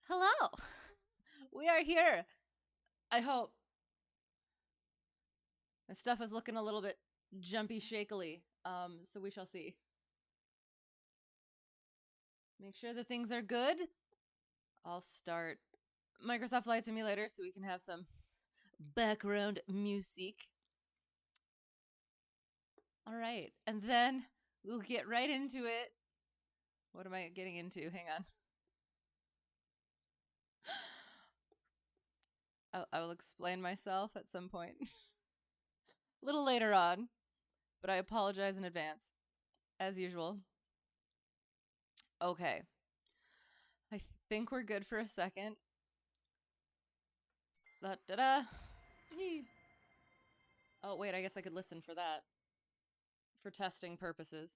Hello! We are here. I hope. My stuff is looking a little bit jumpy shakily, so we shall see. Make sure the things are good. I'll start Microsoft Flight Simulator so we can have some background music. All right, and then we'll get right into it. What am I getting into? Hang on. I will explain myself at some point. A little later on, but I apologize in advance, as usual. Okay. I think we're good for a second. Da-da-da. Oh, wait, I guess I could listen for that. For testing purposes.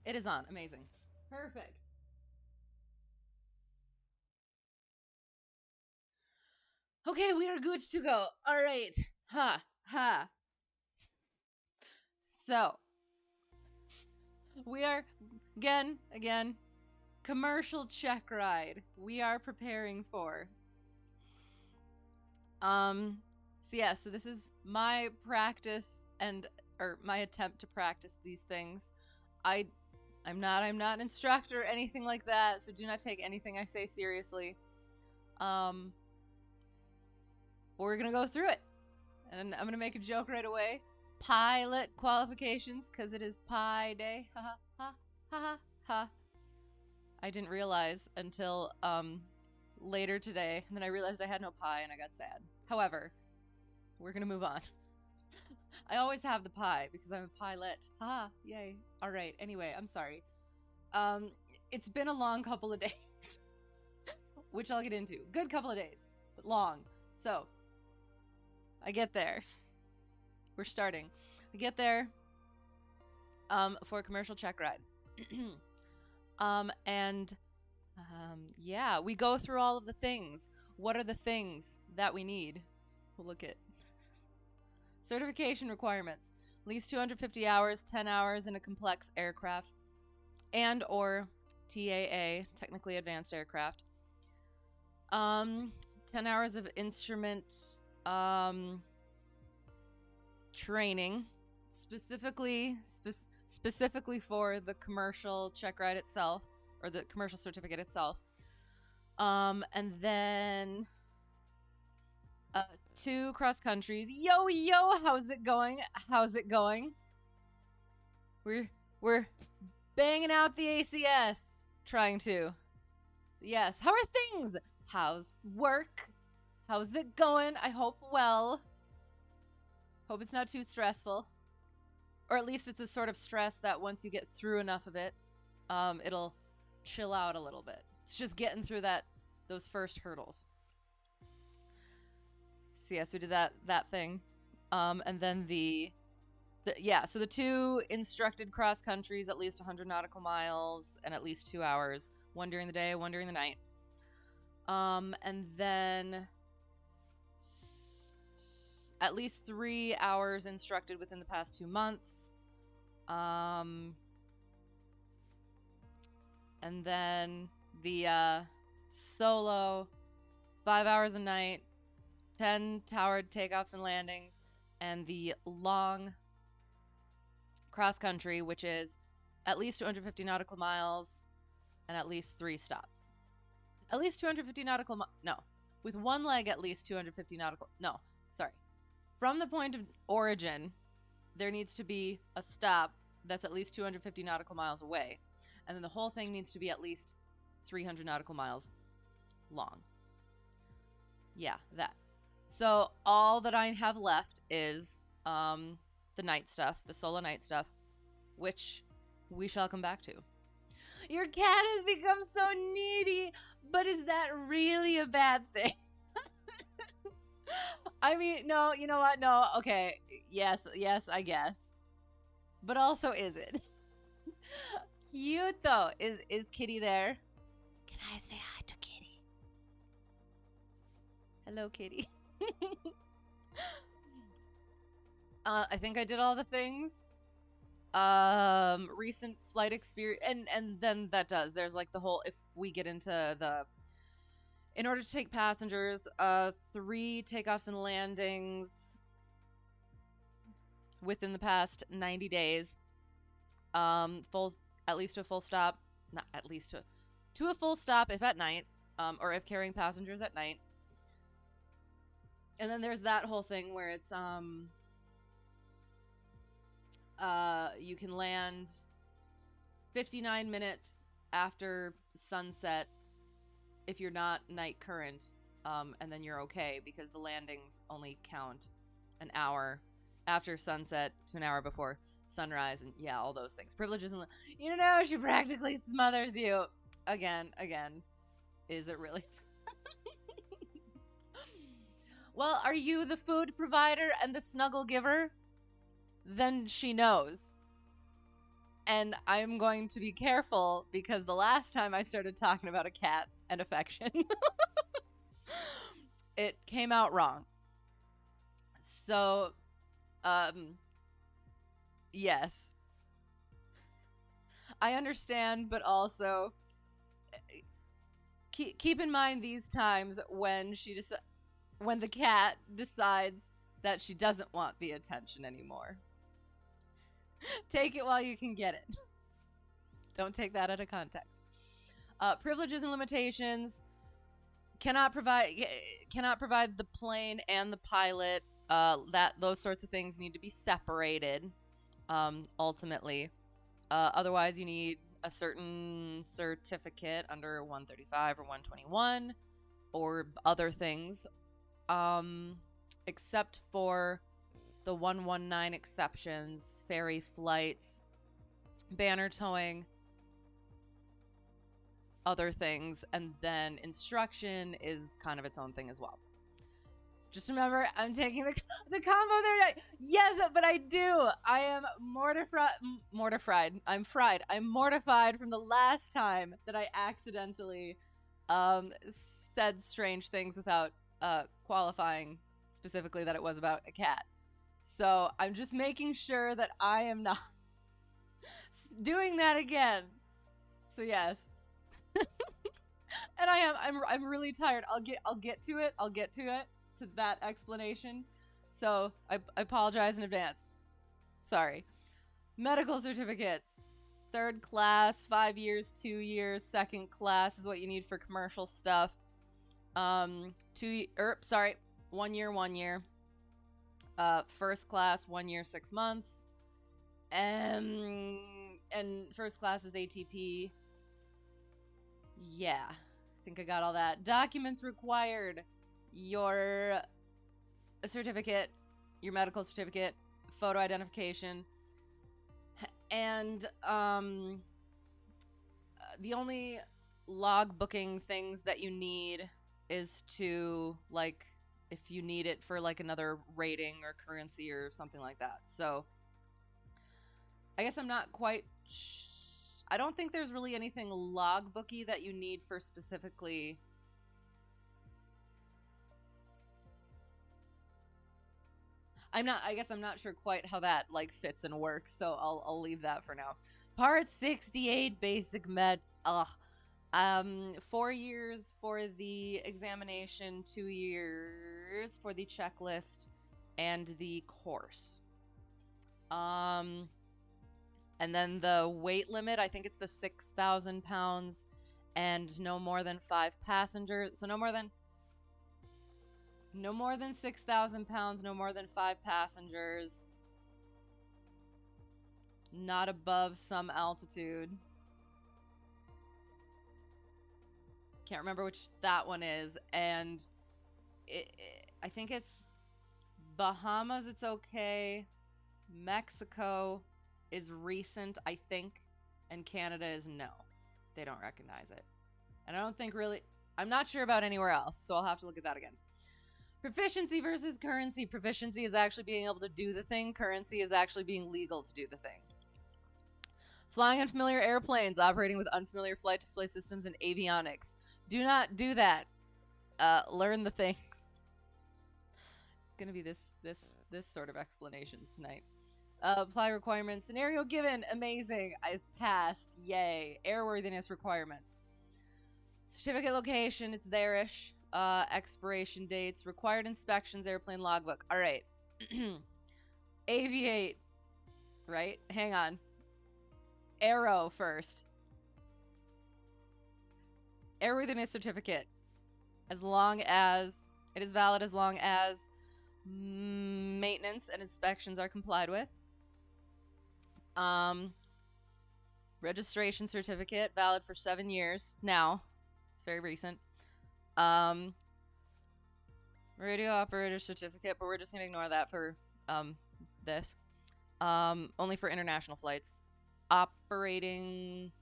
It is on. Amazing. Perfect. Okay, we are good to go. All right. Ha. So, we are, again, commercial Checkride. We are preparing for. So this is my practice or my attempt to practice these things. I'm not an instructor or anything like that, so do not take anything I say seriously. But we're gonna go through it. And I'm gonna make a joke right away. Pilot qualifications, because it is Pi Day. Ha ha ha ha. I didn't realize until later today, and then I realized I had no pie and I got sad. However, we're gonna move on. I always have the pie because I'm a pilot. Haha, yay. Alright, anyway, I'm sorry. It's been a long couple of days, which I'll get into. Good couple of days, but long. So, I get there. We're starting. I get there for a commercial check ride. Yeah, we go through all of the things. What are the things that we need? We'll look at certification requirements. At least 250 hours, 10 hours in a complex aircraft and or TAA, technically advanced aircraft. 10 hours of instrument training, specifically for the commercial check ride itself, or the commercial certificate itself. And then 2 cross countries. Yo, how's it going? We're banging out the ACS, trying to. Yes, how are things? How's work? How's it going? I hope well. Hope it's not too stressful. Or at least it's a sort of stress that once you get through enough of it, it'll chill out a little bit. It's just getting through those first hurdles. So yes, we did that thing. And then so the 2 instructed cross countries, at least 100 nautical miles and at least 2 hours. One during the day, one during the night. And then at least 3 hours instructed within the past 2 months. And then the solo 5 hours a night, 10 towered takeoffs and landings, and the long cross country, which is at least 250 nautical miles and at least 3 stops. At least 250 nautical no. With one leg at least 250 nautical... No, sorry. From the point of origin, there needs to be a stop that's at least 250 nautical miles away. And then the whole thing needs to be at least 300 nautical miles long. Yeah, that. So all that I have left is the night stuff, the solo night stuff, which we shall come back to. Your cat has become so needy, but is that really a bad thing? I mean, no, you know what? No, okay. Yes, I guess. But also, is it? Cute, though. Is Kitty there? Can I say hi to Kitty? Hello, Kitty. I think I did all the things. Recent flight experience, and then there's like the whole, if we get into in order to take passengers, 3 takeoffs and landings within the past 90 days, at least to a full stop, not at least to a full stop if at night, or if carrying passengers at night. And then there's that whole thing where it's you can land 59 minutes after sunset if you're not night current, and then you're okay because the landings only count an hour after sunset to an hour before sunrise, and yeah, all those things. Privileges and she practically smothers you. Again, is it really? Well, are you the food provider and the snuggle giver? Then she knows. And I'm going to be careful because the last time I started talking about a cat and affection, it came out wrong. So, yes. I understand, but also keep in mind these times when when the cat decides that she doesn't want the attention anymore. Take it while you can get it. Don't take that out of context. Privileges and limitations. Cannot provide the plane and the pilot. Those sorts of things need to be separated. Ultimately, otherwise you need a certain certificate under 135 or 121 or other things. Except for the 119 exceptions, ferry flights, banner towing, other things, and then instruction is kind of its own thing as well. Just remember, I'm taking the combo there. Yes, but I do. I am mortified. I'm fried. I'm mortified from the last time that I accidentally said strange things without qualifying specifically that it was about a cat. So I'm just making sure that I am not doing that again. So yes. And I'm really tired. I'll get to it. To that explanation. So I apologize in advance. Sorry. Medical certificates. 3rd class, 5 years, 2 years. 2nd class is what you need for commercial stuff. 1 year, 1 year. 1st class, 1 year, 6 months. And 1st class is ATP. Yeah, I think I got all that. Documents required. Your certificate, your medical certificate, photo identification, and the only log booking things that you need is to, like, if you need it for like another rating or currency or something like that. So I guess I'm not quite I don't think there's really anything log booky that you need for specifically I guess I'm not sure quite how that like fits and works, so I'll leave that for now. Part 68 basic med. 4 years for the examination, 2 years for the checklist and the course. And then the weight limit, I think it's the 6,000 pounds and no more than 5 passengers. So no more than 6,000 pounds, no more than 5 passengers, not above some altitude. Can't remember which that one is. And I think it's Bahamas, it's okay. Mexico is recent, I think. And Canada is no. They don't recognize it. And I don't think really, I'm not sure about anywhere else, so I'll have to look at that again. Proficiency versus currency. Proficiency is actually being able to do the thing. Currency is actually being legal to do the thing. Flying unfamiliar airplanes, operating with unfamiliar flight display systems and avionics. Do not do that. Learn the things. It's gonna be this sort of explanations tonight. Apply requirements. Scenario given. Amazing. I've passed. Yay. Airworthiness requirements. Certificate location. It's there-ish. Expiration dates, required inspections, airplane logbook. All right. Aviate. Right? Hang on. Aero first. Airworthiness certificate. As long as it is valid, as long as maintenance and inspections are complied with. Registration certificate, valid for 7 years. Now, it's very recent. Radio operator certificate, but we're just gonna ignore that for this. Only for international flights. Operating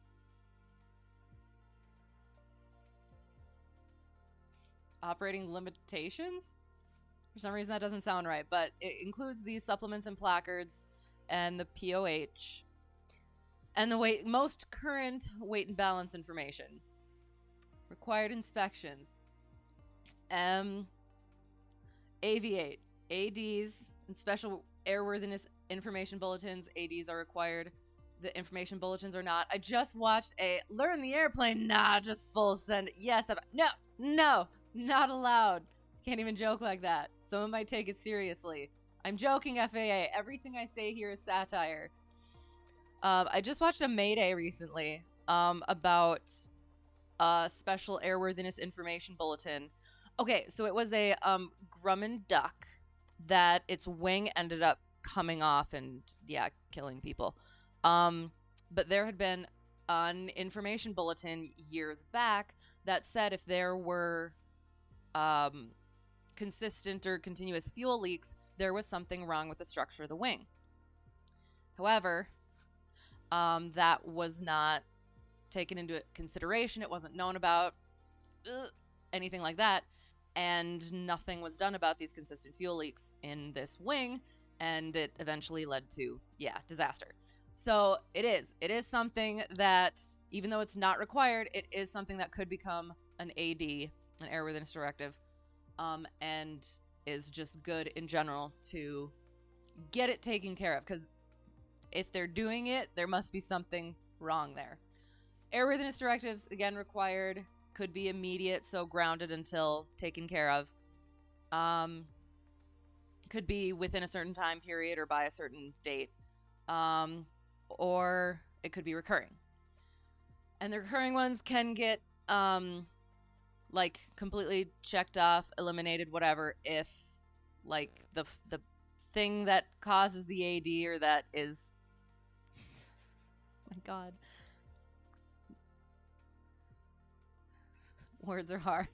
limitations? For some reason that doesn't sound right, but it includes these supplements and placards and the POH and the most current weight and balance information. Required inspections. Aviate. ADs and special airworthiness information bulletins. ADs are required. The information bulletins are not. I just watched a Learn the Airplane. Nah, just full send. Yes. No, not allowed. Can't even joke like that. Someone might take it seriously. I'm joking, FAA. Everything I say here is satire. I just watched a Mayday recently about special airworthiness information bulletin. Okay, so it was a Grumman duck that its wing ended up coming off and, yeah, killing people. But there had been an information bulletin years back that said if there were consistent or continuous fuel leaks, there was something wrong with the structure of the wing. However, that was not taken into consideration. It wasn't known about, anything like that. And nothing was done about these consistent fuel leaks in this wing. And it eventually led to, disaster. So it is something that, even though it's not required, it is something that could become an AD, an airworthiness directive, and is just good in general to get it taken care of. Because if they're doing it, there must be something wrong there. Airworthiness directives, again, required, could be immediate, so grounded until taken care of. Could be within a certain time period or by a certain date. Or it could be recurring. And the recurring ones can get like completely checked off, eliminated, whatever, if like the thing that causes the AD or that is, oh my god, words are hard.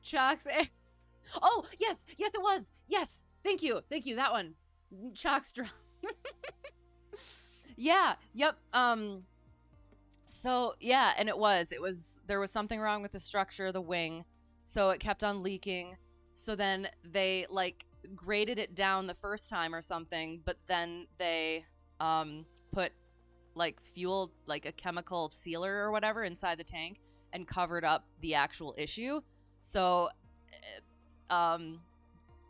Chalk's oh yes it was, yes, thank you, that one. Chalk's drum. Yep. So yeah, and it was there was something wrong with the structure of the wing, so it kept on leaking. So then they like graded it down the first time or something, but then they put like fuel, like a chemical sealer or whatever inside the tank and covered up the actual issue. So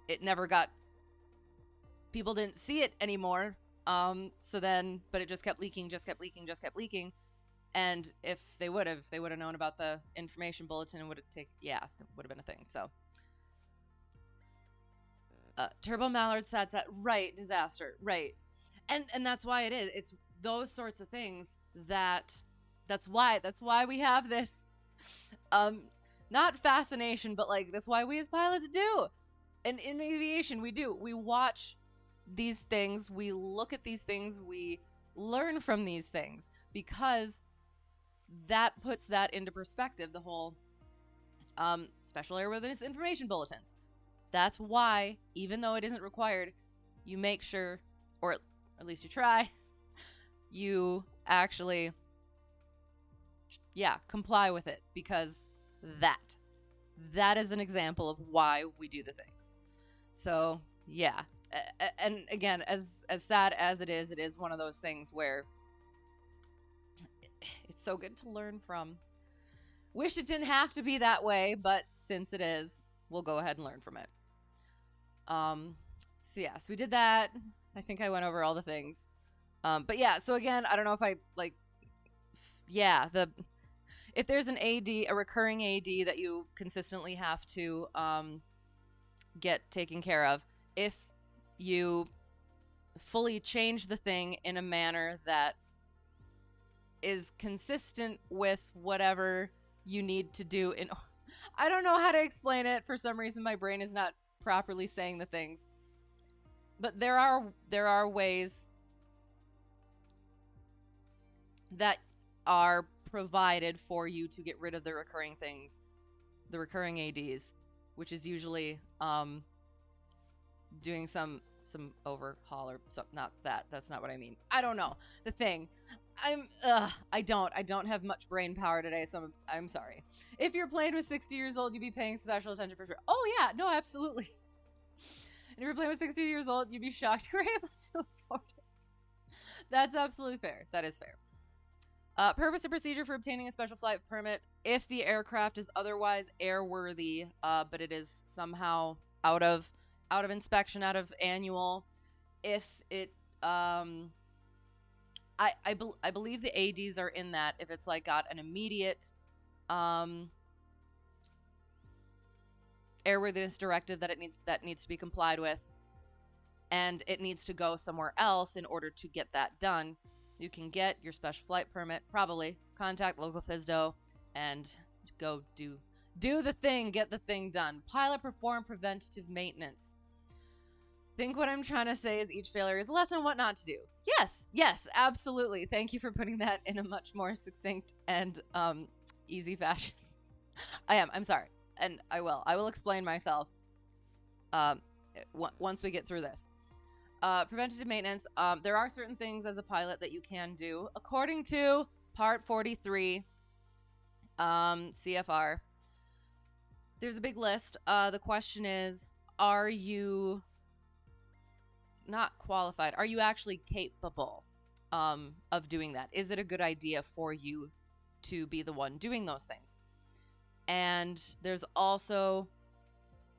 it never got, people didn't see it anymore. So then, but it just kept leaking. And if they would have known about the information bulletin, it would have been a thing. So, turbo mallard sat, right, disaster, right. And that's why it is. It's those sorts of things that's why we have this, not fascination, but like, that's why we as pilots do. And in aviation, we watch these things, we look at these things, we learn from these things, because that puts that into perspective, the whole special airworthiness information bulletins. That's why, even though it isn't required, you make sure, or at least you try, you actually comply with it, because that is an example of why we do the things. So and again, as sad as it is one of those things where it's so good to learn from. Wish it didn't have to be that way, but since it is, we'll go ahead and learn from it. So we did that. I think I went over all the things. But so again, I don't know if I like, if there's an AD, a recurring AD that you consistently have to get taken care of, if you fully change the thing in a manner that is consistent with whatever you need to do I don't know how to explain it. For some reason, my brain is not properly saying the things. But there are ways that are provided for you to get rid of the recurring things, the recurring ADs, which is usually doing some overhaul or something. Not that. That's not what I mean. I don't know. The thing. I don't have much brain power today, so I'm sorry. If your plane was 60 years old, you'd be paying special attention for sure. Oh yeah, no, absolutely. And if your plane was 60 years old, you'd be shocked you were able to afford it. That's absolutely fair. That is fair. Purpose and procedure for obtaining a special flight permit: if the aircraft is otherwise airworthy, but it is somehow out of inspection, out of annual. If it, I believe the ADs are in that. If it's like got an immediate airworthiness directive that needs to be complied with, and it needs to go somewhere else in order to get that done, you can get your special flight permit. Probably contact local FSDO and go do the thing, get the thing done. Pilot perform preventative maintenance. Think what I'm trying to say is each failure is a lesson on what not to do. Yes, absolutely. Thank you for putting that in a much more succinct and easy fashion. I'm sorry. And I will explain myself once we get through this. preventative maintenance. There are certain things as a pilot that you can do according to Part 43, CFR. There's a big list. The question is, are you not qualified? Are you actually capable of doing that? Is it a good idea for you to be the one doing those things? And there's also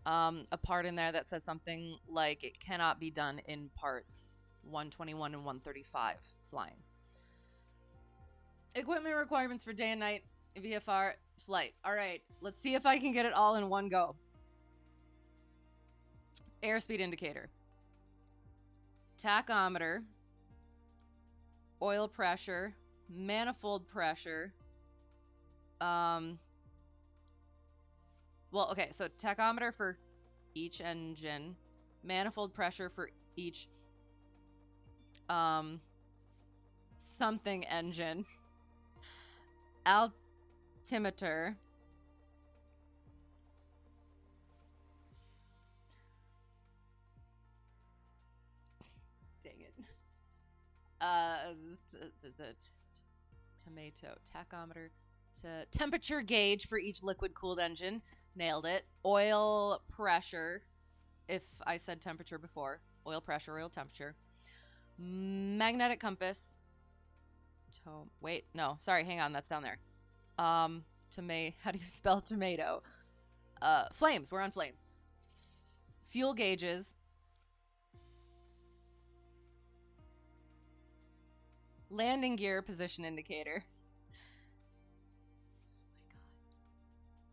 a part in there that says something like it cannot be done in parts 121 and 135 flying. Equipment requirements for day and night VFR flight. All right, let's see if I can get it all in one go. Airspeed indicator, tachometer, oil pressure, manifold pressure. Well, okay, so tachometer for each engine, manifold pressure for each something engine, altimeter, dang it, the tomato, tachometer, to temperature gauge for each liquid cooled engine. Nailed it. Oil pressure, if I said temperature before. Oil pressure, oil temperature. Magnetic compass. Wait, no, sorry, hang on, that's down there. How do you spell tomato? Flames, we're on flames. Fuel gauges. Landing gear position indicator.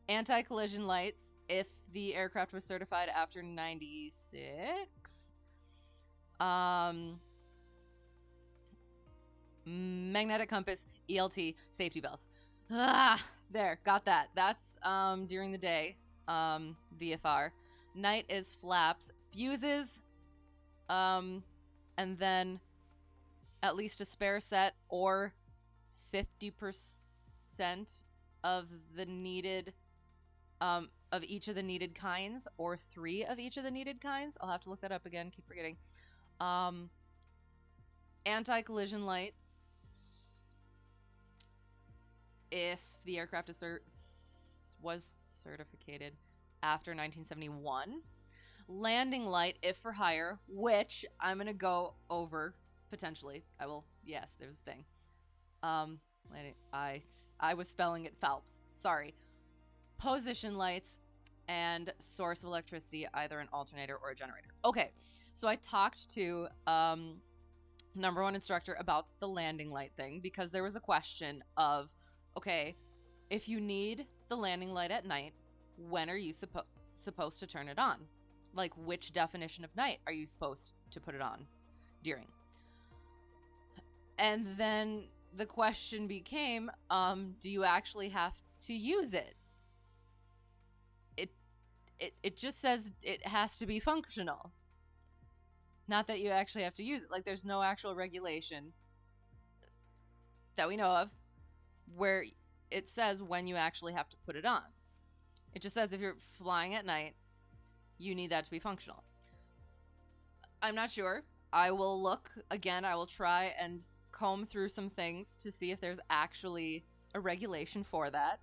Anti-collision lights if the aircraft was certified after 96. Magnetic compass, ELT, safety belts. There, got that. That's during the day, VFR. Night is flaps, fuses, and then at least a spare set or 50% of the needed of each of the needed kinds, or 3 of each of the needed kinds. I'll have to look that up again. Keep forgetting. Anti-collision lights if the aircraft was certificated after 1971. Landing light if for hire, which I'm going to go over potentially. I will. Yes, there's a thing. Landing. I was spelling it Phelps. Sorry. Position lights and source of electricity, either an alternator or a generator. Okay, so I talked to number 1 instructor about the landing light thing because there was a question of, okay, if you need the landing light at night, when are you supposed to turn it on? Like, which definition of night are you supposed to put it on during? And then the question became, do you actually have to use it? It just says it has to be functional. Not that you actually have to use it. Like, there's no actual regulation that we know of where it says when you actually have to put it on. It just says if you're flying at night, you need that to be functional. I'm not sure. I will look again. I will try and comb through some things to see if there's actually a regulation for that.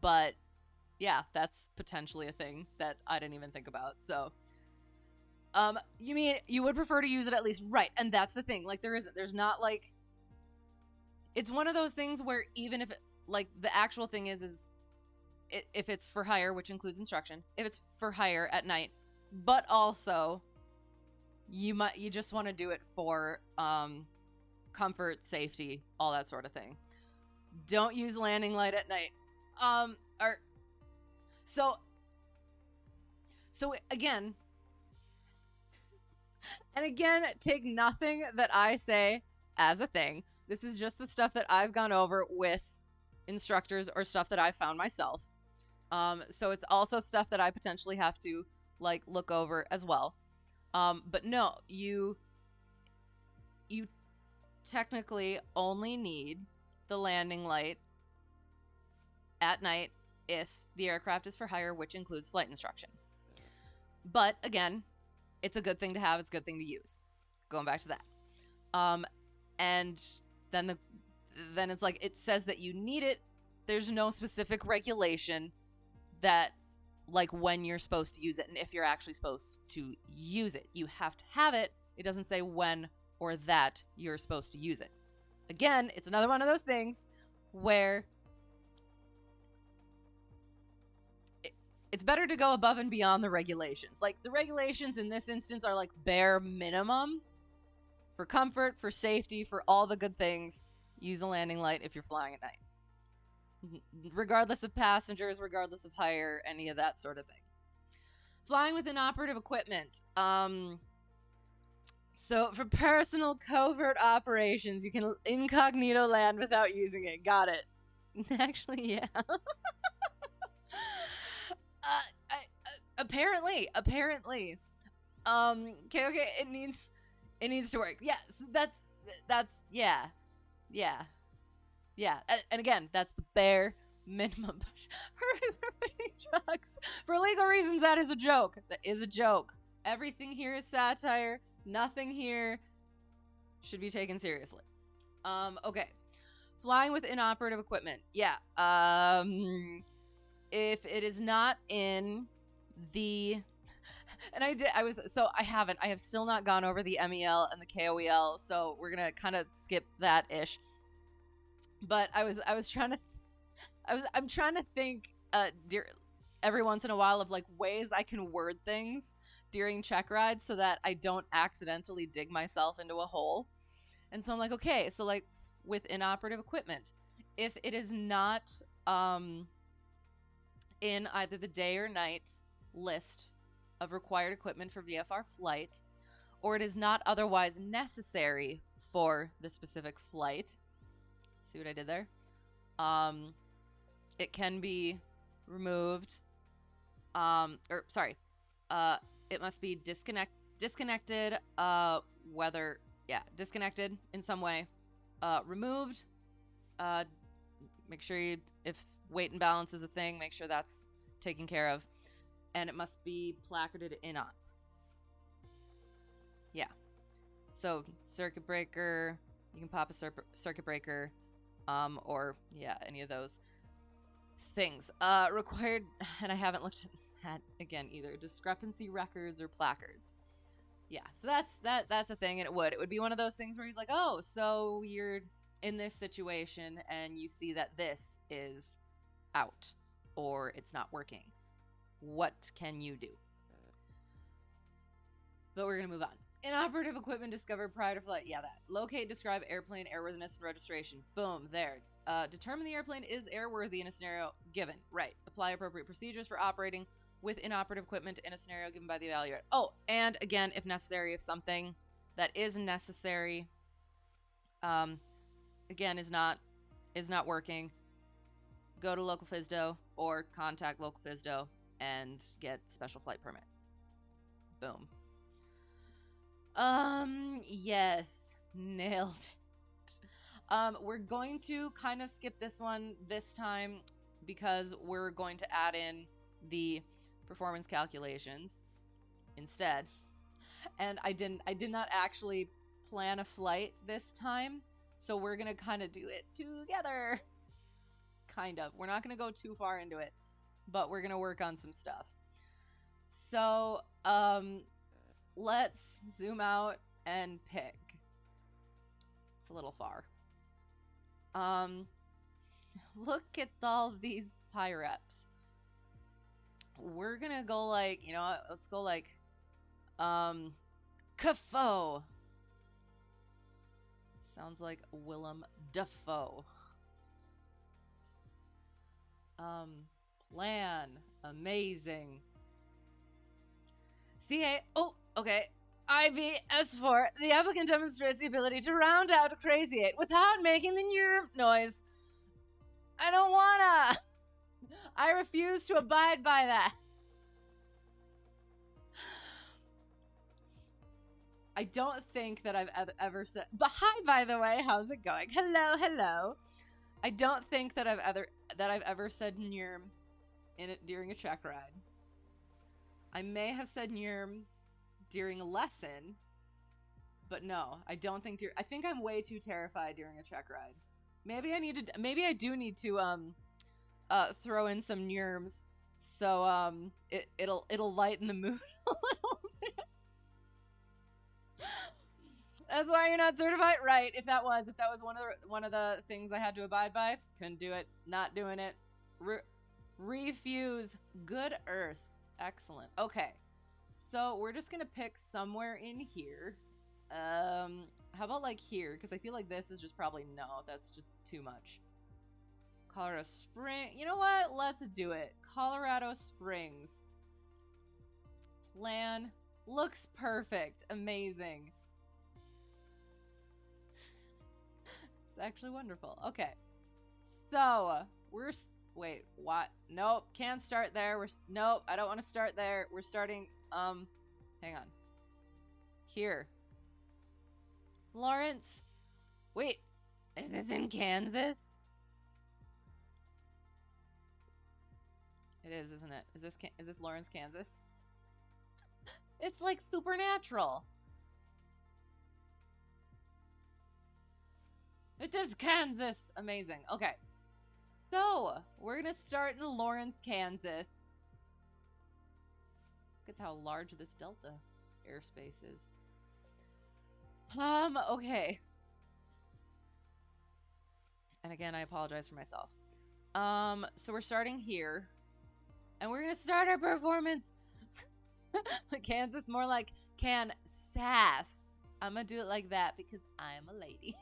But yeah, that's potentially a thing that I didn't even think about. So, you mean you would prefer to use it at least, right? And that's the thing. Like, there's not like, it's one of those things where even if it, like, the actual thing is if it's for hire, which includes instruction, if it's for hire at night, but also you just want to do it for comfort, safety, all that sort of thing. Don't use landing light at night. So again, and again, take nothing that I say as a thing. This is just the stuff that I've gone over with instructors or stuff that I found myself. So it's also stuff that I potentially have to like look over as well. But no, you technically only need the landing light at night if the aircraft is for hire, which includes flight instruction. But again, it's a good thing to have. It's a good thing to use. Going back to that. And then it's like, it says that you need it. There's no specific regulation that, like, when you're supposed to use it and if you're actually supposed to use it. You have to have it. It doesn't say when or that you're supposed to use it. Again, it's another one of those things where it's better to go above and beyond the regulations. Like, the regulations in this instance are like bare minimum for comfort, for safety, for all the good things. Use a landing light if you're flying at night. Regardless of passengers, regardless of hire, any of that sort of thing. Flying with inoperative equipment. So for personal covert operations, you can incognito land without using it. Got it. Actually, yeah. Apparently. Okay, it needs to work. Yes, that's yeah. And again, that's the bare minimum. For trucks. For legal reasons, that is a joke. That is a joke. Everything here is satire. Nothing here should be taken seriously. Okay. Flying with inoperative equipment. Yeah. If it is not in the... And I have still not gone over the MEL and the KOEL, so we're going to kind of skip that-ish. But I'm trying to think every once in a while of, like, ways I can word things during check rides so that I don't accidentally dig myself into a hole. And so I'm like, okay, so, like, with inoperative equipment, if it is not in either the day or night list of required equipment for VFR flight, or it is not otherwise necessary for the specific flight. See what I did there? It can be removed. It must be disconnected, disconnected in some way. Removed. Make sure if weight and balance is a thing, make sure that's taken care of. And it must be placarded in on. Yeah. So, circuit breaker, you can pop a circuit breaker, or, yeah, any of those things. Required, and I haven't looked at that again either, discrepancy records or placards. Yeah, so that's a thing, and it would be one of those things where he's like, oh, so you're in this situation, and you see that this is out, or it's not working. What can you do? But we're going to move on. Inoperative equipment discovered prior to flight. Yeah, that. Locate, describe airplane airworthiness and registration. Boom, there. Determine the airplane is airworthy in a scenario given. Right. Apply appropriate procedures for operating with inoperative equipment in a scenario given by the evaluator. Oh, and again, if necessary, if something that is necessary, again, is not working, go to local FSDO or contact local FSDO and get special flight permit. Boom. Yes, nailed it. We're going to kind of skip this one this time because we're going to add in the performance calculations instead. And I did not actually plan a flight this time, so we're going to kind of do it together. Kind of. We're not going to go too far into it, but we're going to work on some stuff. So, let's zoom out and pick. It's a little far. Look at all these pi reps. We're gonna go like, you know what, let's go like, Kafo. Sounds like Willem Dafoe. Plan. Amazing. CA. Oh, okay. IBS4. The applicant demonstrates the ability to round out a crazy 8 without making the noise. I don't wanna. I refuse to abide by that. I don't think that I've ever said. But hi, by the way, how's it going? Hello. I don't think that I've ever said NYRM in it during a check ride. I may have said NYRM during a lesson. But no, I don't think I think I'm way too terrified during a check ride. Maybe I do need to throw in some NERMs so it'll lighten the mood a little bit. That's why you're not certified, right? If that was one of the things I had to abide by, couldn't do it. Not doing it. Refuse. Good Earth. Excellent. Okay, so we're just gonna pick somewhere in here. How about like here? Because I feel like this is just probably no. That's just too much. Colorado Springs. You know what? Let's do it. Colorado Springs. Plan looks perfect. Amazing. It's actually wonderful. Okay. So, wait, what? Nope, can't start there. Nope, I don't want to start there. We're starting, hang on. Here. Lawrence. Wait, is this in Kansas? It is, isn't it? Is this Lawrence, Kansas? It's like supernatural. It is Kansas. Amazing. Okay. So, we're going to start in Lawrence, Kansas. Look at how large this Delta airspace is. Okay. And again, I apologize for myself. So we're starting here. And we're going to start our performance. Kansas, more like Kansas. I'm going to do it like that because I'm a lady.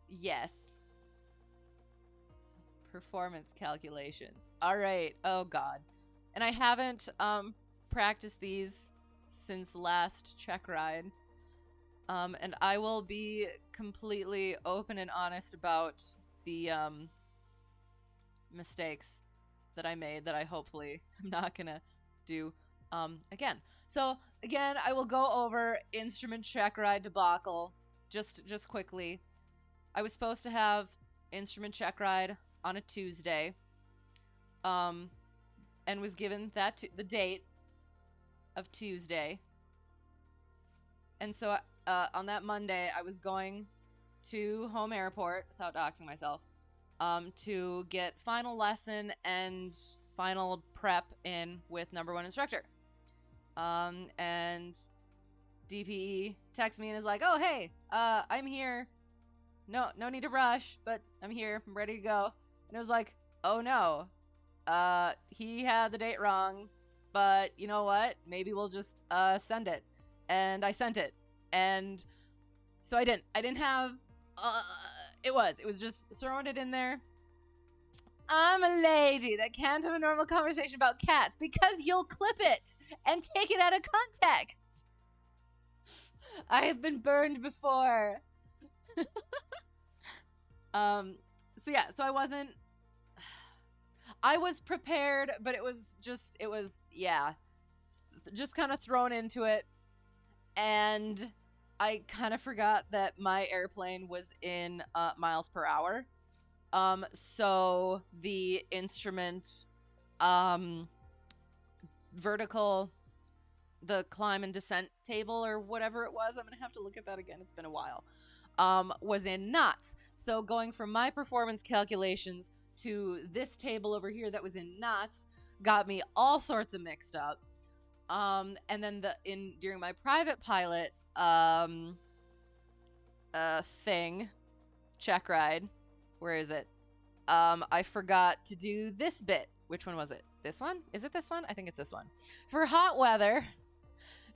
Yes. Performance calculations. All right. Oh God. And I haven't practiced these since last check ride. And I will be completely open and honest about the mistakes that I made that I hopefully am not gonna do again. So again, I will go over instrument check ride debacle just quickly. I was supposed to have instrument check ride on a Tuesday, and was given the date of Tuesday. And so on that Monday, I was going to home airport without doxing myself to get final lesson and final prep in with number one instructor. And DPE texts me and is like, "Oh, hey, I'm here. No need to rush, but I'm here. I'm ready to go." And it was like, "Oh no, he had the date wrong, but you know what? Maybe we'll just send it." And I sent it, and so I didn't have. It was just throwing it in there. I'm a lady that can't have a normal conversation about cats because you'll clip it and take it out of context. I have been burned before. So yeah, so I was prepared, but it was just kind of thrown into it. And I kind of forgot that my airplane was in miles per hour. So the instrument, vertical, the climb and descent table or whatever it was, I'm going to have to look at that again. It's been a while, was in knots. So going from my performance calculations to this table over here that was in knots got me all sorts of mixed up. And then during my private pilot, thing, check ride, where is it? I forgot to do this bit. Which one was it? This one? Is it this one? I think it's this one. For hot weather,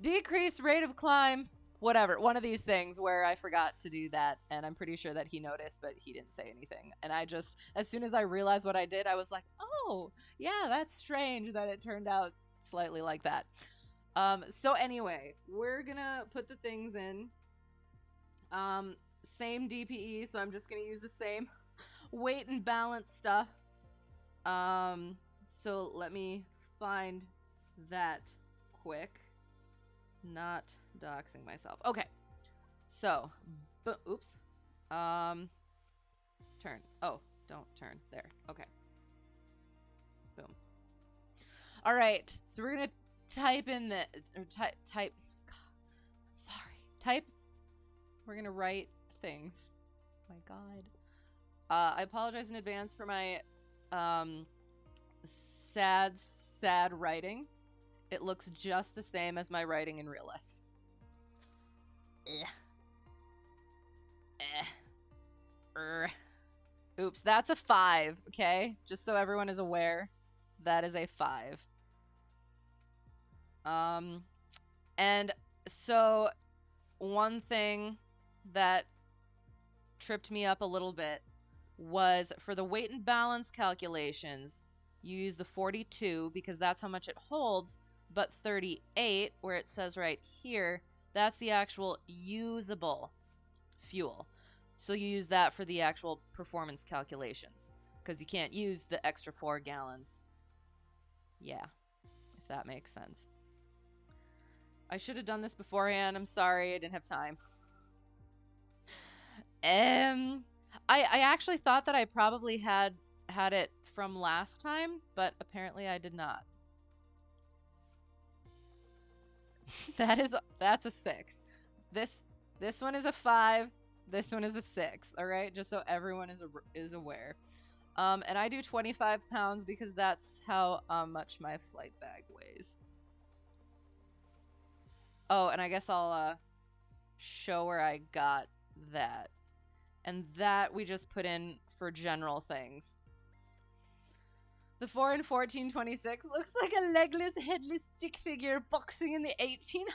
decreased rate of climb, whatever. One of these things where I forgot to do that, and I'm pretty sure that he noticed, but he didn't say anything. And I just, as soon as I realized what I did, I was like, oh, yeah, that's strange that it turned out slightly like that. So anyway, we're gonna put the things in. Same DPE, so I'm just gonna use the same weight and balance stuff. So let me find that quick. Not doxing myself. Okay. So, oops. Turn. Oh, don't turn. There. Okay. Boom. All right. So we're going to type in the, or type, sorry, type, we're gonna write things. Oh my God. I apologize in advance for my sad writing. It looks just the same as my writing in real life. Oops, that's a 5, okay? Just so everyone is aware, that is a 5. And so one thing that tripped me up a little bit was for the weight and balance calculations, you use the 42 because that's how much it holds, but 38, where it says right here, that's the actual usable fuel. So you use that for the actual performance calculations because you can't use the extra 4 gallons. Yeah, if that makes sense. I should have done this beforehand. I'm sorry, I didn't have time. I actually thought that I probably had it from last time, but apparently I did not. That's a 6. This one is a 5. This one is a 6. All right, just so everyone is aware. And I do 25 pounds because that's how much my flight bag weighs. Oh, and I guess I'll show where I got that. And that we just put in for general things. The 4 in 1426 looks like a legless, headless stick figure boxing in the 1800s.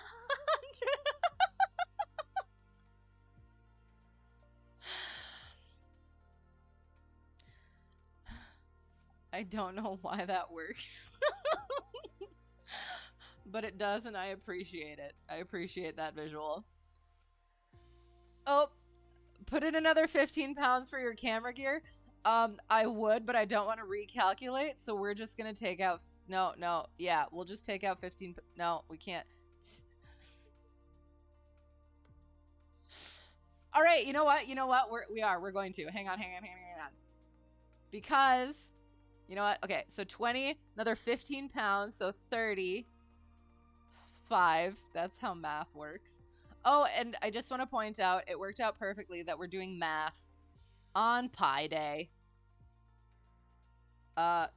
I don't know why that works. But it does, and I appreciate it. I appreciate that visual. Oh, put in another 15 pounds for your camera gear. I would, but I don't want to recalculate, so we're just gonna take out... No, yeah, we'll just take out 15... No, we can't. All right, you know what? We're going to. Hang on. Because, you know what? Okay, so 20, another 15 pounds, so 35. That's how math works. Oh, and I just want to point out, it worked out perfectly that we're doing math on Pi Day. Now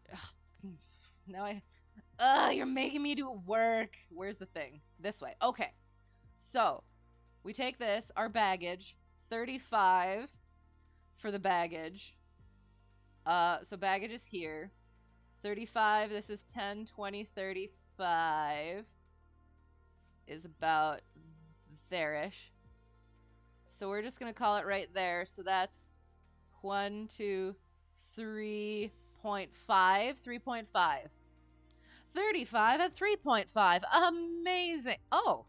you're making me do work. Where's the thing? This way. Okay. So, we take this, our baggage, 35 for the baggage. So baggage is here. 35, this is 10, 20, 35 is about there-ish. So we're just going to call it right there. So that's 1, 2, 3.5. 3.5. 35 at 3.5. Amazing. Oh,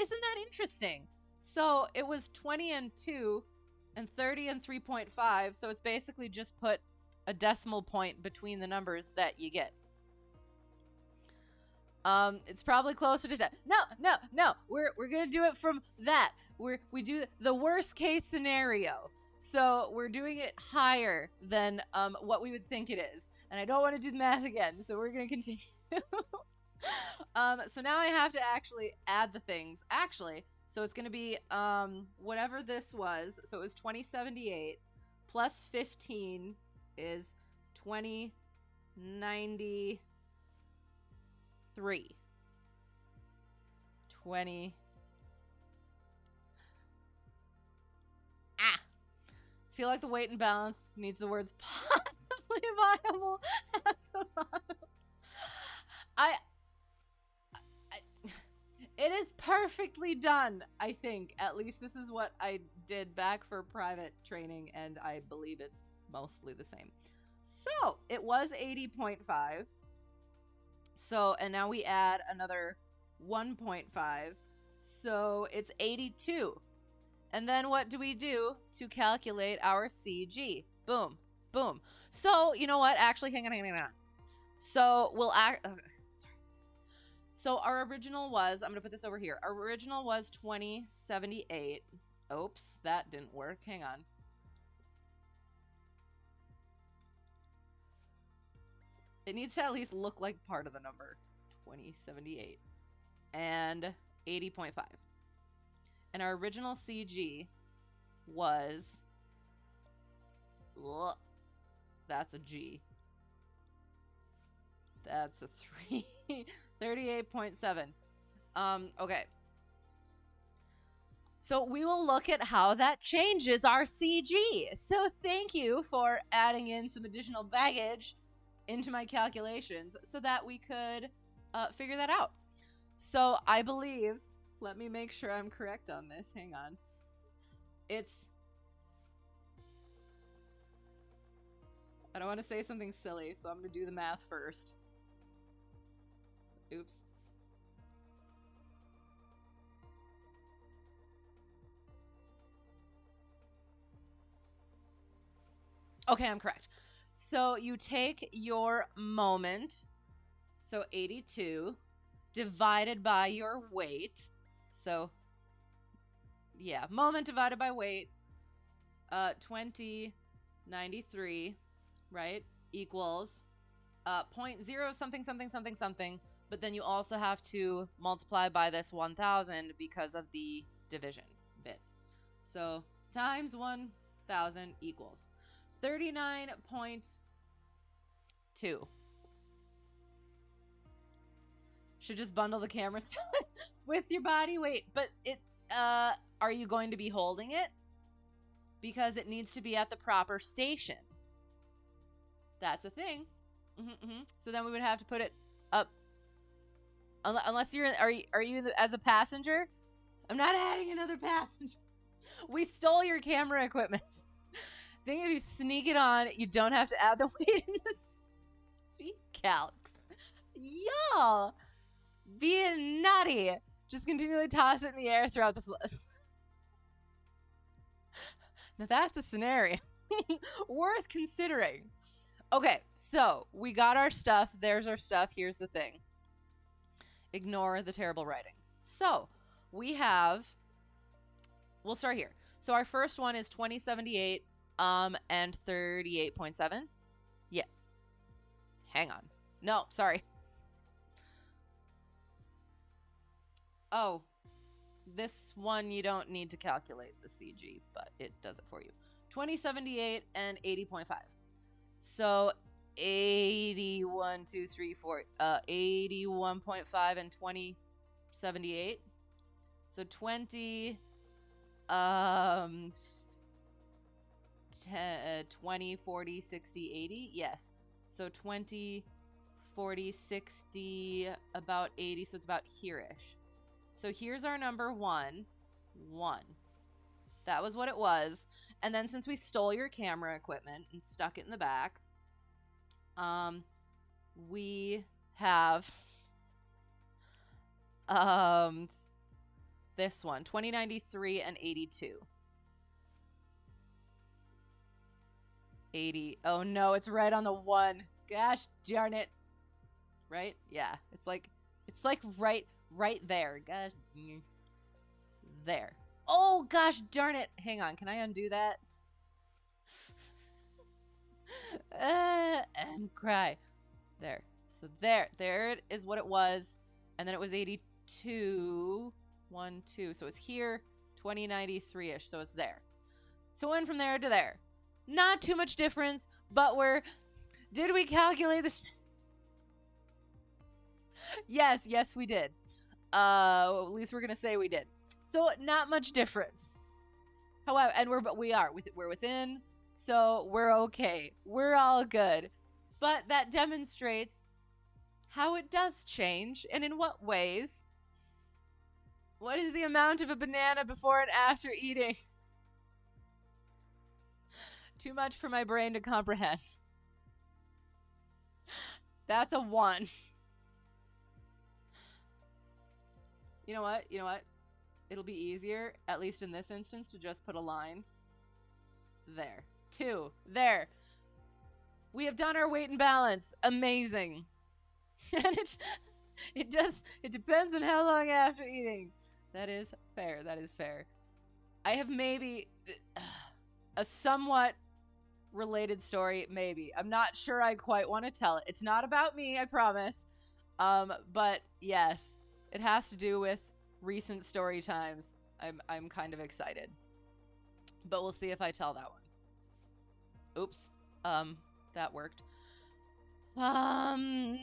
isn't that interesting? So it was 20 and 2 and 30 and 3.5. So it's basically just put a decimal point between the numbers that you get. It's probably closer to 10. No. We're gonna do it from that. We do the worst case scenario. So we're doing it higher than what we would think it is. And I don't want to do the math again, so we're gonna continue. So now I have to actually add the things. Actually, so it's gonna be whatever this was. So it was 2078 plus 15 is 2093. 20. Feel like the weight and balance needs the words possibly viable at the bottom. It is perfectly done, I think. At least this is what I did back for private training, and I believe it's mostly the same. So, it was 80.5. So, and now we add another 1.5. So, it's 82. And then what do we do to calculate our CG? Boom. Boom. So, you know what? Actually, hang on. So, we'll sorry. So, our original was, I'm going to put this over here. Our original was 2078. Oops, that didn't work. Hang on. It needs to at least look like part of the number. 2078 and 80.5. And our original CG was, that's a G. That's a 3. 38.7. Okay. So we will look at how that changes our CG. So thank you for adding in some additional baggage into my calculations so that we could figure that out. So I believe, let me make sure I'm correct on this. Hang on. I don't want to say something silly, so I'm going to do the math first. Oops. Okay, I'm correct. So you take your moment, so 82, divided by your weight. So, yeah, moment divided by weight, 2093, right, equals 0.0 something something something something, but then you also have to multiply by this 1000 because of the division bit. So times 1000 equals 39.2. Should just bundle the camera stuff with your body weight, but are you going to be holding it? Because it needs to be at the proper station. That's a thing. So then we would have to put it up. Unless you're, are you as a passenger? I'm not adding another passenger. We stole your camera equipment. I think if you sneak it on, you don't have to add the weight in the seat calcs. Y'all being naughty. Just continually toss it in the air throughout the flood. Now that's a scenario worth considering. Okay, so we got our stuff. There's our stuff. Here's the thing. Ignore the terrible writing. So we have, we'll start here. So our first one is 2078 and 38.7. Yeah. Hang on. No, sorry. Oh, this one you don't need to calculate the CG, but it does it for you. 2078 and 80.5. So 81, 2, 3, 4, 81.5 and 2078. So 20, 20, 40, 60, 80. Yes. So 20, 40, 60, about 80. So it's about here-ish. So here's our number 1. That was what it was. And then since we stole your camera equipment and stuck it in the back, we have this one, 2093 and 82. 80. Oh no, it's right on the 1. Gosh darn it. Right? Yeah. It's like right there. Gosh. There. Oh gosh darn it. Hang on. Can I undo that? And cry. There. So there it is what it was. And then it was 82. 1, 2. So it's here. 2093-ish. So it's there. So it went from there to there. Not too much difference, but did we calculate this? Yes, we did. At least we're gonna say we did. So not much difference. However, and we're within, so we're okay. We're all good. But that demonstrates how it does change and in what ways. What is the amount of a banana before and after eating? Too much for my brain to comprehend. That's a 1. You know what? It'll be easier, at least in this instance, to just put a line. There. 2. There. We have done our weight and balance. Amazing. And it depends on how long after eating. That is fair. I have maybe a somewhat related story, maybe. I'm not sure I quite want to tell it. It's not about me, I promise. But yes, it has to do with recent story times. I'm kind of excited. But we'll see if I tell that one. Oops. That worked. No,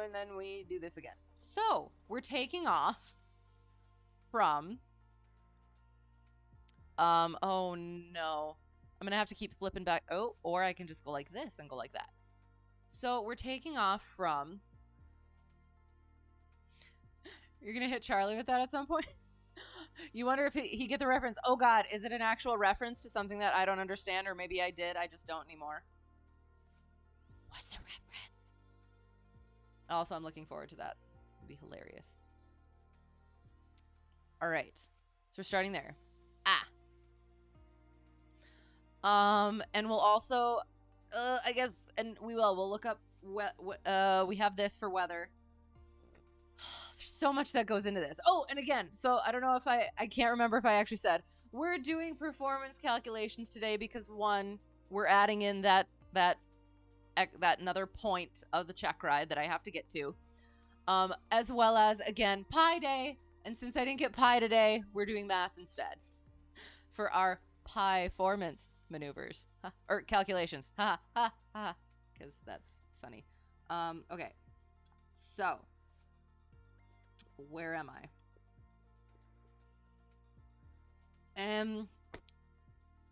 and then we do this again. So, we're taking off from oh no. I'm gonna have to keep flipping back. Oh, or I can just go like this and go like that. So we're taking off from. You're gonna hit Charlie with that at some point? You wonder if he get the reference. Oh god, is it an actual reference to something that I don't understand, or maybe I did, I just don't anymore? What's the reference? Also, I'm looking forward to that. It'd be hilarious. All right, so we're starting there. And we'll also, I guess, and we'll look up. We have this for weather. There's so much that goes into this. Oh, and again, so I don't know if I can't remember if I actually said we're doing performance calculations today because one, we're adding in that another point of the Checkride that I have to get to, as well as again Pi Day. And since I didn't get Pi today, we're doing math instead for our Pi-formance maneuvers or calculations. Because that's funny. Okay, so where am I? I'm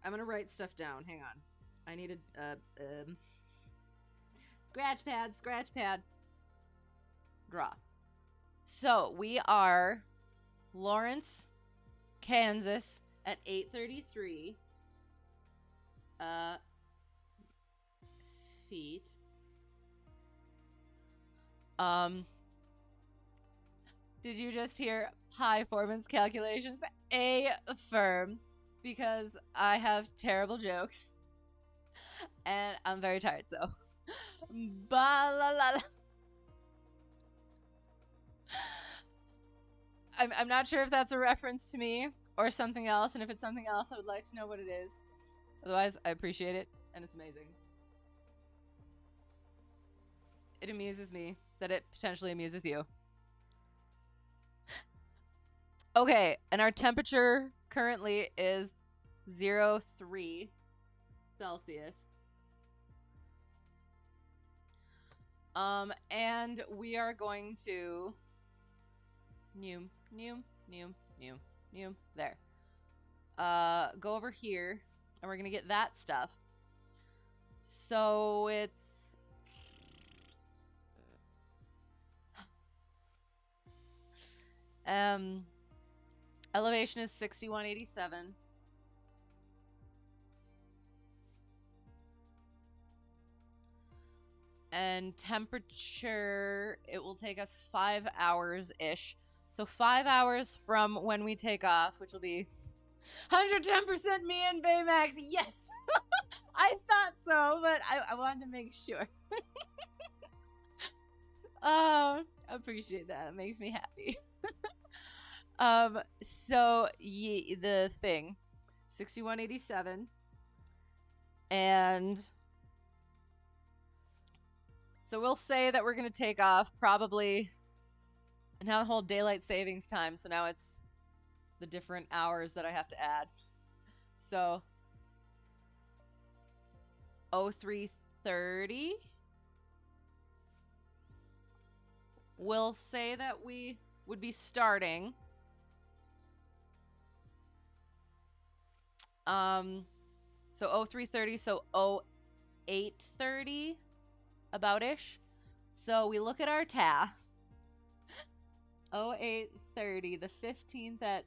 gonna write stuff down. Hang on. I need a scratch pad. Draw. So we are Lawrence, Kansas at 8:33 feet. Did you just hear high performance calculations? Affirm, because I have terrible jokes and I'm very tired, so ba la la la. I'm not sure if that's a reference to me or something else, and if it's something else, I would like to know what it is. Otherwise, I appreciate it, and it's amazing. It amuses me that it potentially amuses you. Okay, and our temperature currently is 0.3 Celsius. And we are going to there. Go over here, and we're gonna get that stuff. So it's elevation is 6187. And temperature, it will take us 5 hours-ish. So 5 hours from when we take off, which will be 110% me and Baymax. Yes! I thought so, but I wanted to make sure. I appreciate that. It makes me happy. So the thing, 6187, and so we'll say that we're gonna take off probably, and now the whole daylight savings time. So now it's the different hours that I have to add. So 0330. We'll say that we would be starting. So 0330, so 0830 about-ish. So we look at our task. 0830, the 15th at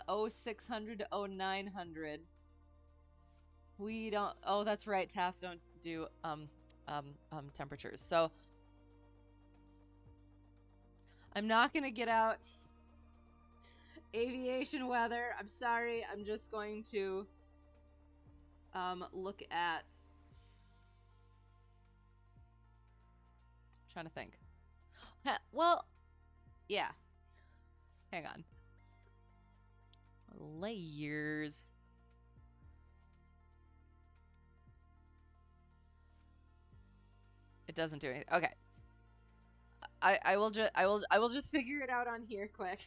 0600 to 0900. We don't, oh, that's right, tasks don't do temperatures. So I'm not gonna get out aviation weather. I'm sorry. I'm just going to look at, trying to think. Well, yeah. Hang on. Layers. It doesn't do anything. Okay. I will just figure it out on here quick.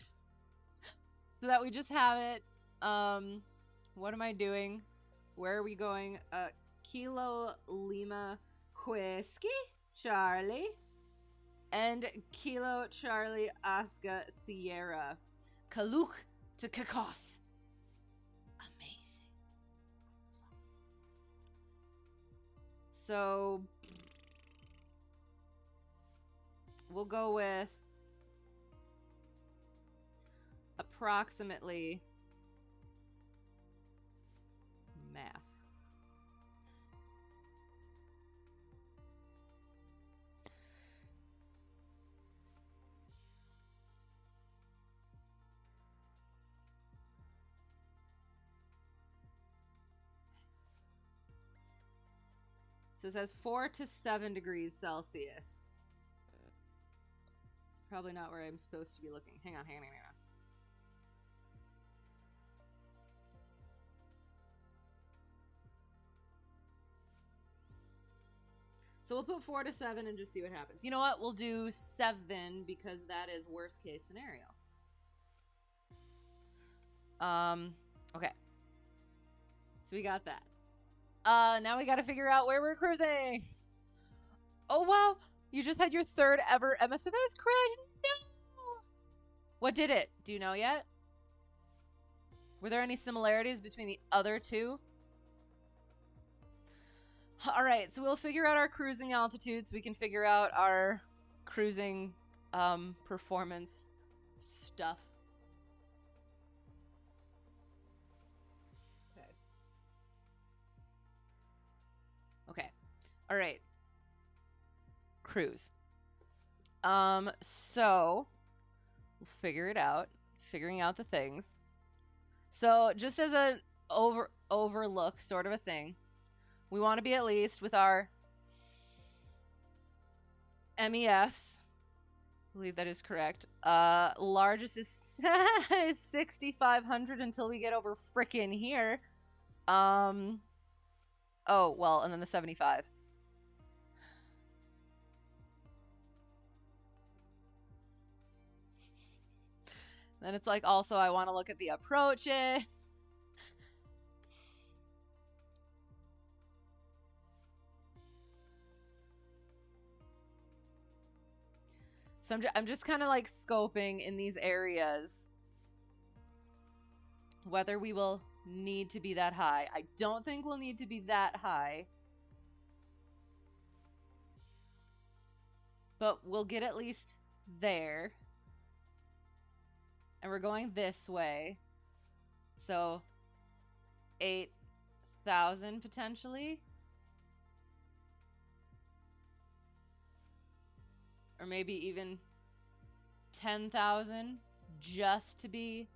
So that we just have it. What am I doing? Where are we going? Kilo Lima Whiskey Charlie and Kilo Charlie Oscar Sierra. Kaluk to KCOS. Amazing. So we'll go with approximately math. So it says 4 to 7 degrees Celsius. Probably not where I'm supposed to be looking. Hang on. So we'll put 4 to 7 and just see what happens. You know what? We'll do 7 because that is worst case scenario. Okay. So we got that. Now we gotta figure out where we're cruising. Oh, wow. You just had your 3rd ever MSFS crash? No! What did it? Do you know yet? Were there any similarities between the other 2? Alright, so we'll figure out our cruising altitude so we can figure out our cruising performance stuff. Okay. Alright. Cruise. So we'll figure it out. Figuring out the things. So just as an overlook sort of a thing, we want to be at least with our MEFs. I believe that is correct. Largest is 6,500 until we get over frickin' here. Oh, well, and then the 75. Then it's like, also, I want to look at the approaches. So I'm just kind of like scoping in these areas whether we will need to be that high. I don't think we'll need to be that high. But we'll get at least there. And we're going this way. So 8,000 potentially. Or maybe even 10,000 just to be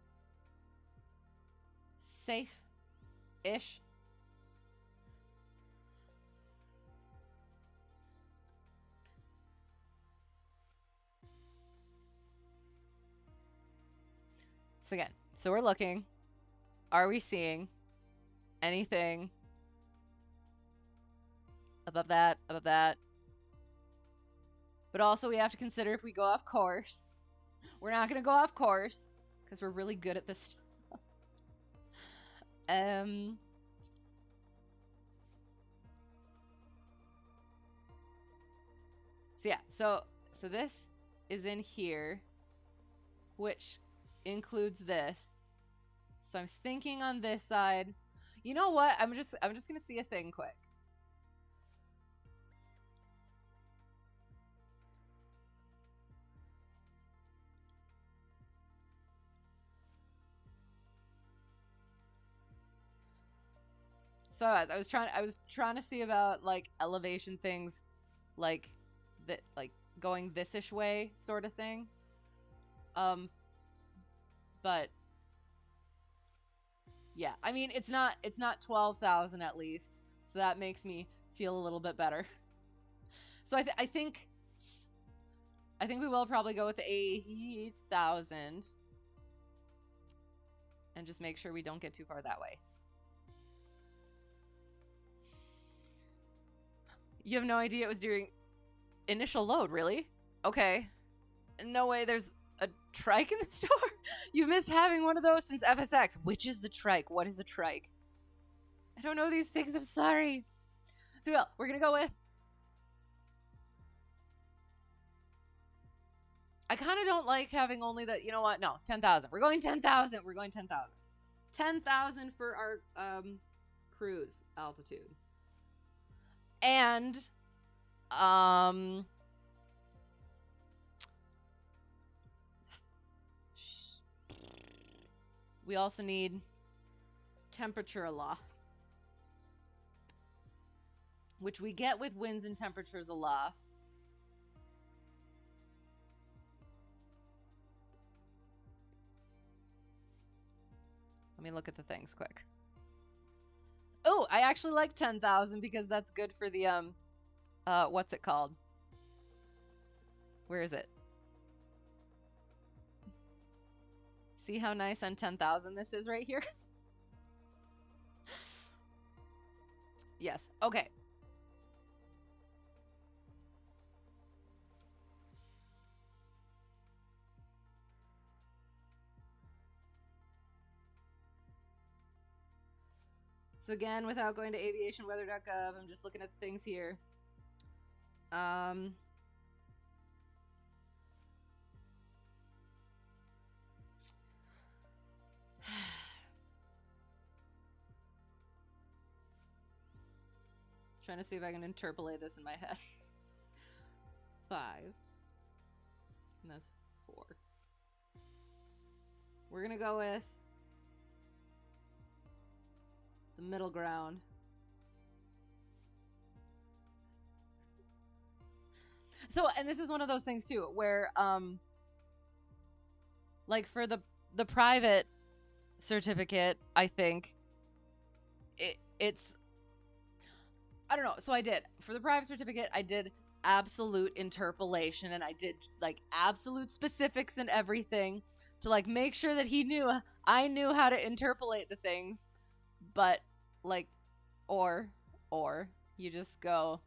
safe-ish. So again, so we're looking. Are we seeing anything above that, above that? But also we have to consider if we go off course. We're not going to go off course because we're really good at this stuff. So yeah, so this is in here, which includes this. So I'm thinking on this side. You know what? I'm just gonna see a thing quick. So I was trying to see about like elevation things, like that, like going this-ish way sort of thing. But yeah, I mean it's not 12,000 at least, so that makes me feel a little bit better. So I think we will probably go with the 8,000 and just make sure we don't get too far that way. You have no idea it was during initial load, really? Okay. No way there's a trike in the store? You've missed having one of those since FSX. Which is the trike? What is a trike? I don't know these things. I'm sorry. So we're going to go with... I kind of don't like having only the... You know what? No, 10,000. We're going 10,000. We're going 10,000. 10,000 for our cruise altitude. And... we also need temperature aloft, which we get with winds and temperatures aloft. Let me look at the things quick. Oh, I actually like 10,000 because that's good for the, what's it called? Where is it? See how nice on 10,000 this is right here? Yes. Okay. So again, without going to aviationweather.gov, I'm just looking at things here. Trying to see if I can interpolate this in my head. 5. And that's 4. We're gonna go with the middle ground. So, and this is one of those things too, where, like for the private certificate, I think it's, I don't know. So I did, for the private certificate, I did absolute interpolation and I did like absolute specifics and everything to like make sure that I knew how to interpolate the things. But like, or you just go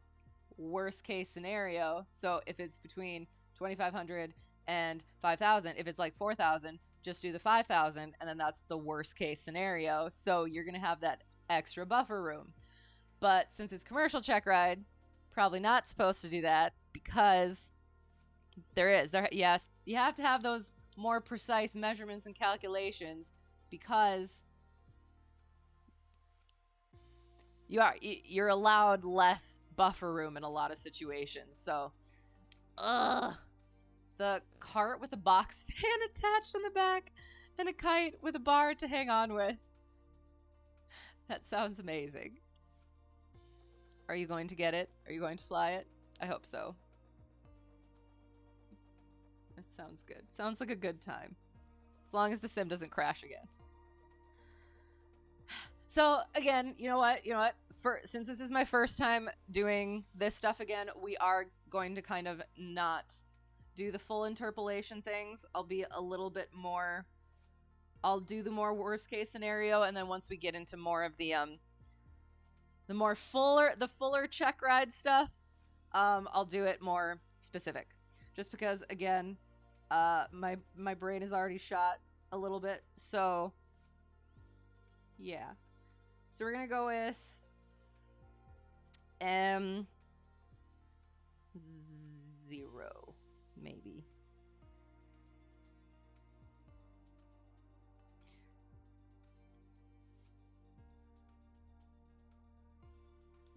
worst case scenario. So if it's between 2,500 and 5,000, if it's like 4,000, just do the 5,000, and then that's the worst case scenario. So you're gonna have that extra buffer room. But since it's commercial Checkride, probably not supposed to do that because yes, you have to have those more precise measurements and calculations because you're allowed less buffer room in a lot of situations. So, the cart with a box fan attached on the back and a kite with a bar to hang on with. That sounds amazing. Are you going to get it? Are you going to fly it? I hope so. That sounds good. Sounds like a good time. As long as the sim doesn't crash again. So, again, you know what? Since this is my first time doing this stuff again, we are going to kind of not do the full interpolation things. I'll be a little bit more... I'll do the more worst case scenario, and then once we get into more of the fuller Checkride stuff, I'll do it more specific. Just because, again, my brain is already shot a little bit, so yeah. So we're gonna go with M0, maybe.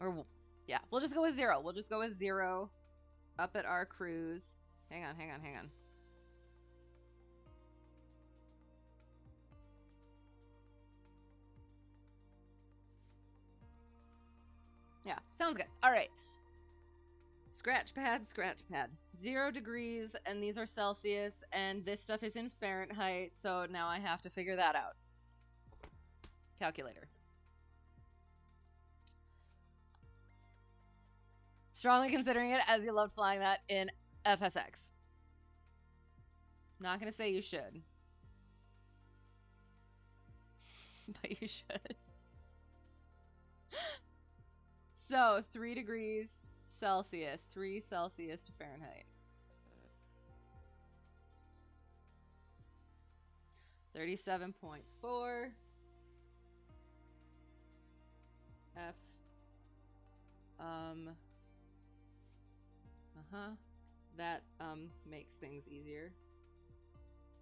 Or, yeah, we'll just go with 0. We'll just go with 0 up at our cruise. Hang on. Yeah, sounds good. All right. Scratch pad. 0 degrees, and these are Celsius, and this stuff is in Fahrenheit, so now I have to figure that out. Calculator. Strongly considering it as you loved flying that in FSX. Not gonna say you should. But you should. So, 3 degrees Celsius. 3 Celsius to Fahrenheit. 37.4 F that makes things easier.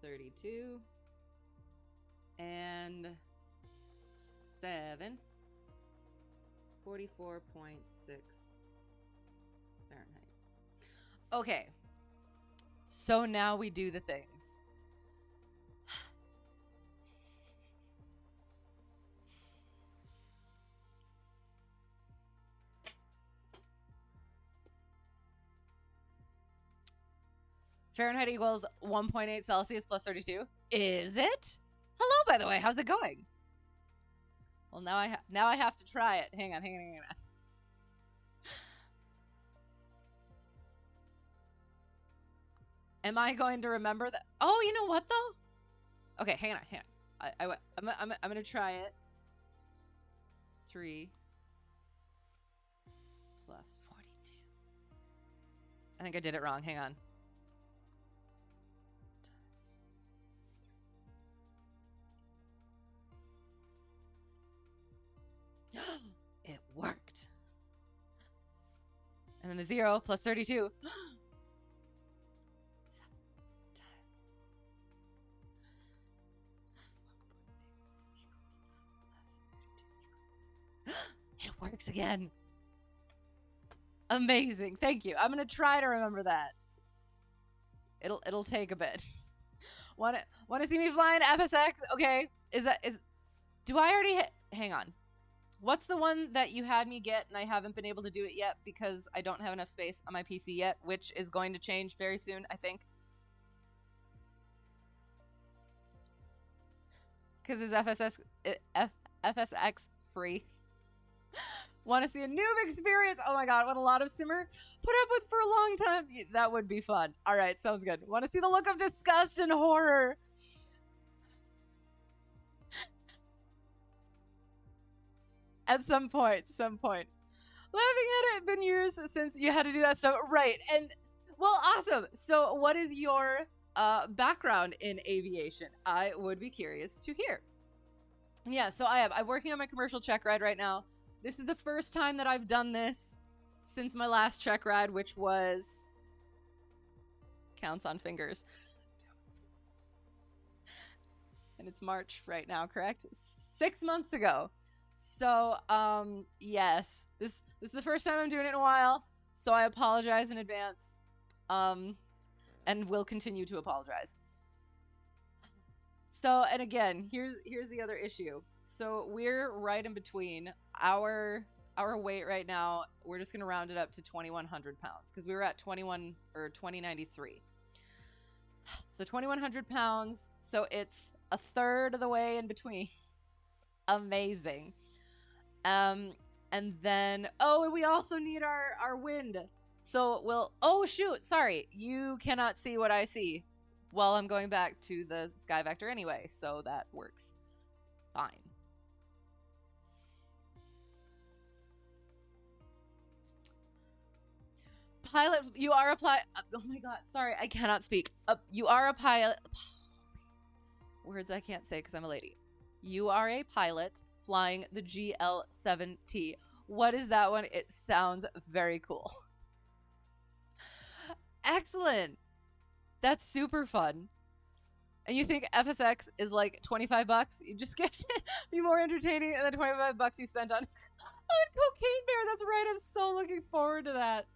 32 and 7 44.6 Fahrenheit. Okay, so now we do the things. Fahrenheit equals 1.8 Celsius plus 32. Is it? Hello, by the way. How's it going? Well, now I have to try it. Hang on. Am I going to remember that? Oh, you know what though? Okay, hang on. I'm gonna try it. 3 plus 42. I think I did it wrong. Hang on. It worked. And then the 0 plus 32. It works again. Amazing. Thank you. I'm going to try to remember that. It'll take a bit. Want to see me flying FSX? Okay. Do I already hang on. What's the one that you had me get and I haven't been able to do it yet because I don't have enough space on my PC yet, which is going to change very soon, I think. Because is FSX free? Want to see a noob experience? Oh my god, what a lot of simmer put up with for a long time. That would be fun. All right, sounds good. Want to see the look of disgust and horror? At some point. Laughing at it, been years since you had to do that stuff. Right, and, well, awesome. So what is your background in aviation? I would be curious to hear. Yeah, so I'm working on my commercial check ride right now. This is the first time that I've done this since my last check ride, which was... counts on fingers. And it's March right now, correct? 6 months ago. So, yes, this is the first time I'm doing it in a while, so I apologize in advance, and will continue to apologize. So, and again, here's the other issue. So we're right in between our weight right now. We're just gonna round it up to 2,100 pounds because we were at 2093. So 2,100 pounds. So it's a third of the way in between. Amazing. And then, oh, and we also need our wind. So oh shoot, sorry. You cannot see what I see while I'm going back to the sky vector anyway. So that works fine. Pilot, you are a pilot. Oh my god, sorry, I cannot speak. You are a pilot. Words I can't say because I'm a lady. You are a pilot flying the GL7T. What is that one? It sounds very cool. Excellent. That's super fun. And you think FSX is like 25 bucks? You just get to be more entertaining than the 25 bucks you spent on Cocaine Bear. That's right. I'm so looking forward to that.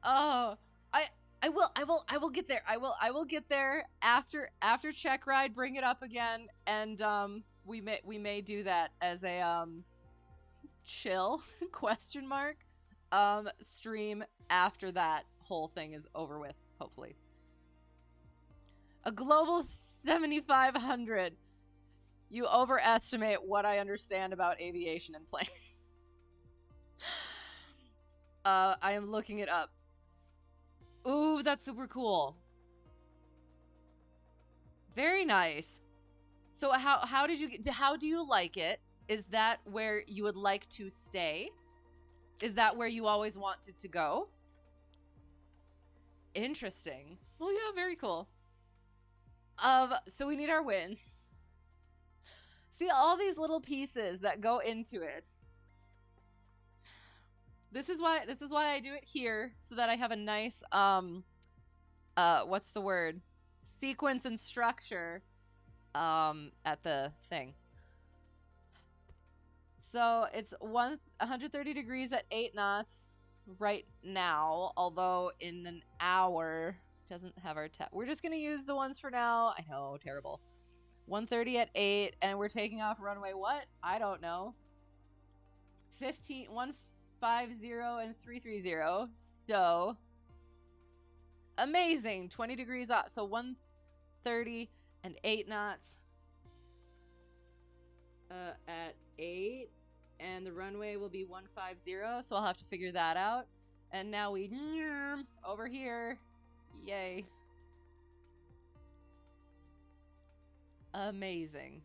Oh, I will get there. I will get there after check ride. Bring it up again, and we may do that as a chill question mark stream after that whole thing is over with. Hopefully, a global 7,500. You overestimate what I understand about aviation and planes. I am looking it up. Ooh, that's super cool. Very nice. So how do you like it? Is that where you would like to stay? Is that where you always wanted to go? Interesting. Well, yeah, very cool. So we need our wind. See all these little pieces that go into it. This is why I do it here, so that I have a nice what's the word? Sequence and structure at the thing. So it's 130 degrees at 8 knots right now, although in an hour doesn't have our we're just gonna use the ones for now. I know, terrible. 130 at 8, and we're taking off runway what? I don't know. 150 and 330. So amazing. 20 degrees off. So 130 and 8 knots at 8, and the runway will be 150. So I'll have to figure that out. And now we over here. Yay. Amazing.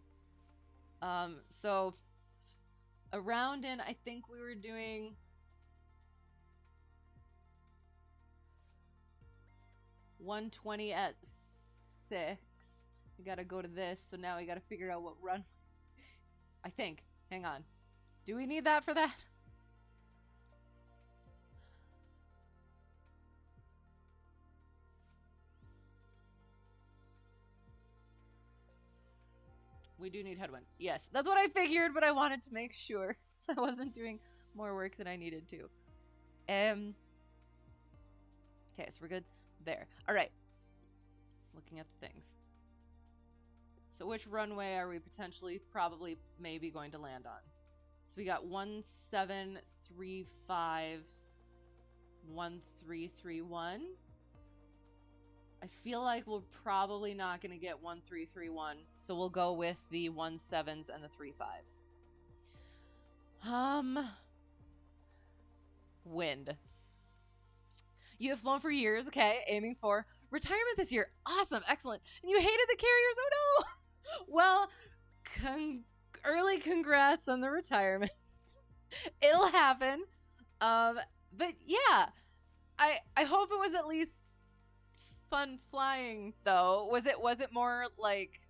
So around in, I think we were doing $120 at 6. We gotta go to this, so now we gotta figure out what run. I think. Hang on. Do we need that for that? We do need headwind. Yes, that's what I figured, but I wanted to make sure, so I wasn't doing more work than I needed to. Okay, so we're good there. All right. Looking at the things. So which runway are we potentially, probably, maybe going to land on? So we got 1735, 1331. I feel like we're probably not going to get 1331, so we'll go with the 17s and the 35s. Wind. You have flown for years, okay, aiming for retirement this year. Awesome, excellent. And you hated the carriers, oh no! Well, early congrats on the retirement. It'll happen. But yeah, I hope it was at least fun flying, though. Was it more like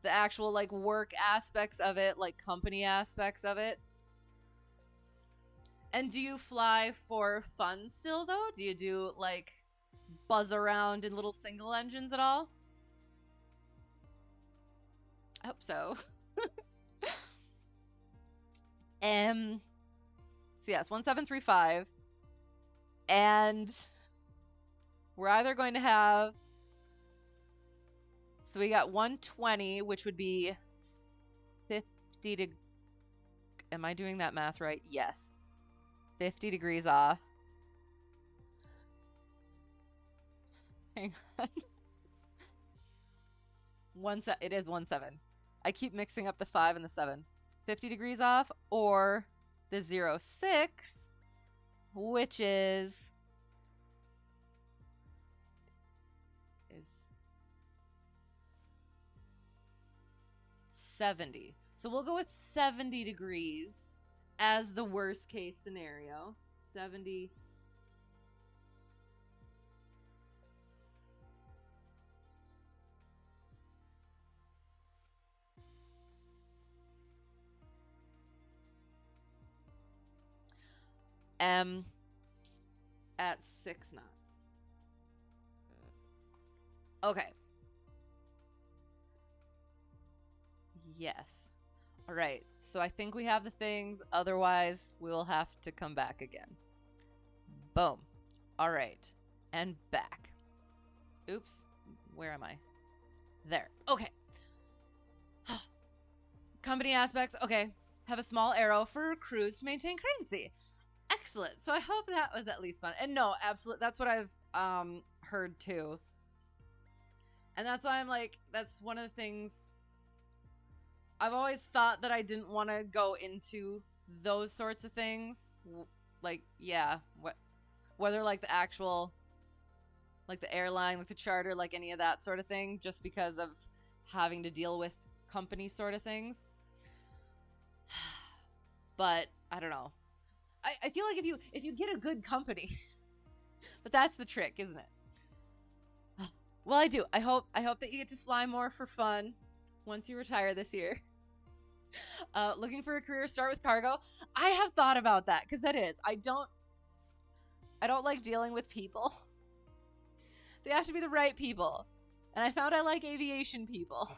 the actual like work aspects of it, like company aspects of it? And do you fly for fun still, though? Do you do like buzz around in little single engines at all? I hope so. So yes, 1735, and we're either going to have, so we got 120, which would be 50 to, am I doing that math right? Yes. 50 degrees off. Hang on. It is 17. I keep mixing up the 5 and the 7. 50 degrees off, or the 06, which is 70. So we'll go with 70 degrees as the worst case scenario. 70. At 6 knots. Okay. Yes. All right. So I think we have the things. Otherwise, we will have to come back again. Boom. All right. And back. Oops. Where am I? There. Okay. Company aspects. Okay. Have a small arrow for crews to maintain currency. Excellent. So I hope that was at least fun. And no, absolutely. That's what I've heard too. And that's why I'm like, that's one of the things I've always thought that I didn't want to go into those sorts of things. Like, yeah, whether like the actual, like the airline, like the charter, like any of that sort of thing, just because of having to deal with company sort of things. But I don't know. I feel like if you get a good company, but that's the trick, isn't it? Well, I do. I hope that you get to fly more for fun once you retire this year. Looking for a career, start with cargo. I have thought about that because that is. I don't like dealing with people. They have to be the right people. And I found I like aviation people.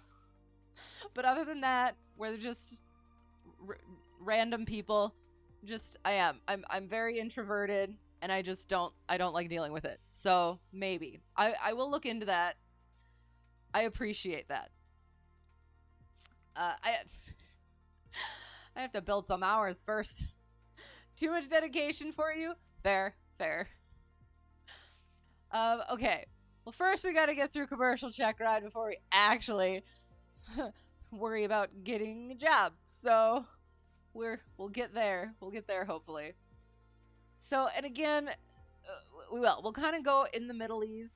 But other than that, where they're just random people, I'm very introverted, and I don't like dealing with it. So maybe I will look into that. I appreciate that. I have to build some hours first. Too much dedication for you? Fair. Okay. Well, first we got to get through commercial Checkride before we actually worry about getting a job. So we'll get there. We'll get there hopefully. So, and again, we'll kind of go in the middle-ease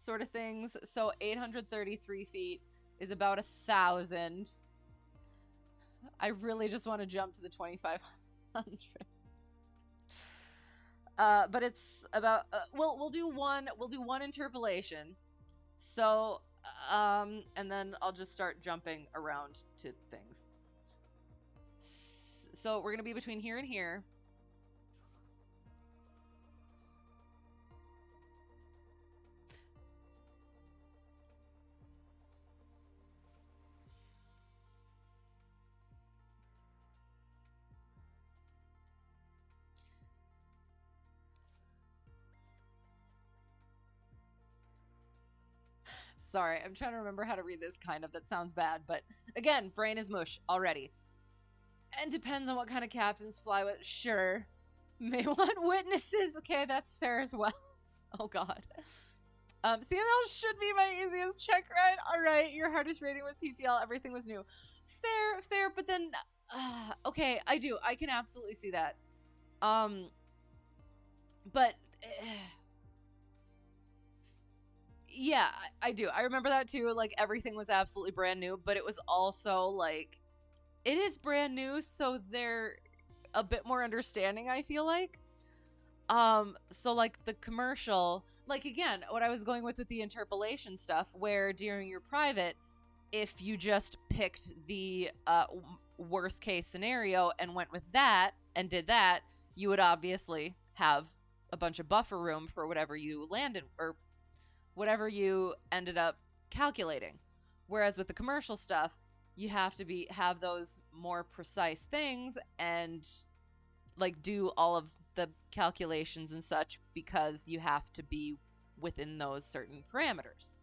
sort of things. So 833 feet is about 1,000. I really just want to jump to the 2,500. But it's about we'll do one interpolation. So and then I'll just start jumping around to things. So we're gonna be between here and here. Sorry, I'm trying to remember how to read this kind of. That sounds bad, but again, brain is mush already. And depends on what kind of captains fly with. Sure. May want witnesses. Okay, that's fair as well. Oh god. CML should be my easiest check ride. Alright, your hardest rating was PPL. Everything was new. Fair, but then okay, I can absolutely see that. But yeah, I do. I remember that too. Like, everything was absolutely brand new, but it was also like, it is brand new, so they're a bit more understanding, I feel like. So like the commercial, like again, what I was going with the interpolation stuff, where during your private, if you just picked the worst case scenario and went with that and did that, you would obviously have a bunch of buffer room for whatever you landed or whatever you ended up calculating. Whereas with the commercial stuff, you have to have those more precise things and like do all of the calculations and such, because you have to be within those certain parameters.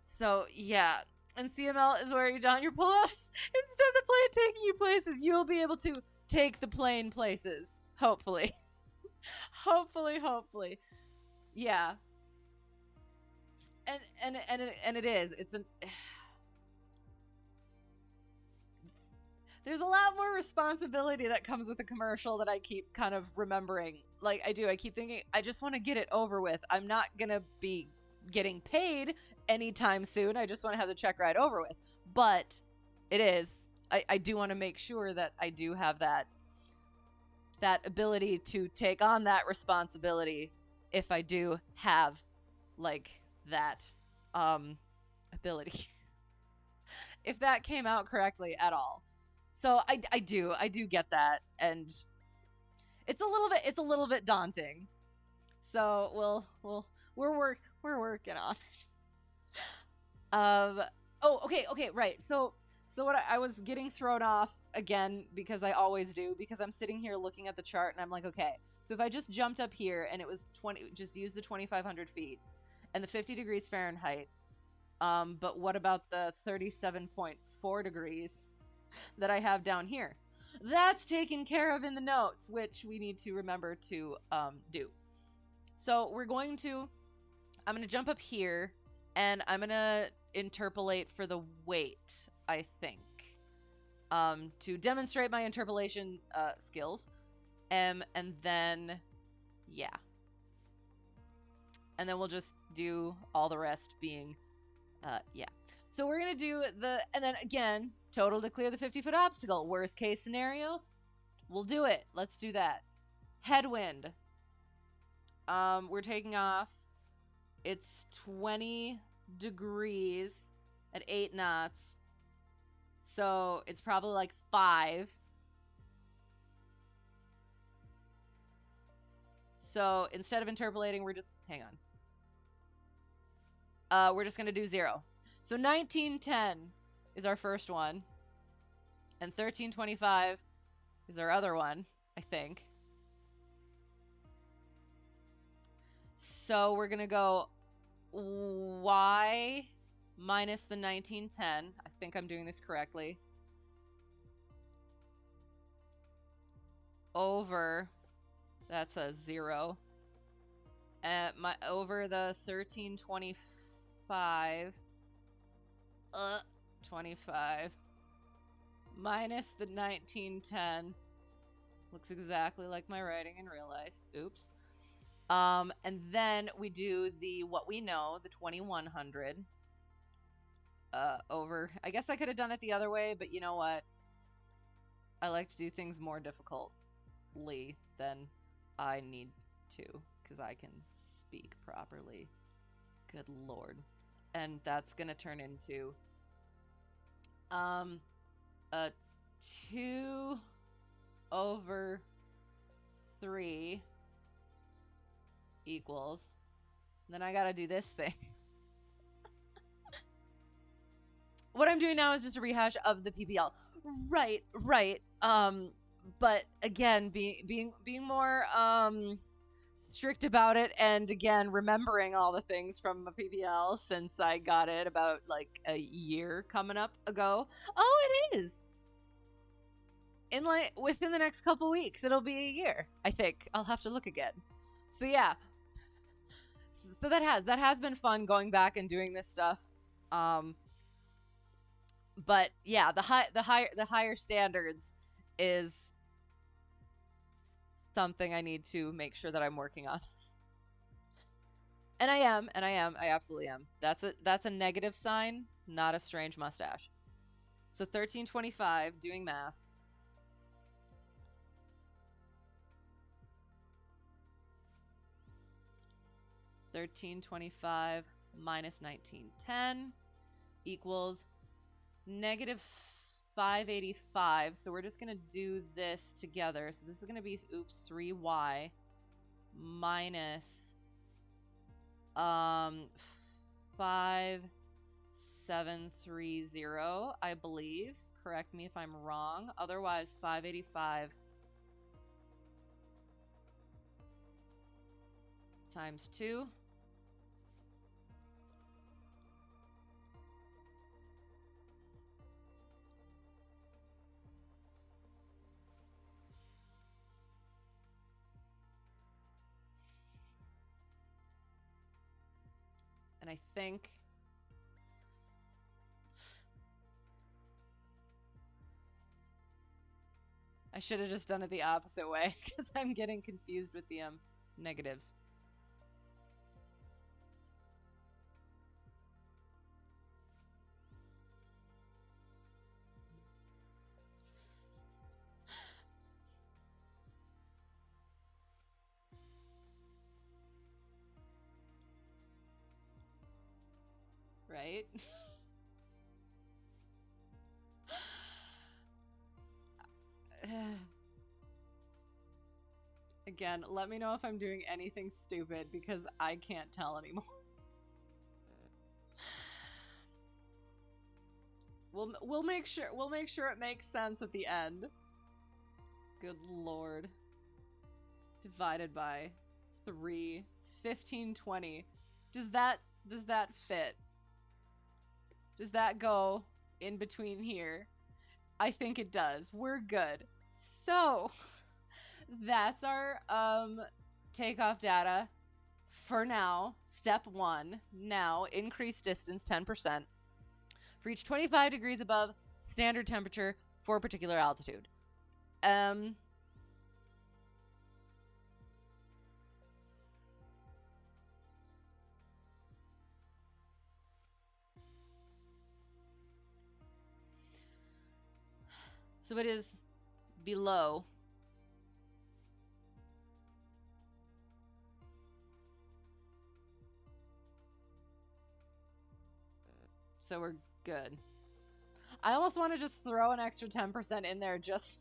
So yeah, and CML is where you're down your pull-ups. Instead of the plane taking you places, you'll be able to take the plane places. Hopefully. hopefully. Yeah. And it is. There's a lot more responsibility that comes with a commercial that I keep kind of remembering. Like, I keep thinking, I just want to get it over with. I'm not gonna be getting paid anytime soon. I just want to have the check ride over with. But it is. I do want to make sure that I do have that ability to take on that responsibility if I do have like that ability. If that came out correctly at all. So I do get that, and it's a little bit daunting. So we're working on it. Okay, right. So what I was getting thrown off again, because I always do, because I'm sitting here looking at the chart and I'm like, okay, so if I just jumped up here and it was just use the 2,500 feet and the 50 degrees Fahrenheit, but what about the 37.4 degrees that I have down here? That's taken care of in the notes, which we need to remember to do. So I'm going to jump up here, and I'm going to interpolate for the weight, I think, to demonstrate my interpolation skills. And then, yeah. And then we'll just do all the rest being, yeah. So we're going to do and then again, total to clear the 50-foot obstacle. Worst case scenario, we'll do it. Let's do that. Headwind. We're taking off. It's 20 degrees at 8 knots. So it's probably like 5. So instead of interpolating, we're just, hang on. We're just going to do 0. So 1910 is our first one. And 1325 is our other one, I think. So we're going to go y minus the 1910. I think I'm doing this correctly. Over, that's a 0. Over the 1325. 25. Minus the 1910. Looks exactly like my writing in real life. Oops. And then we do the what we know, the 2100. Over. I guess I could have done it the other way, but you know what? I like to do things more difficultly than I need to, because I can speak properly. Good Lord. And that's gonna turn into a 2 over 3 equals. Then I gotta do this thing. What I'm doing now is just a rehash of the PPL. Right. But again, being more strict about it, and again remembering all the things from the PPL since I got it about like a year coming up ago. Oh, it is. In like within the next couple weeks, it'll be a year. I think I'll have to look again. So yeah. So that has been fun going back and doing this stuff. But yeah, the higher standards is something I need to make sure that I'm working on. And I am. I absolutely am. That's a negative sign, not a strange mustache. So 1325, doing math. $13.25 minus $19.10 equals negative 585. So we're just going to do this together. So this is going to be, 3y minus 5730, I believe. Correct me if I'm wrong. Otherwise, 585 times 2. And I think I should have just done it the opposite way because I'm getting confused with the negatives. Right? Again, let me know if I'm doing anything stupid because I can't tell anymore. We'll make sure it makes sense at the end. Good Lord. Divided by 3. It's 1520. Does that fit? Does that go in between here? I think it does. We're good. So that's our takeoff data for now. Step 1. Now increase distance 10% for each 25 degrees above standard temperature for a particular altitude. So it is below So we're good. I almost want to just throw an extra 10% in there just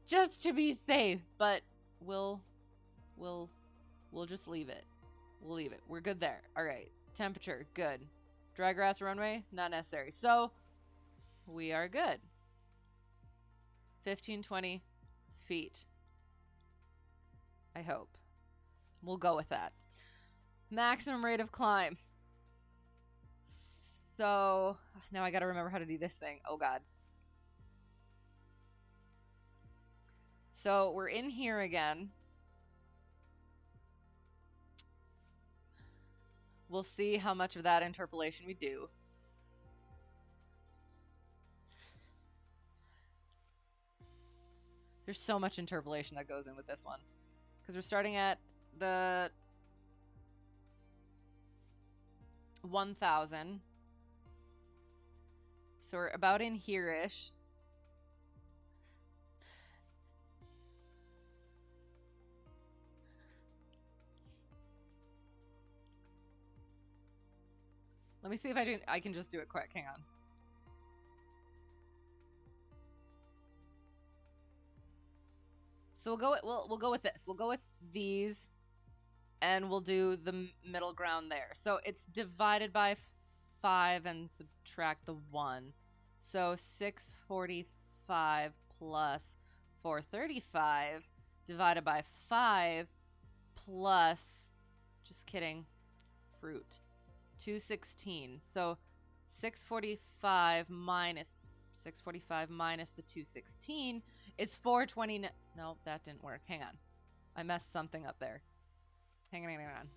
to be safe, but we'll just leave it. We'll leave it. We're good there. All right. Temperature, good. Dry grass runway, not necessary. So we are good. 15, 20 feet. I hope. We'll go with that. Maximum rate of climb. So now I got to remember how to do this thing. Oh, God. So we're in here again. We'll see how much of that interpolation we do. There's so much interpolation that goes in with this one. Because we're starting at the 1,000. So we're about in here-ish. Let me see if I can just do it quick. Hang on. So we'll go with this. We'll go with these, and we'll do the middle ground there. So it's divided by 5 and subtract the 1. So 645 plus 435 divided by 5 plus, just kidding, fruit, 216. So 645 minus the 216 is 420. No, that didn't work. Hang on. I messed something up there. Hang on.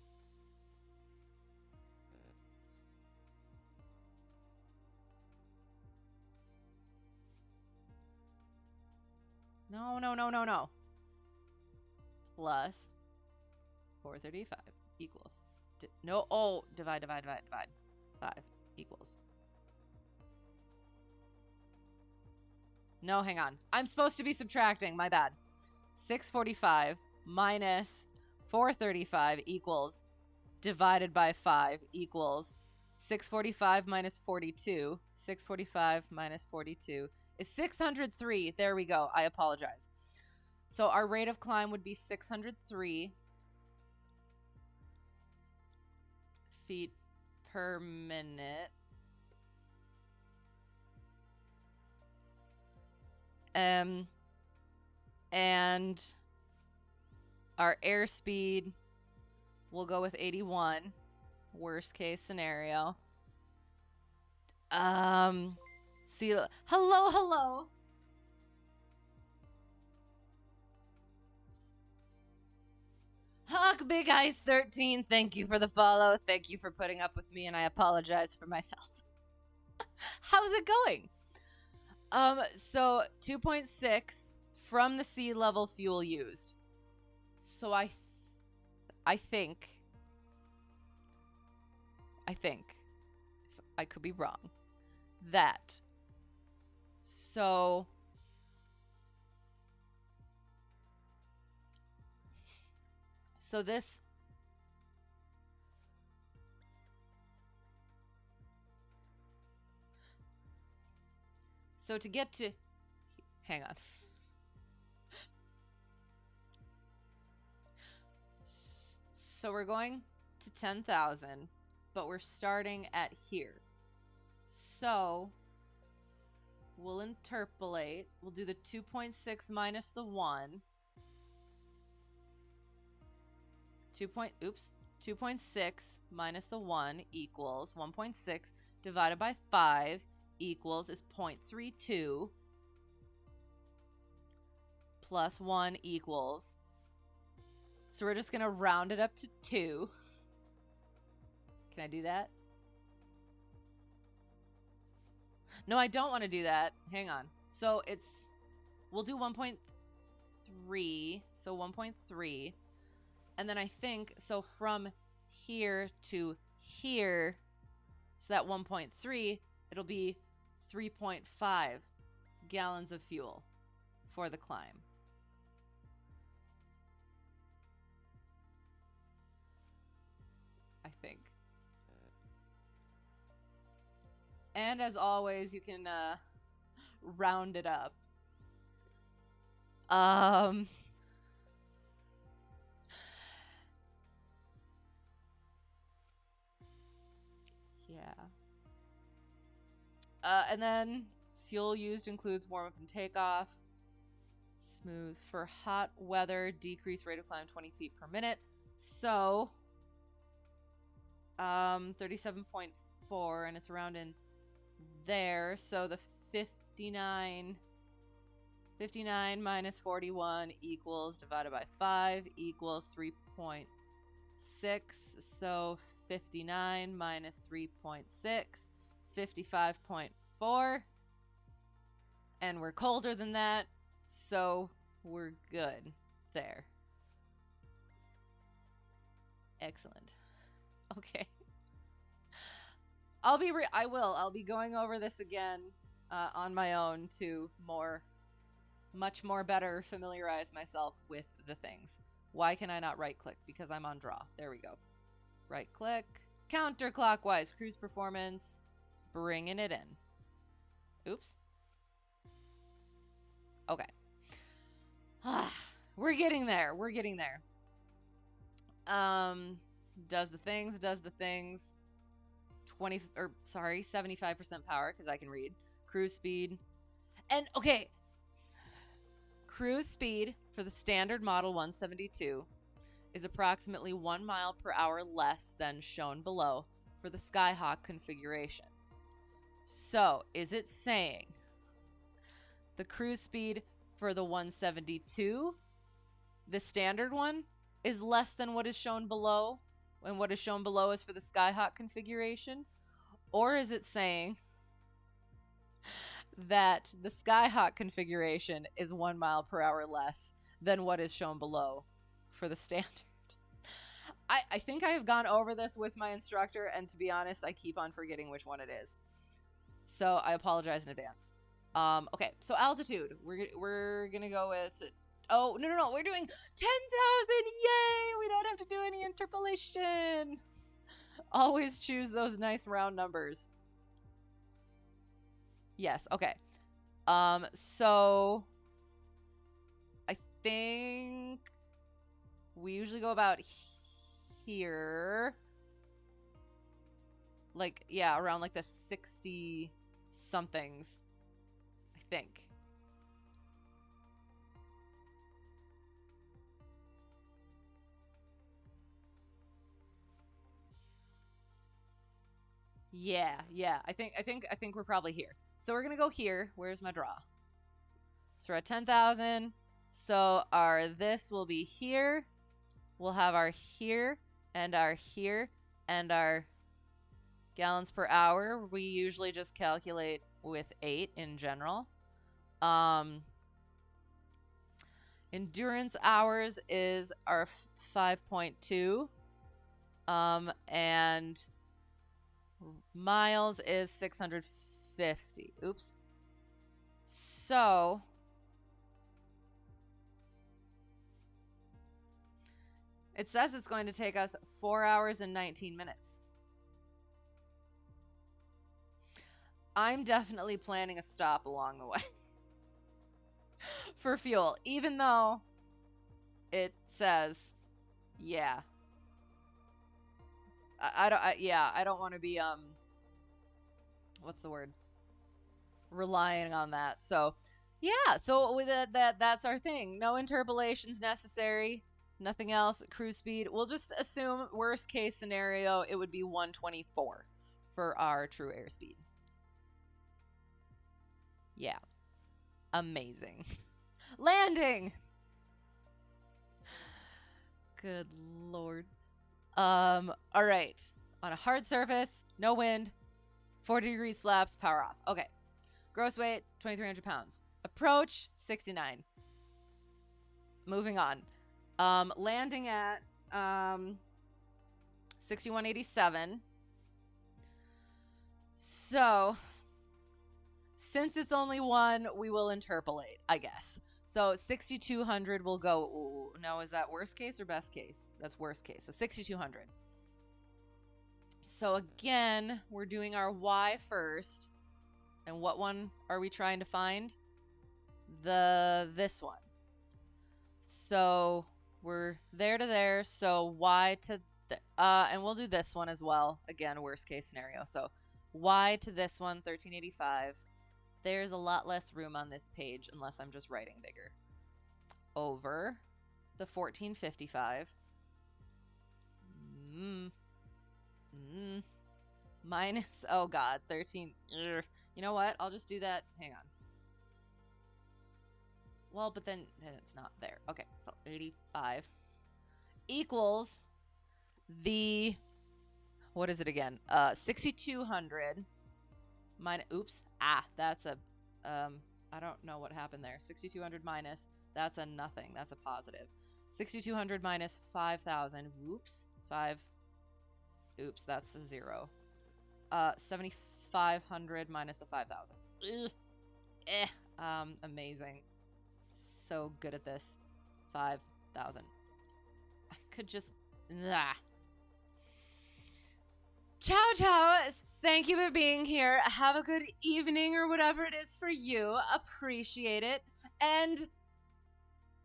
No. Plus 435 equals. Divide. 5 equals. No, hang on. I'm supposed to be subtracting. My bad. 645 minus 435 equals divided by 5 equals 645 minus 42. 645 minus 42 is 603. There we go. I apologize. So our rate of climb would be 603 feet per minute. And our airspeed, we'll go with 81. Worst case scenario. Hello. Hawk Big Ice 13, thank you for the follow. Thank you for putting up with me, and I apologize for myself. How's it going? So 2.6 from the sea level fuel used. So I think I could be wrong. That. So this. So to get to, hang on. So we're going to 10,000, but we're starting at here. So we'll interpolate. We'll do the 2.6 minus the 1. 2.6 minus the 1 equals 1.6 divided by 5 equals is 0.32 plus 1 equals. So we're just going to round it up to 2. Can I do that? No, I don't want to do that. Hang on. So we'll do 1.3. So 1.3. And then I think, so from here to here, so that 1.3, it'll be 3.5 gallons of fuel for the climb. I think. And as always, you can round it up. Yeah. And then fuel used includes warm up and takeoff. Smooth. For hot weather, decrease rate of climb 20 feet per minute. So 37.4, and it's around in there. So the 59 minus 41 equals, divided by 5 equals 3.6. So 59 minus 3.6 is 55.4. And we're colder than that, so we're good there. Excellent. Okay. I'll be going over this again on my own to much more better familiarize myself with the things. Why can I not right click? Because I'm on draw. There we go. Right click. Counterclockwise. Cruise performance. Bringing it in. Oops. Okay. We're getting there. Does the things. 75% power, because I can read. Cruise speed. And, okay. Cruise speed for the standard model 172 is approximately 1 mile per hour less than shown below for the Skyhawk configuration. So, is it saying the cruise speed for the 172, the standard one, is less than what is shown below, and what is shown below is for the Skyhawk configuration? Or is it saying that the Skyhawk configuration is 1 mile per hour less than what is shown below for the standard? I think I have gone over this with my instructor, and to be honest, I keep on forgetting which one it is. So I apologize in advance. Okay, so altitude. We're gonna go with... Oh, no. We're doing 10,000. Yay! We don't have to do any interpolation. Always choose those nice round numbers. Yes, okay. So I think we usually go about here. Like, yeah, around like the 60 somethings, I think. Yeah. I think we're probably here. So we're gonna go here. Where's my draw? So we're at 10,000. So our this will be here. We'll have our here and our here and our gallons per hour. We usually just calculate with 8 in general. Endurance hours is our 5.2. And miles is 650. Oops. So it says it's going to take us 4 hours and 19 minutes. I'm definitely planning a stop along the way for fuel, even though it says, yeah. I don't want to be what's the word? Relying on that. So, yeah, so with that's our thing. No interpolations necessary. Nothing else. Cruise speed. We'll just assume worst case scenario it would be 124 for our true airspeed. Yeah. Amazing. Landing. Good lord. All right. On a hard surface, no wind, 40 degrees flaps, power off. Okay. Gross weight, 2,300 pounds. Approach, 69. Moving on. Landing at 6187. So, since it's only one, we will interpolate, I guess. So 6,200 will go. Ooh, no, is that worst case or best case? That's worst case. So 6,200. So again, we're doing our Y first. And what one are we trying to find? This one. So we're there to there. So Y to and we'll do this one as well. Again, worst case scenario. So Y to this one, 1385. There's a lot less room on this page unless I'm just writing bigger. Over the 1455. Minus, oh god, 13. You know what? I'll just do that. Hang on. Well, but then it's not there. Okay, so 85 equals the, what is it again? 6,200 minus, oops, that's a, I don't know what happened there. 6,200 minus, that's a nothing. That's a positive. 6,200 minus 5,000, whoops, 5, oops, that's a 0. 7,500 minus the 5,000. Amazing. So good at this. 5,000. I could just, Ciao, ciao. Thank you for being here. Have a good evening or whatever it is for you. Appreciate it. And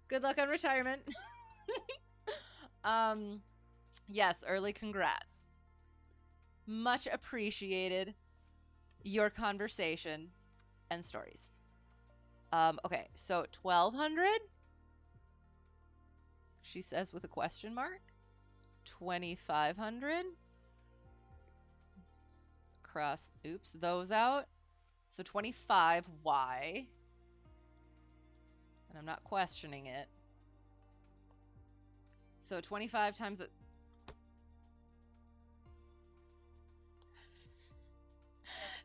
good luck on retirement. Yes, early congrats. Much appreciated your conversation and stories. Okay, so 1,200? She says with a question mark. 2,500? Cross, oops, those out. So 25Y. And I'm not questioning it. So 25 times it.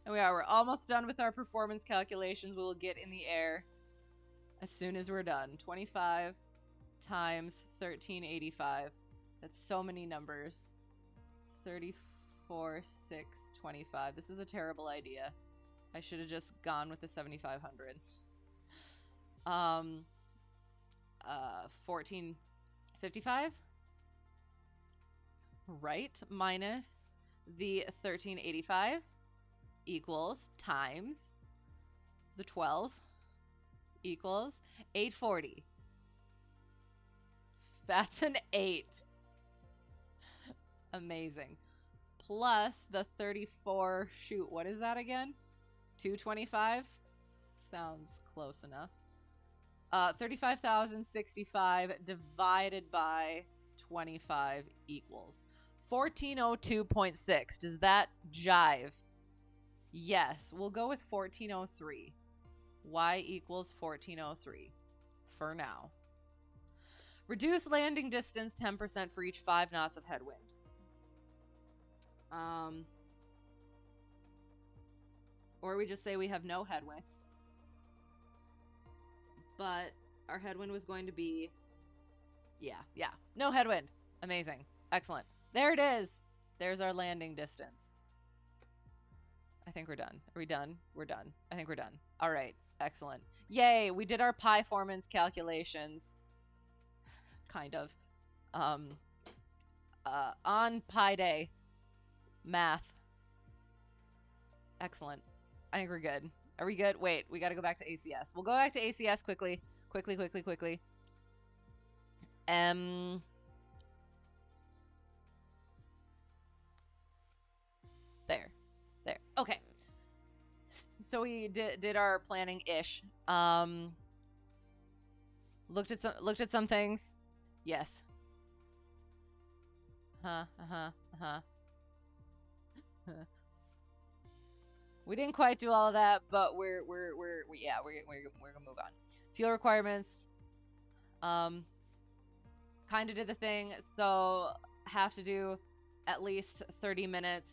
And we're almost done with our performance calculations. We will get in the air as soon as we're done. 25 times 1385. That's so many numbers. 34, 6, 25. This is a terrible idea. I should have just gone with the 7,500. 1455. Right, minus the 1385 equals times the 12 equals 840. That's an 8. Amazing. Plus the 34, shoot, what is that again? 225? Sounds close enough. 35,065 divided by 25 equals 1402.6. Does that jive? Yes, we'll go with 1403. Y equals 1403 for now. Reduce landing distance 10% for each 5 knots of headwind. Or we just say we have no headwind. But our headwind was going to be, yeah, no headwind. Amazing. Excellent. There it is. There's our landing distance. I think we're done. Are we done? We're done. I think we're done. All right. Excellent. Yay. We did our pi-formance calculations. Kind of. On Pi Day. Math. Excellent. I think we're good. Are we good? Wait, we got to go back to ACS. We'll go back to ACS quickly. Quickly. There. Okay. So we did our planning ish. Looked at some things. Yes. We didn't quite do all of that, but we're gonna move on. Fuel requirements. Kind of did the thing, so have to do at least 30 minutes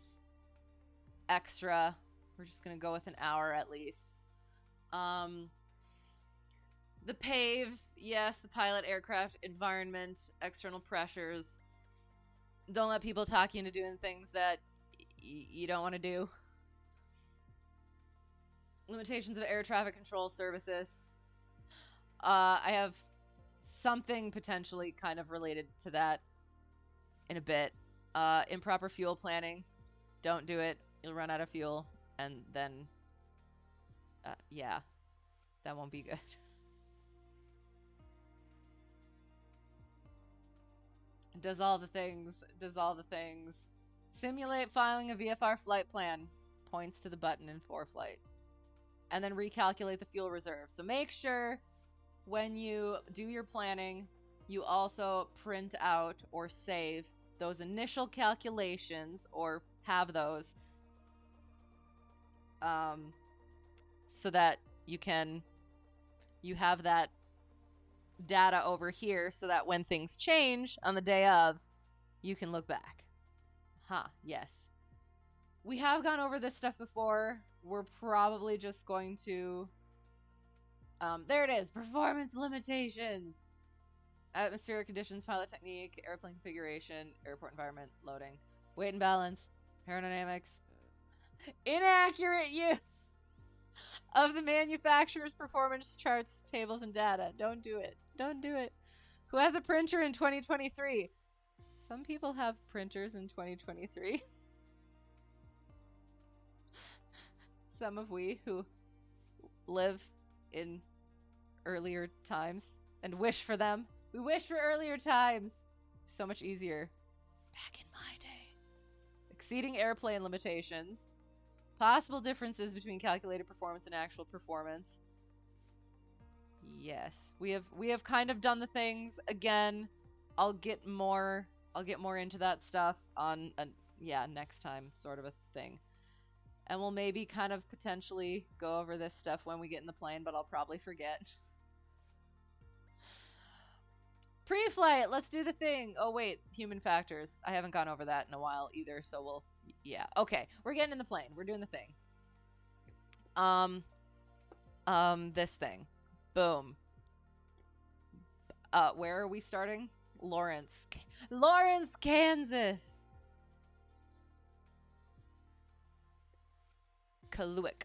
extra. We're just gonna go with an hour at least. The PAVE, yes, the pilot, aircraft, environment, external pressures. Don't let people talk you into doing things that you don't want to do. Limitations of air traffic control services. I have something potentially kind of related to that in a bit. Improper fuel planning. Don't do it. You'll run out of fuel, and then, yeah, that won't be good. Does all the things. Simulate filing a VFR flight plan. Points to the button in ForeFlight. And then recalculate the fuel reserve. So make sure when you do your planning, you also print out or save those initial calculations, or have those, so that you have that data over here, so that when things change on the day of, you can look back. Yes. We have gone over this stuff before. We're probably just going to... there it is. Performance limitations. Atmospheric conditions, pilot technique, airplane configuration, airport environment, loading, weight and balance, aerodynamics. Inaccurate use of the manufacturer's performance charts, tables, and data. Don't do it. Don't do it. Who has a printer in 2023? Some people have printers in 2023. Some of we who live in earlier times and wish for them. We wish for earlier times. So much easier. Back in my day. Exceeding airplane limitations. Possible differences between calculated performance and actual performance. Yes. We have kind of done the things. Again, I'll get more into that stuff on next time, sort of a thing. And we'll maybe kind of potentially go over this stuff when we get in the plane, but I'll probably forget. Preflight, let's do the thing. Oh wait, human factors. I haven't gone over that in a while either, so okay. We're getting in the plane. We're doing the thing. This thing. Boom. Where are we starting? Lawrence, Kansas. Kaluik.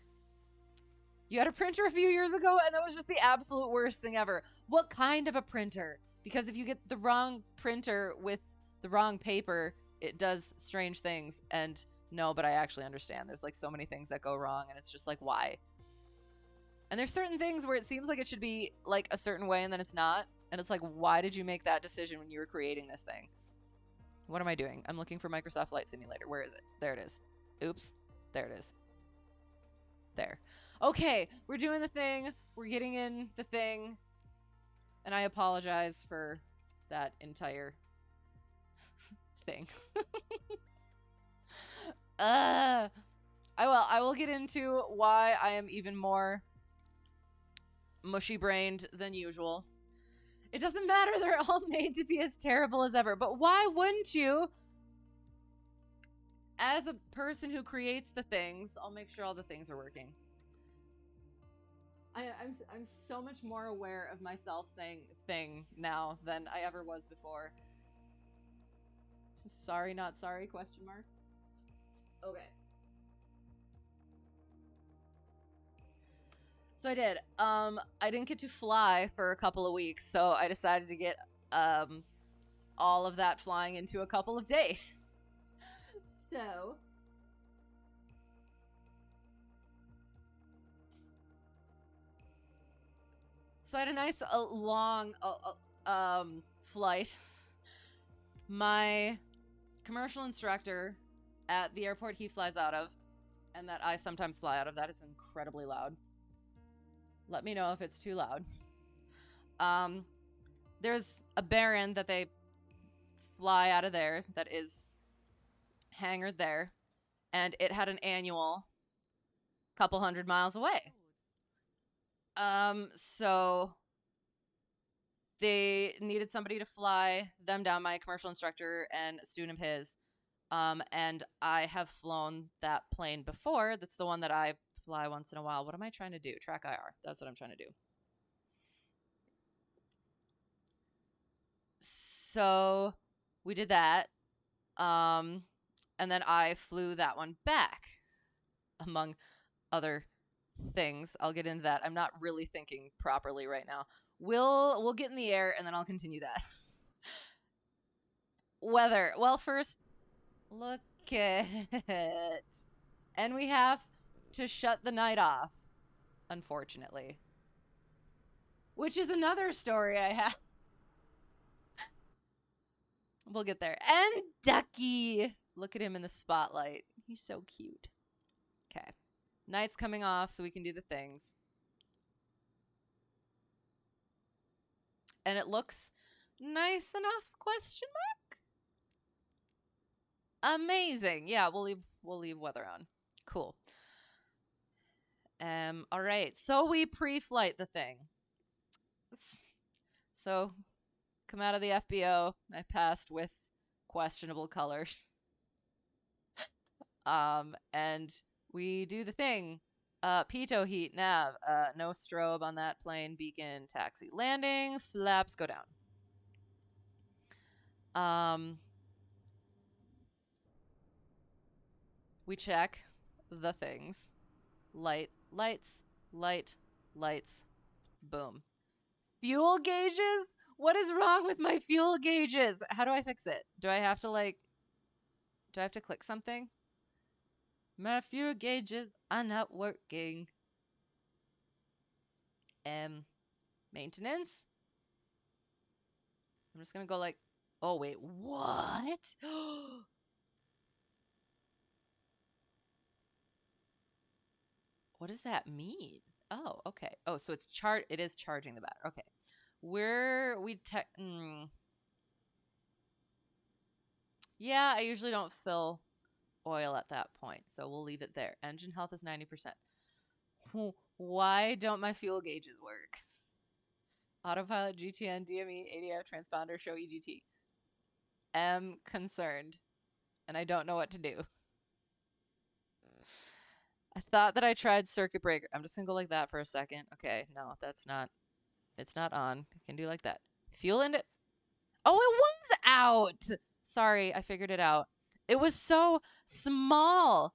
You had a printer a few years ago, and that was just the absolute worst thing ever. What kind of a printer? Because if you get the wrong printer with the wrong paper, it does strange things. And no, but I actually understand. There's like so many things that go wrong, and it's just like, why? And there's certain things where it seems like it should be like a certain way, and then it's not. And it's like, why did you make that decision when you were creating this thing? What am I doing? I'm looking for Microsoft Flight Simulator. Where is it? There it is. Oops. There it is. There. Okay, we're doing the thing. We're getting in the thing. And I apologize for that entire thing. I will get into why I am even more mushy-brained than usual. It doesn't matter, they're all made to be as terrible as ever. But why wouldn't you? As a person who creates the things, I'll make sure all the things are working. I'm so much more aware of myself saying thing now than I ever was before. Sorry, not sorry, question mark. Okay. So I did. I didn't get to fly for a couple of weeks, so I decided to get all of that flying into a couple of days. So I had a nice long flight. My commercial instructor at the airport he flies out of, and that I sometimes fly out of, that is incredibly loud. Let me know if it's too loud. There's a Baron that they fly out of there that is hangared there, and it had an annual couple 100 miles away. So they needed somebody to fly them down, my commercial instructor and a student of his. And I have flown that plane before. That's the one that I fly once in a while. What am I trying to do? Track IR. That's what I'm trying to do. So we did that. And then I flew that one back, among other things. I'll get into that. I'm not really thinking properly right now. We'll get in the air and then I'll continue that. Weather. Well, first, look it. And we have to shut the night off, unfortunately. Which is another story I have. We'll get there. And Ducky. Look at him in the spotlight. He's so cute. Okay. Night's coming off so we can do the things. And it looks nice enough, question mark? Amazing. Yeah, we'll leave weather on. Cool. All right. So we pre-flight the thing. So come out of the FBO. I passed with questionable colors. And we do the thing. Pitot heat nav. No strobe on that plane. Beacon taxi landing. Flaps go down. We check the things. Lights. Boom. Fuel gauges? What is wrong with my fuel gauges? How do I fix it? Do I have to click something? My fuel gauges are not working. Maintenance? I'm just gonna go like, oh wait, what? What does that mean? Oh, okay. Oh, so it is charging the battery. Okay. Yeah, I usually don't fill oil at that point, so we'll leave it there. Engine health is 90%. Why don't my fuel gauges work? Autopilot, GTN, DME, ADF, transponder, show EGT. Am concerned, and I don't know what to do. I thought that I tried circuit breaker. I'm just gonna go like that for a second. Okay, no, it's not on. You can do like that. Fuel into. Oh, it was out. Sorry, I figured it out. It was so small.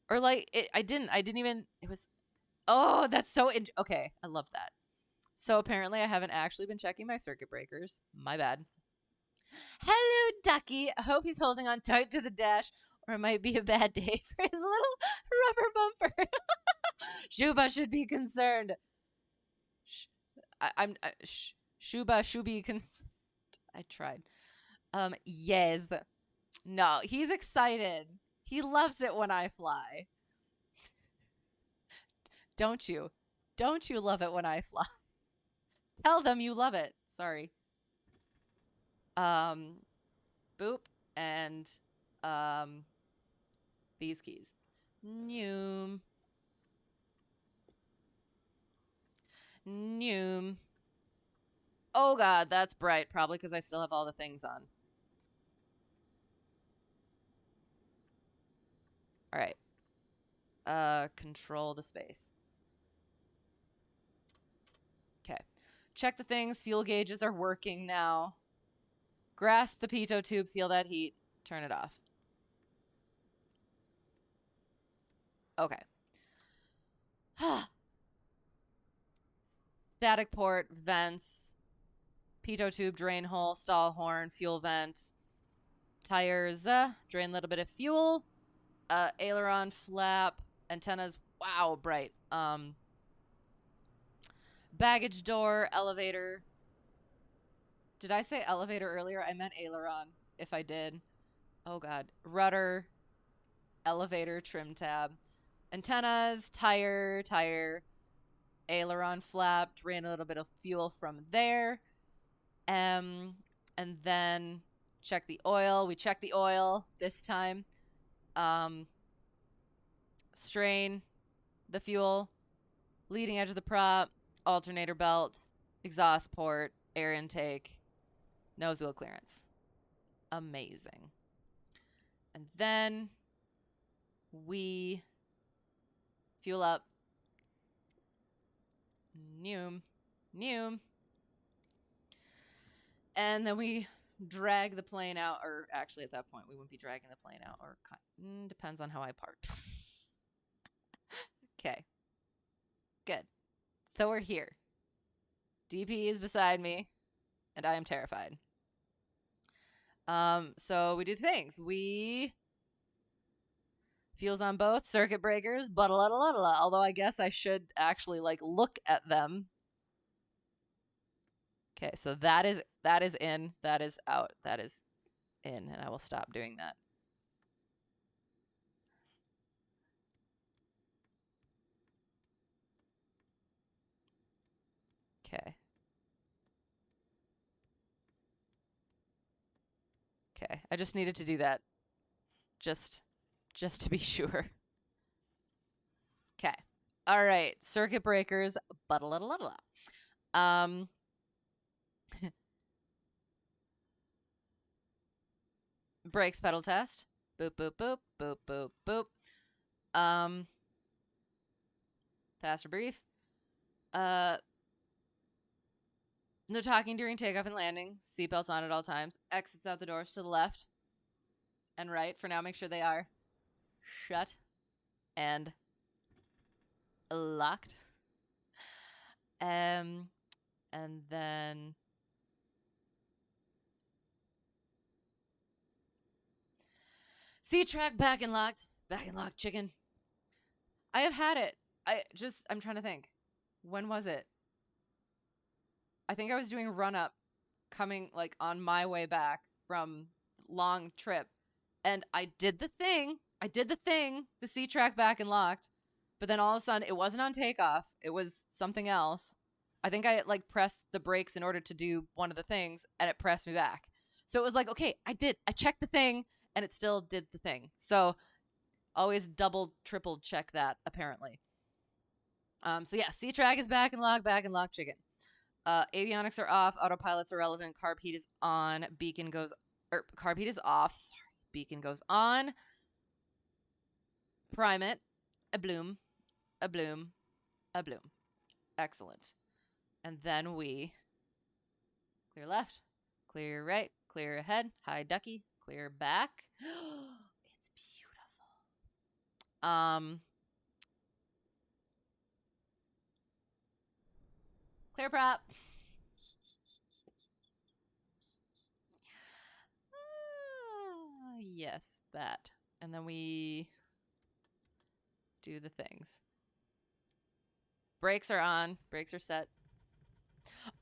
Or like I didn't even. It was. Oh, that's so. Okay, I love that. So apparently I haven't actually been checking my circuit breakers. My bad. Hello, Ducky. I hope he's holding on tight to the dash, or it might be a bad day for his little rubber bumper. Shuba should be concerned. Shuba should be concerned. I tried. Yes. No, he's excited. He loves it when I fly. Don't you? Don't you love it when I fly? Tell them you love it. Sorry. Boop and these keys. Noom. Oh god, that's bright. Probably because I still have all the things on. All right. Control the space. Okay. Check the things. Fuel gauges are working now. Grasp the pitot tube. Feel that heat. Turn it off. Okay. Static port, vents, pitot tube, drain hole, stall horn, fuel vent, tires, drain a little bit of fuel, aileron, flap, antennas, wow, bright. Baggage door, elevator. Did I say elevator earlier? I meant aileron, if I did. Oh god. Rudder, elevator, trim tab, antennas, tire, aileron flap, drain a little bit of fuel from there. And then check the oil. We check the oil this time. Strain the fuel, leading edge of the prop, alternator belts, exhaust port, air intake, nose wheel clearance. Amazing. And then we fuel up. Noom. And then we drag the plane out, or actually at that point we wouldn't be dragging the plane out, or depends on how I parked. Okay. Good. So we're here. DP is beside me, and I am terrified. So we do things. We Fuels on both. Circuit breakers. Although I guess I should actually like look at them. Okay, so that is in, that is out, that is in, and I will stop doing that. Okay. Okay, I just needed to do that. Just to be sure. Okay. All right, circuit breakers. Brakes pedal test. Boop, boop, boop, boop, boop, boop. Faster brief. No talking during takeoff and landing. Seatbelts on at all times. Exits out the doors to the left and right. For now, make sure they are shut and locked. And then C-track back and locked. Back and locked, chicken. I have had it. I'm trying to think. When was it? I think I was doing run up coming like on my way back from long trip. And I did the thing. The C-track back and locked. But then all of a sudden it wasn't on takeoff. It was something else. I think I like pressed the brakes in order to do one of the things and it pressed me back. So it was like, okay, I checked the thing and it still did the thing. So always double, triple check that apparently. So yeah, C-track is back and lock, chicken. Avionics are off, autopilot's irrelevant, carb heat is on, carb heat is off, sorry, beacon goes on. Prime it, a bloom. Excellent. And then we clear left, clear right, clear ahead, high ducky, clear back. It's beautiful. Clear prop. Yes, that. And then we do the things. Brakes are on. Brakes are set.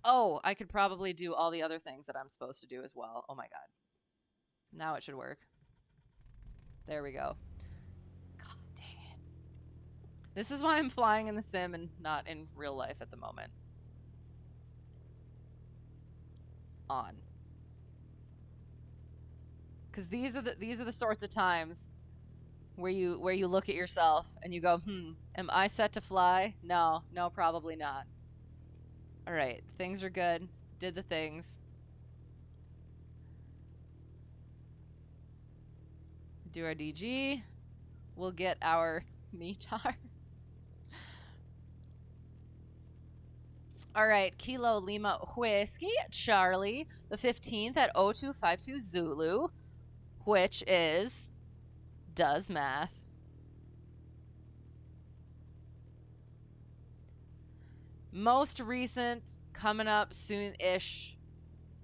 Oh, I could probably do all the other things that I'm supposed to do as well. Oh my god. Now it should work. There we go. God dang it. This is why I'm flying in the sim and not in real life at the moment. On. Because these are the sorts of times where you look at yourself and you go, am I set to fly? No, probably not. All right, things are good. Did the things. Do our DG. We'll get our METAR. All right, Kilo Lima Whiskey Charlie, the 15th at 0252 Zulu, which is does math. Most recent, coming up soon-ish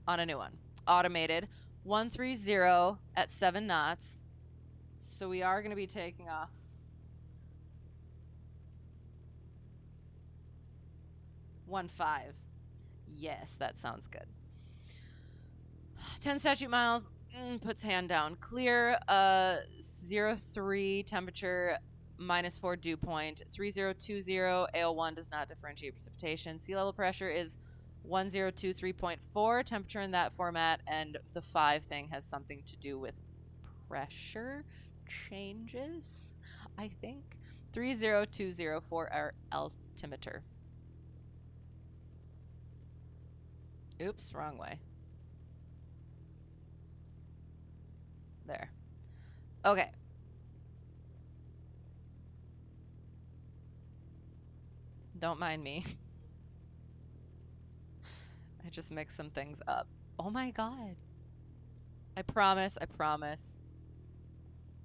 on a new one. Automated, 130 at 7 knots. So we are going to be taking off. One 5. Yes, that sounds good. 10 statute miles. Puts hand down. Clear. 03 temperature. -4 dew point. 3020 AO1 does not differentiate precipitation. Sea level pressure is 1023.4. Temperature in that format, and the 5 thing has something to do with pressure changes, I think. 3020 for our altimeter. Oops, wrong way. There. Okay. Don't mind me. I just mixed some things up. Oh my god. I promise.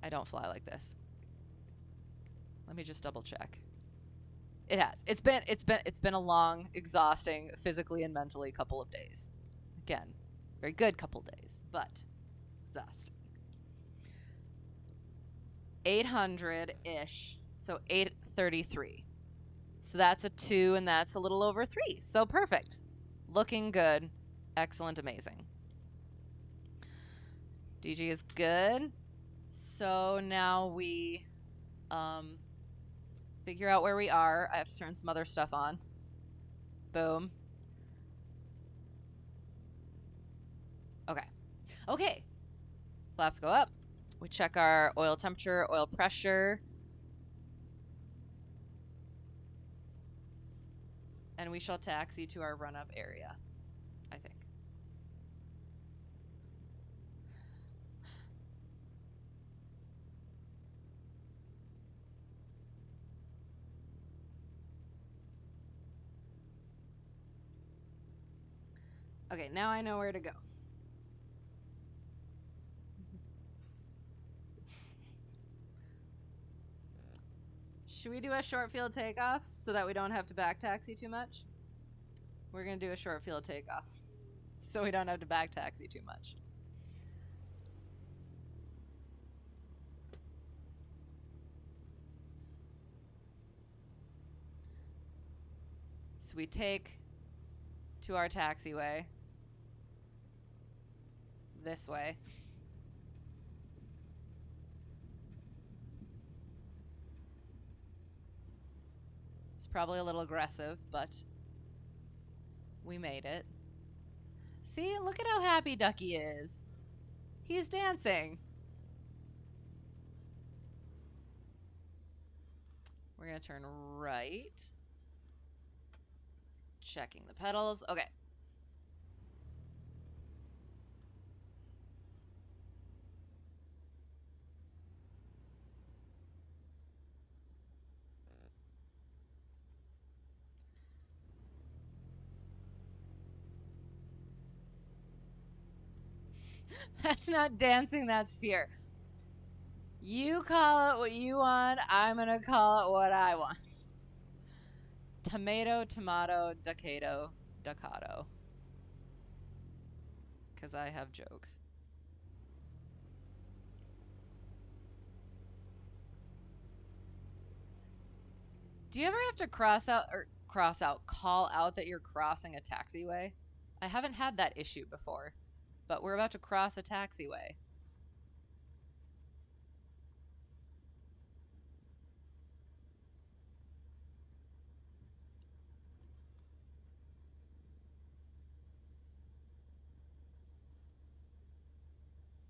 I don't fly like this. Let me just double check. It has. It's been a long, exhausting, physically and mentally couple of days. Again, very good couple days, but exhausting. 800-ish. So 833. So that's a 2 and that's a little over 3. So perfect. Looking good. Excellent, amazing. DG is good. So now we figure out where we are. I have to turn some other stuff on. Boom. Okay. Okay. Flaps go up. We check our oil temperature, oil pressure. And we shall taxi to our run-up area, I think. Okay, now I know where to go. Should we do a short field takeoff so that we don't have to back taxi too much? We're going to do a short field takeoff so we don't have to back taxi too much. So we take to our taxiway this way. It's probably a little aggressive, but we made it. See, look at how happy Ducky is. He's dancing. We're going to turn right. Checking the pedals. Okay. That's not dancing, that's fear. You call it what you want. I'm going to call it what I want. Tomato, tomato, ducato, ducato. Because I have jokes. Do you ever have to call out that you're crossing a taxiway? I haven't had that issue before, but we're about to cross a taxiway.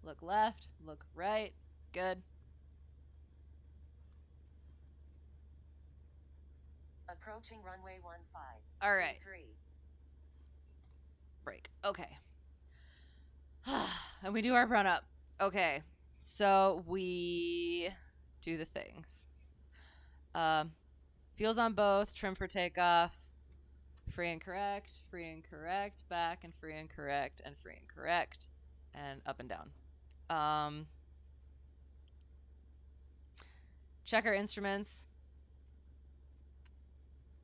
Look left, look right. Good. Approaching runway 15. All right. 3. Break. Okay. And we do our run up. Okay. So we do the things. Fuels on both, trim for takeoff, free and correct, back and free and correct, and up and down. Check our instruments.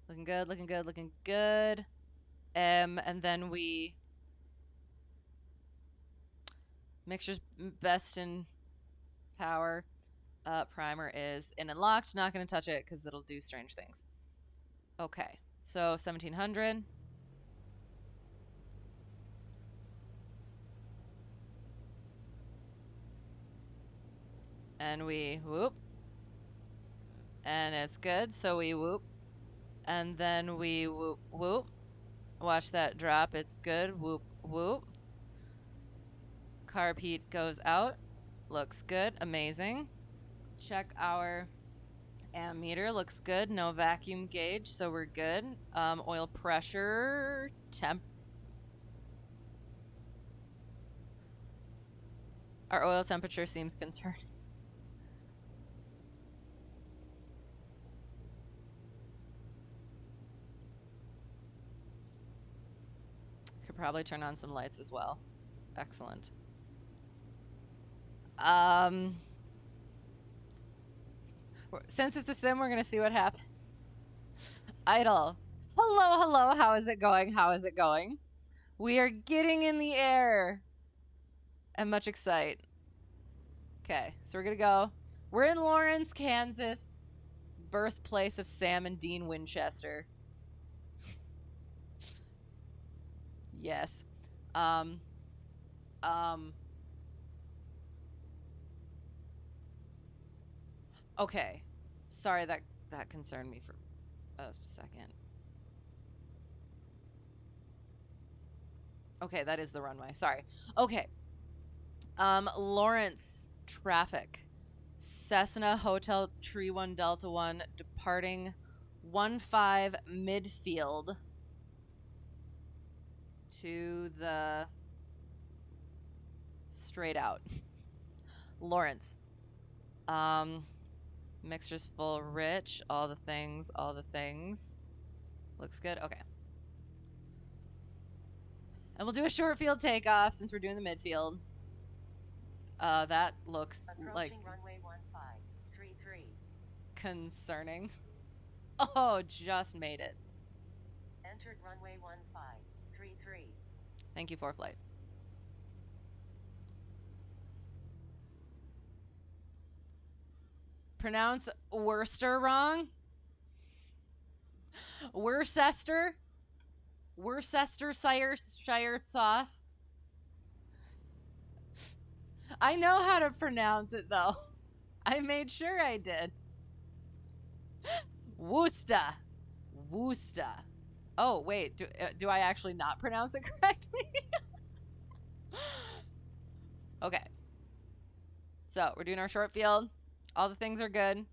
Looking good, looking good, looking good. And then we mixture's best in power. Primer is in and locked. Not going to touch it because it'll do strange things. Okay, so 1700. And we whoop. And it's good, so we whoop. And then we whoop, whoop. Watch that drop, it's good. Whoop, whoop. Carb heat goes out. Looks good, amazing. Check our ammeter, looks good. No vacuum gauge, so we're good. Oil pressure, temp. Our oil temperature seems concerning. Could probably turn on some lights as well. Excellent. Since it's a sim, we're going to see what happens. Idle. Hello, hello. How is it going? How is it going? We are getting in the air. And much excite. Okay, so we're going to go. We're in Lawrence, Kansas, birthplace of Sam and Dean Winchester. Yes. Okay. Sorry, that concerned me for a second. Okay, that is the runway. Sorry. Okay. Lawrence traffic. Cessna Hotel Tree 1 Delta 1 departing 15 midfield to the straight out. Lawrence. Mixture's full, rich, all the things. Looks good. Okay. And we'll do a short field takeoff since we're doing the midfield. That looks like runway 1533. Concerning. Oh, just made it. Entered runway 1533. Thank you, Preflight. Pronounce Worcester wrong. Worcester Shire sauce. I know how to pronounce it though. I made sure I did. Worcester. Oh wait, do I actually not pronounce it correctly? Okay. So we're doing our short field. All the things are good.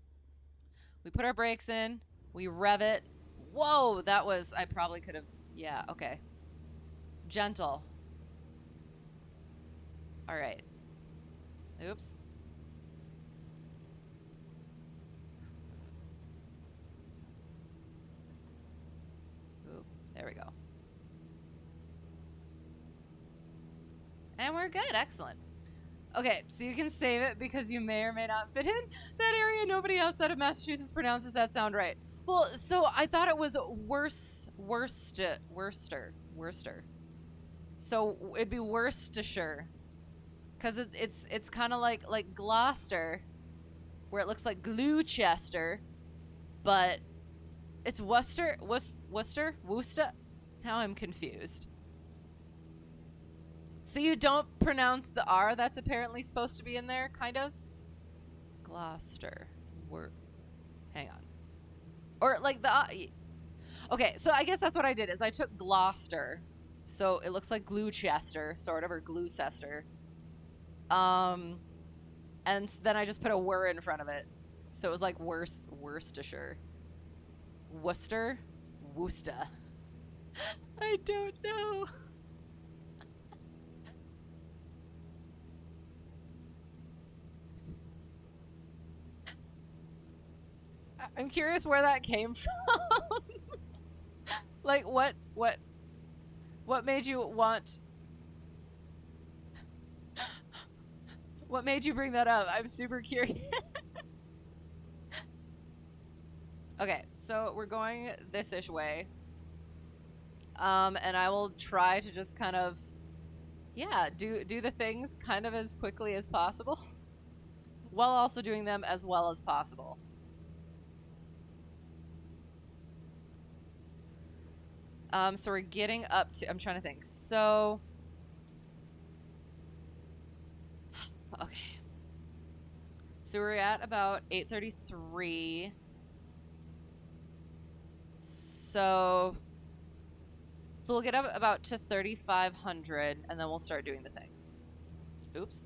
We put our brakes in. We rev it. Whoa, that was, I probably could have, yeah, okay. Gentle. All right. Oops. Oop, there we go. And we're good, excellent. Okay, so you can save it because you may or may not fit in that area. Nobody outside of Massachusetts pronounces that sound right. Well, so I thought it was Worcester. So it'd be Worcestershire, because it's kind of like Gloucester, where it looks like Gloucester, but it's Worcester. Now I'm confused. So you don't pronounce the R that's apparently supposed to be in there, kind of? Gloucester. Hang on. Or like the... okay, so I guess that's what I did, is I took Gloucester. So it looks like Gloucester, sort of, or Gloucester. And then I just put a "were" in front of it. So it was like Worcestershire. Worcester? Worcester. I don't know. I'm curious where that came from. Like, what made you want... What made you bring that up? I'm super curious. Okay, so we're going this-ish way. And I will try to just kind of, yeah, do the things kind of as quickly as possible, while also doing them as well as possible. So we're getting up to, I'm trying to think. So, okay. So we're at about 8:33. So we'll get up about to 3,500, and then we'll start doing the things. Oops.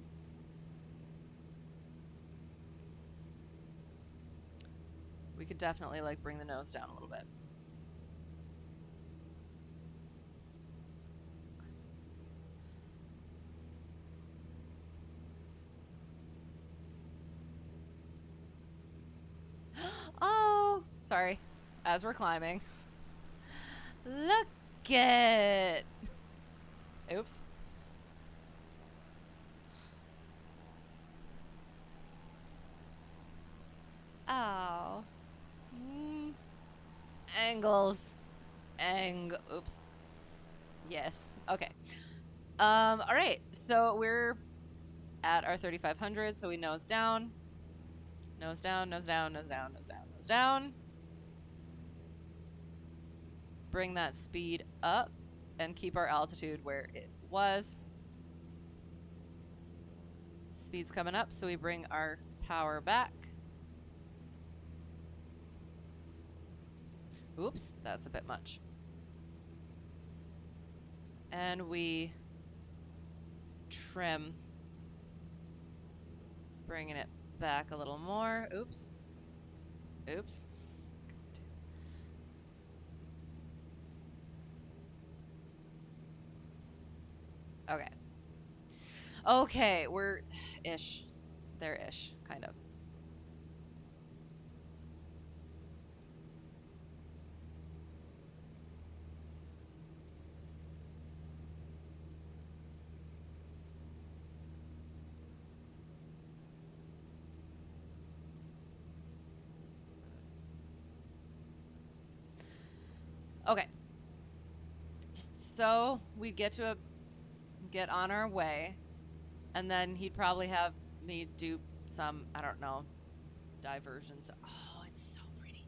We could definitely, like, bring the nose down a little bit. Oh, sorry. As we're climbing. Look it. Oops. Oh. Angles. Oops. Yes. Okay. All right. So we're at our 3,500. So we nose down. Nose down, nose down, nose down, nose down, nose down. Bring that speed up and keep our altitude where it was. Speed's coming up, so we bring our power back. Oops, that's a bit much. And we trim, bringing it back a little more. Oops. Oops. Okay. Okay, we're ish. They're ish, kind of. Okay. So we get on our way, and then he'd probably have me do some, I don't know, diversions. Oh, it's so pretty.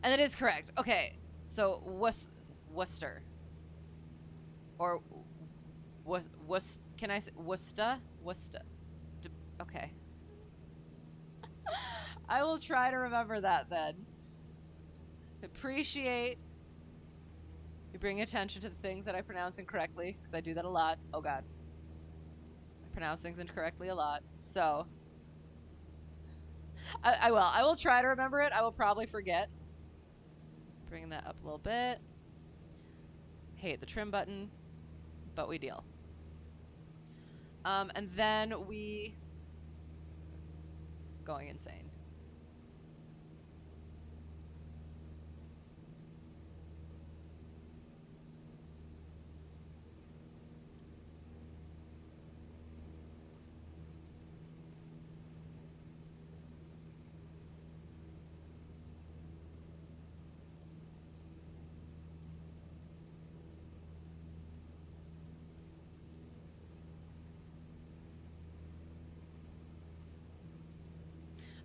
And it is correct. Okay, so Worcester. Or can I say Worcester? Worcester. Okay. I will try to remember that then. Appreciate you bring attention to the things that I pronounce incorrectly, because I do that a lot. Oh god. I pronounce things incorrectly a lot. So I will try to remember it. I will probably forget. Bring that up a little bit. Hate the trim button, but we deal. And then we going insane.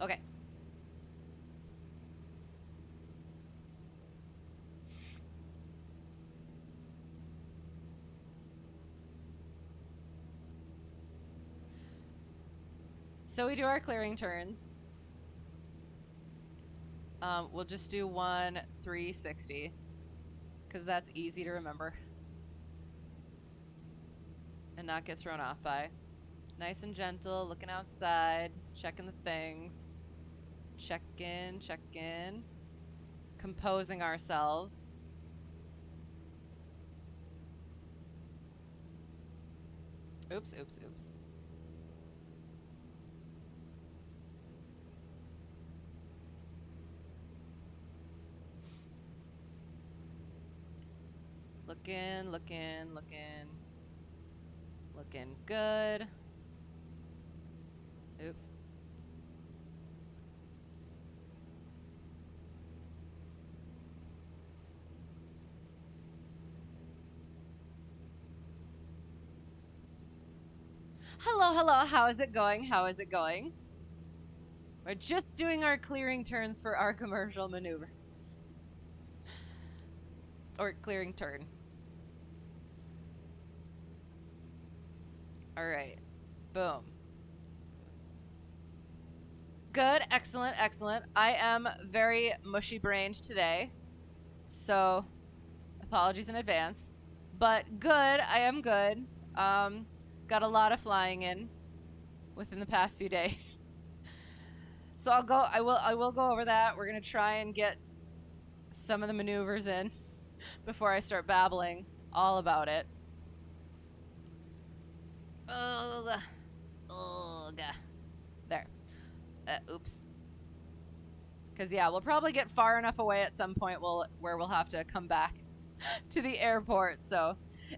Okay. So we do our clearing turns. We'll just do 1 360 because that's easy to remember and not get thrown off by. Nice and gentle, looking outside, checking the things. Check in, composing ourselves. Oops. Looking good. Oops. Hello, how is it going? We're just doing our clearing turns for our commercial maneuvers. Or clearing turn. Alright. Boom. Good, excellent. I am very mushy-brained today, so apologies in advance. But good, I am good. Got a lot of flying in within the past few days. So I will go over that. We're gonna try and get some of the maneuvers in before I start babbling all about it. Ugh. There. Oops. Because, yeah, we'll probably get far enough away at some point where we'll have to come back to the airport. So,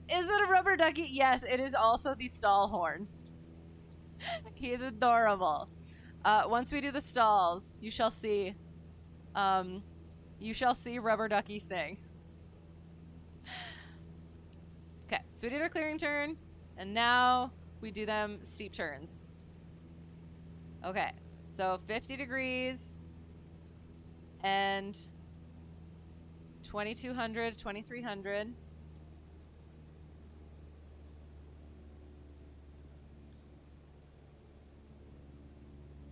is it a rubber ducky? Yes, it is also the stall horn. He's adorable. Once we do the stalls, you shall see rubber ducky sing. Okay, so we did our clearing turn, and now we do them steep turns. Okay, so 50 degrees and 2200, 2300.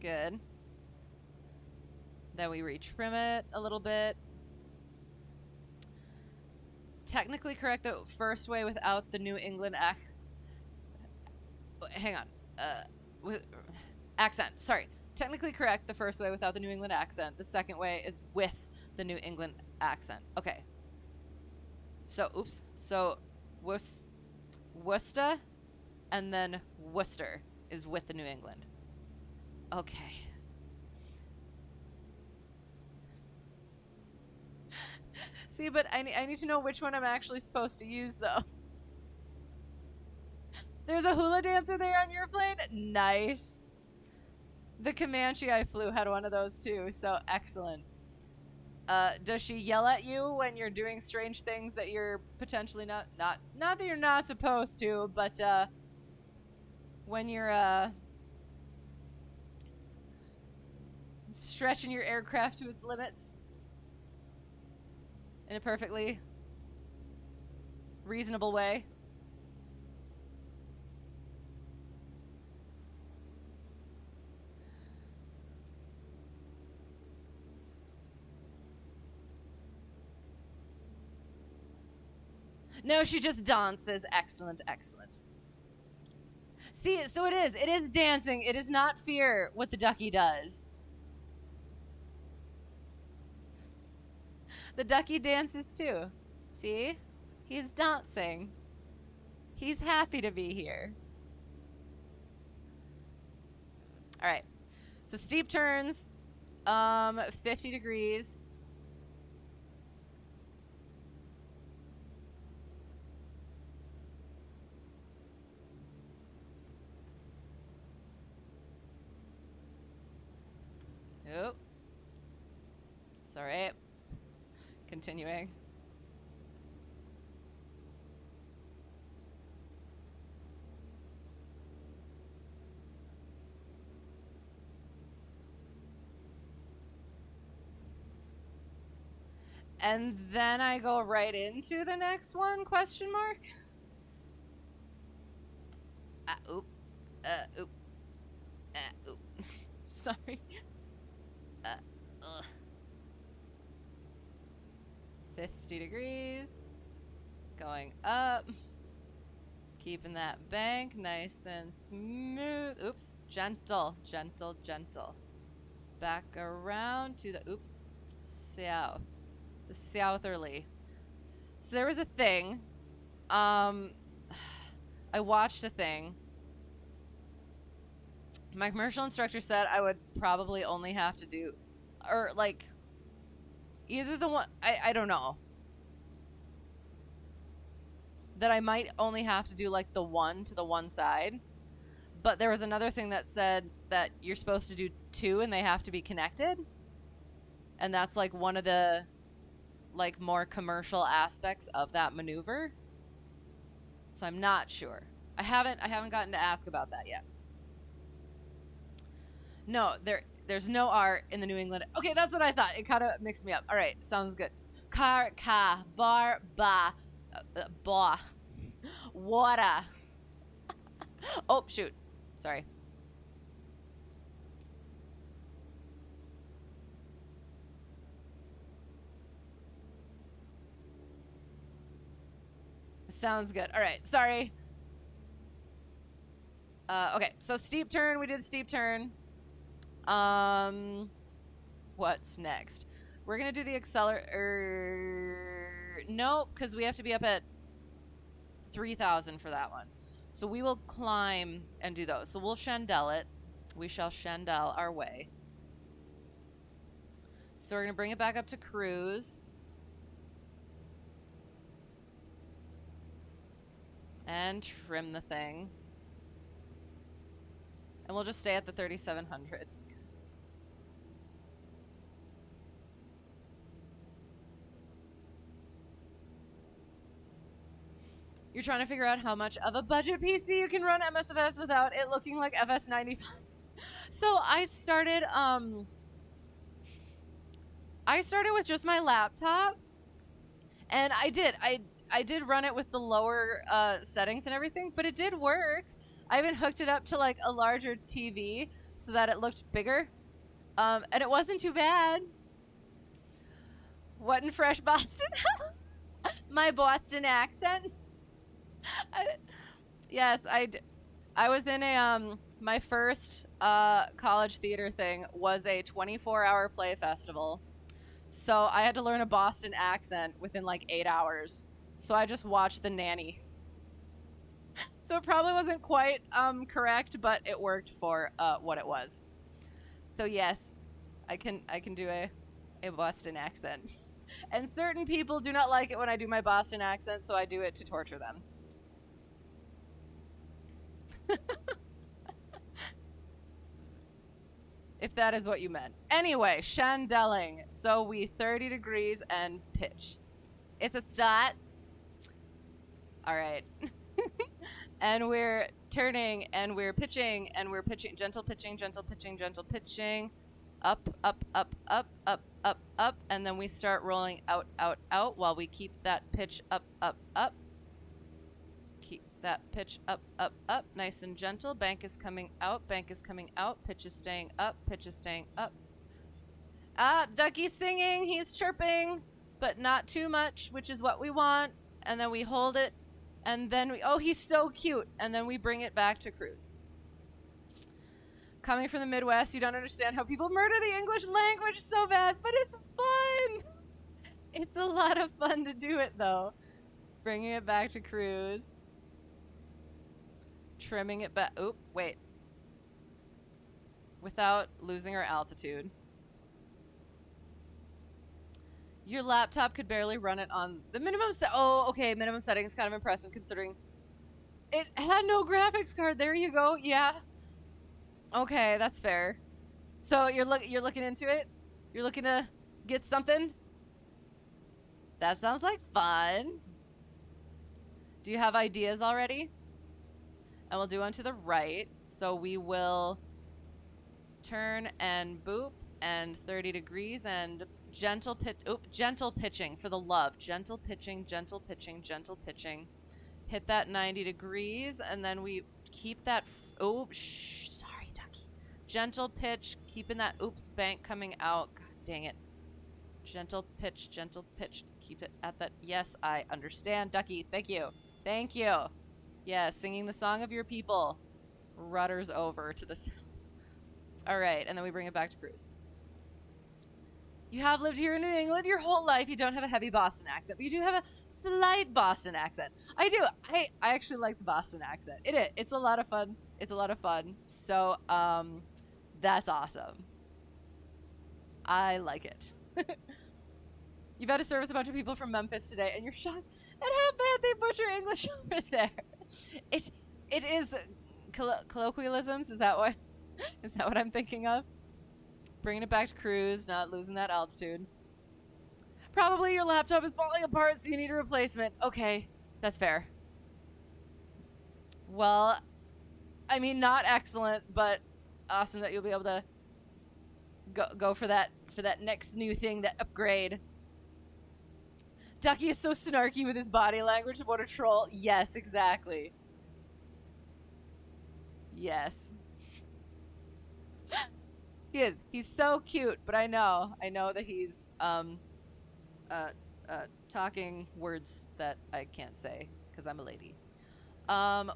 Good. Then we retrim it a little bit. Technically correct the first way without the New England hang on. With accent. Sorry. Technically correct the first way without the New England accent. The second way is with the New England accent. Okay. So, oops. So, Worcester and then Worcester is with the New England. Okay. See, but I need to know which one I'm actually supposed to use, though. There's a hula dancer there on your plane? Nice. The Comanche I flew had one of those, too, so excellent. Does she yell at you when you're doing strange things that you're potentially not that you're not supposed to, but, when you're, stretching your aircraft to its limits in a perfectly reasonable way? No, she just dances. Excellent, excellent. See, so it is dancing. It is not fear what the ducky does. The ducky dances too. See? He's dancing. He's happy to be here. All right. So steep turns, 50 degrees. Nope. It's all right. Continuing. And then I go right into the next one, question mark? Oop. Oop. Oop. Sorry. 50 degrees. Going up. Keeping that bank nice and smooth. Oops. Gentle, gentle, gentle. Back around to the, oops, south. The southerly. So there was a thing. I watched a thing. My commercial instructor said I would probably only have to do, or like, either the one, I don't know. That I might only have to do like the one to the one side. But there was another thing that said that you're supposed to do two and they have to be connected. And that's like one of the like more commercial aspects of that maneuver. So I'm not sure. I haven't gotten to ask about that yet. No, there's no R in the New England. Okay, that's what I thought. It kind of mixed me up. All right, sounds good. Car, ka, bar, ba, ba, water. Oh, shoot. Sorry. Sounds good. All right, sorry. Okay, so steep turn. We did steep turn. What's next? We're gonna do the accelerator. Nope, because we have to be up at 3,000 for that one. So we will climb and do those. So we'll Chandelle it. We shall Chandelle our way. So we're gonna bring it back up to cruise. And trim the thing. And we'll just stay at the 3,700. You're trying to figure out how much of a budget PC you can run MSFS without it looking like FS95. So I started with just my laptop, and I did run it with the lower settings and everything, but it did work. I even hooked it up to like a larger TV so that it looked bigger, and it wasn't too bad. What in fresh Boston? My Boston accent. Yes, I was in a my first college theater thing was a 24-hour play festival. So I had to learn a Boston accent within like 8 hours. So I just watched The Nanny. So it probably wasn't quite correct, but it worked for what it was. So yes, I can do a Boston accent. And certain people do not like it when I do my Boston accent, so I do it to torture them. If that is what you meant. Anyway, chandeling. So we 30 degrees and pitch. It's a start. All right. And we're turning and we're pitching and we're pitching. Gentle pitching, gentle pitching, gentle pitching. Up, up, up, up, up, up, up. And then we start rolling out, out, out while we keep that pitch up, up, up. Keep that pitch up, up, up. Nice and gentle. Bank is coming out. Bank is coming out. Pitch is staying up. Pitch is staying up. Ah, Ducky's singing. He's chirping, but not too much, which is what we want. And then we hold it. And then we, oh, he's so cute. And then we bring it back to cruise. Coming from the Midwest, you don't understand how people murder the English language so bad, but it's fun. It's a lot of fun to do it, though. Bringing it back to cruise. Trimming it back. Oop, wait. Without losing our altitude. Your laptop could barely run it on the minimum oh, okay, minimum setting is kind of impressive considering it had no graphics card. There you go. Yeah. Okay, that's fair. So you're looking into it? You're looking to get something? That sounds like fun. Do you have ideas already? And we'll do one to the right. So we will turn and boop and 30 degrees and gentle pitch. Oop, gentle pitching for the love. Gentle pitching, gentle pitching, gentle pitching. Hit that 90 degrees and then we keep that. Oh, shh. Sorry, Ducky. Gentle pitch, keeping that oops bank coming out. God dang it. Gentle pitch, keep it at that. Yes, I understand, Ducky. Thank you. Thank you. Yes, singing the song of your people. Rudders over to the south. All right, and then we bring it back to cruise. You have lived here in New England your whole life. You don't have a heavy Boston accent, but you do have a slight Boston accent. I do. I actually like the Boston accent. It's a lot of fun. It's a lot of fun. So, that's awesome. I like it. You've had to service a bunch of people from Memphis today, and you're shocked at how bad they butcher English over there. It is colloquialisms. Is that what I'm thinking of? Bringing it back to cruise, not losing that altitude. Probably your laptop is falling apart, so you need a replacement. Okay, that's fair. Well, I mean, not excellent, but awesome that you'll be able to go for that next new thing, that upgrade. Ducky is so snarky with his body language. What a troll. Yes, exactly. Yes. He is. He's so cute, but I know that he's talking words that I can't say because I'm a lady.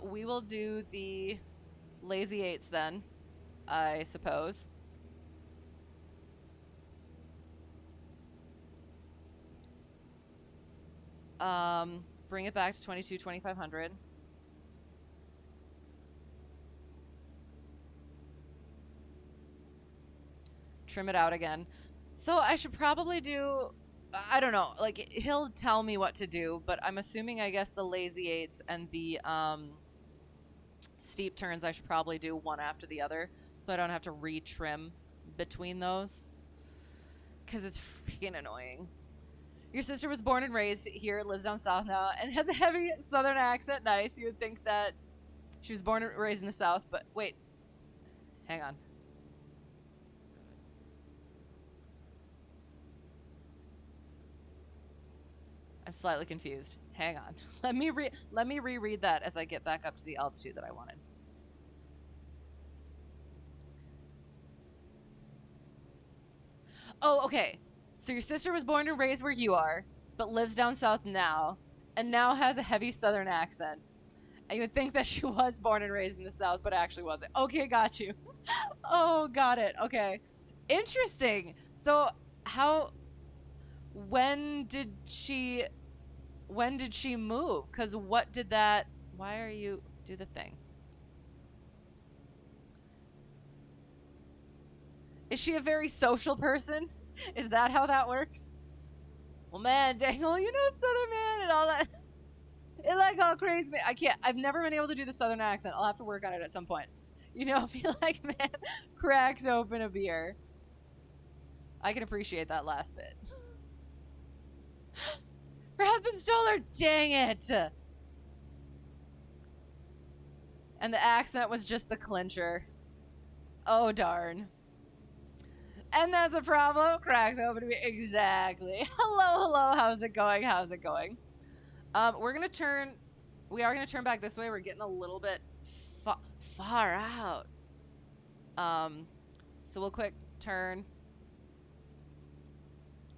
We will do the lazy eights then, I suppose. Bring it back to 22,500. Trim it out again. So I should probably do, I don't know, like he'll tell me what to do, but I'm assuming, I guess, the lazy eights and the steep turns I should probably do one after the other so I don't have to retrim between those because it's freaking annoying. Your sister was born and raised here, lives down south now, and has a heavy southern accent. Nice. You would think that she was born and raised in the south, but wait. Hang on. I'm slightly confused. Hang on. Let me reread that as I get back up to the altitude that I wanted. Oh, okay. So your sister was born and raised where you are, but lives down south now, and now has a heavy southern accent. And you would think that she was born and raised in the south, but actually wasn't. Okay, got you. Oh, got it. Okay. Interesting. So when did she move? Because what did that, why are you, do the thing. Is she a very social person? Is that how that works? Well, man, Dangle, you know Southern man and all that. It like all crazy. I've never been able to do the Southern accent. I'll have to work on it at some point. You know, if you like, man, cracks open a beer. I can appreciate that last bit. Her husband stole her, dang it! And the accent was just the clincher. Oh, darn. And that's a problem. Cracks open to me. Exactly. Hello, how's it going? We are gonna turn back this way. We're getting a little bit far out. So we'll quick turn.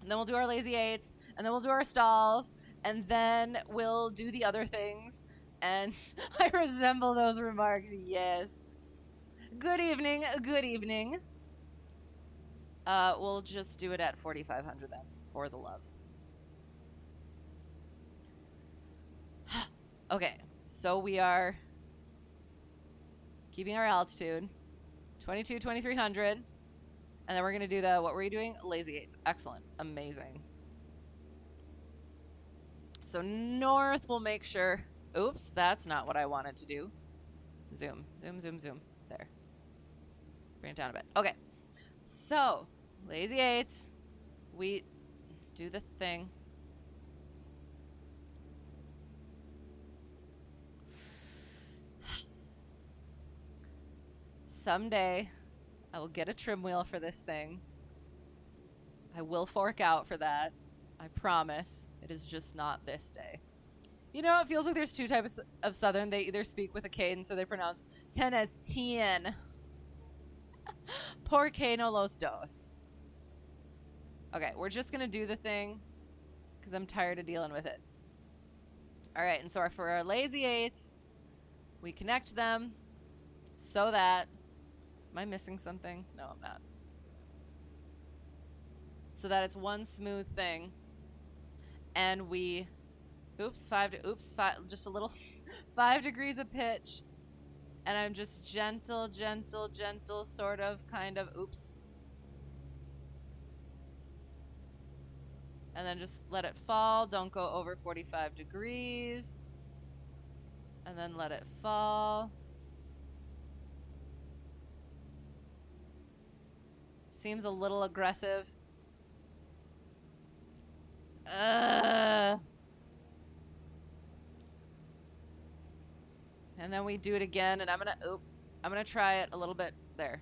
And then we'll do our lazy eights. And then we'll do our stalls. And then we'll do the other things. And I resemble those remarks, yes. Good evening. We'll just do it at 4,500 then, for the love. Okay, so we are keeping our altitude, 2,300, and then we're gonna do what were you doing? Lazy eights. Excellent, amazing. So north, we'll make sure. Oops, that's not what I wanted to do. Zoom. There. Bring it down a bit. Okay. So, lazy eights. We do the thing. Someday, I will get a trim wheel for this thing. I will fork out for that. I promise. It is just not this day. You know, it feels like there's two types of Southern. They either speak with a cadence or they pronounce 10 as tien. Por que no los dos? Okay, we're just going to do the thing because I'm tired of dealing with it. All right, and so for our lazy eights, we connect them so that... Am I missing something? No, I'm not. So that it's one smooth thing. And we... Oops, just a little 5 degrees of pitch. And I'm just gentle, sort of, kind of, oops. And then just let it fall. Don't go over 45 degrees. And then let it fall. Seems a little aggressive. And then we do it again, and I'm gonna try it a little bit there.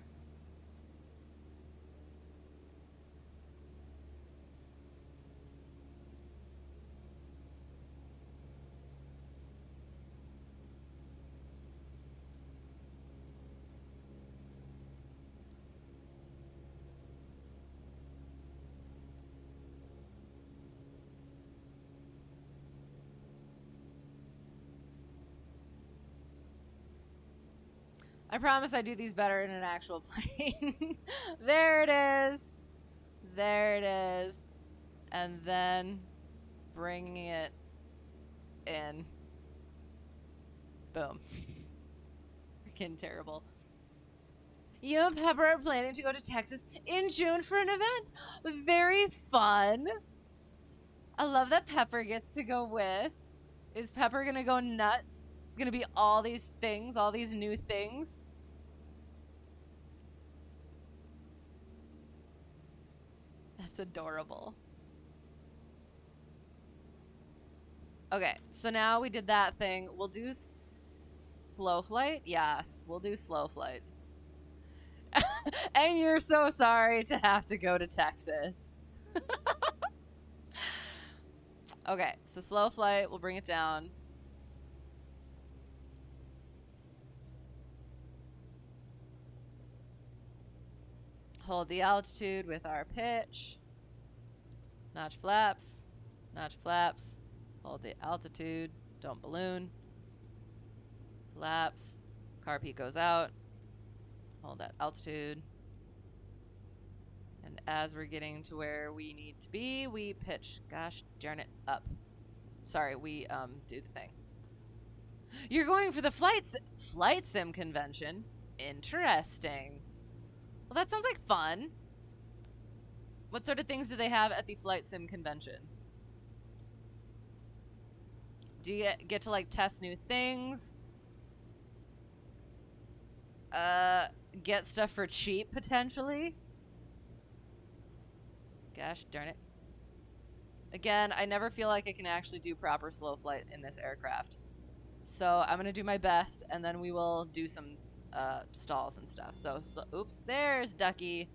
I promise I do these better in an actual plane. There it is. And then bringing it in. Boom. Freaking terrible. You and Pepper are planning to go to Texas in June for an event. Very fun. I love that Pepper gets to go with. Is Pepper gonna go nuts? It's gonna be all these things, all these new things. That's adorable. Okay, so now we did that thing. We'll do slow flight. Yes, we'll do slow flight. And you're so sorry to have to go to Texas. Okay, so slow flight, we'll bring it down. Hold the altitude with our pitch. Notch flaps. Notch flaps. Hold the altitude. Don't balloon. Flaps. Car peak goes out. Hold that altitude. And as we're getting to where we need to be, we pitch, gosh darn it, up. Sorry, we do the thing. You're going for the flight sim convention? Interesting. Well, that sounds like fun. What sort of things do they have at the flight sim convention? Do you get to like test new things? Get stuff for cheap potentially? Gosh darn it. Again, I never feel like I can actually do proper slow flight in this aircraft. So I'm gonna do my best, and then we will do some stalls and stuff. So oops, there's Ducky.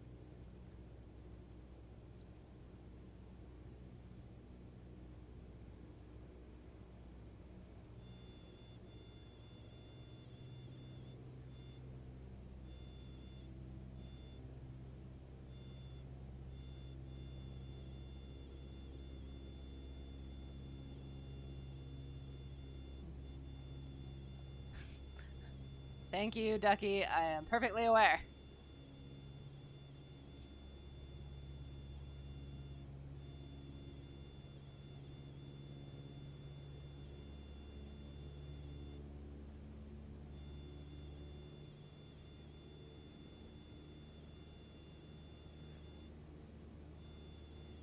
Thank you, Ducky. I am perfectly aware.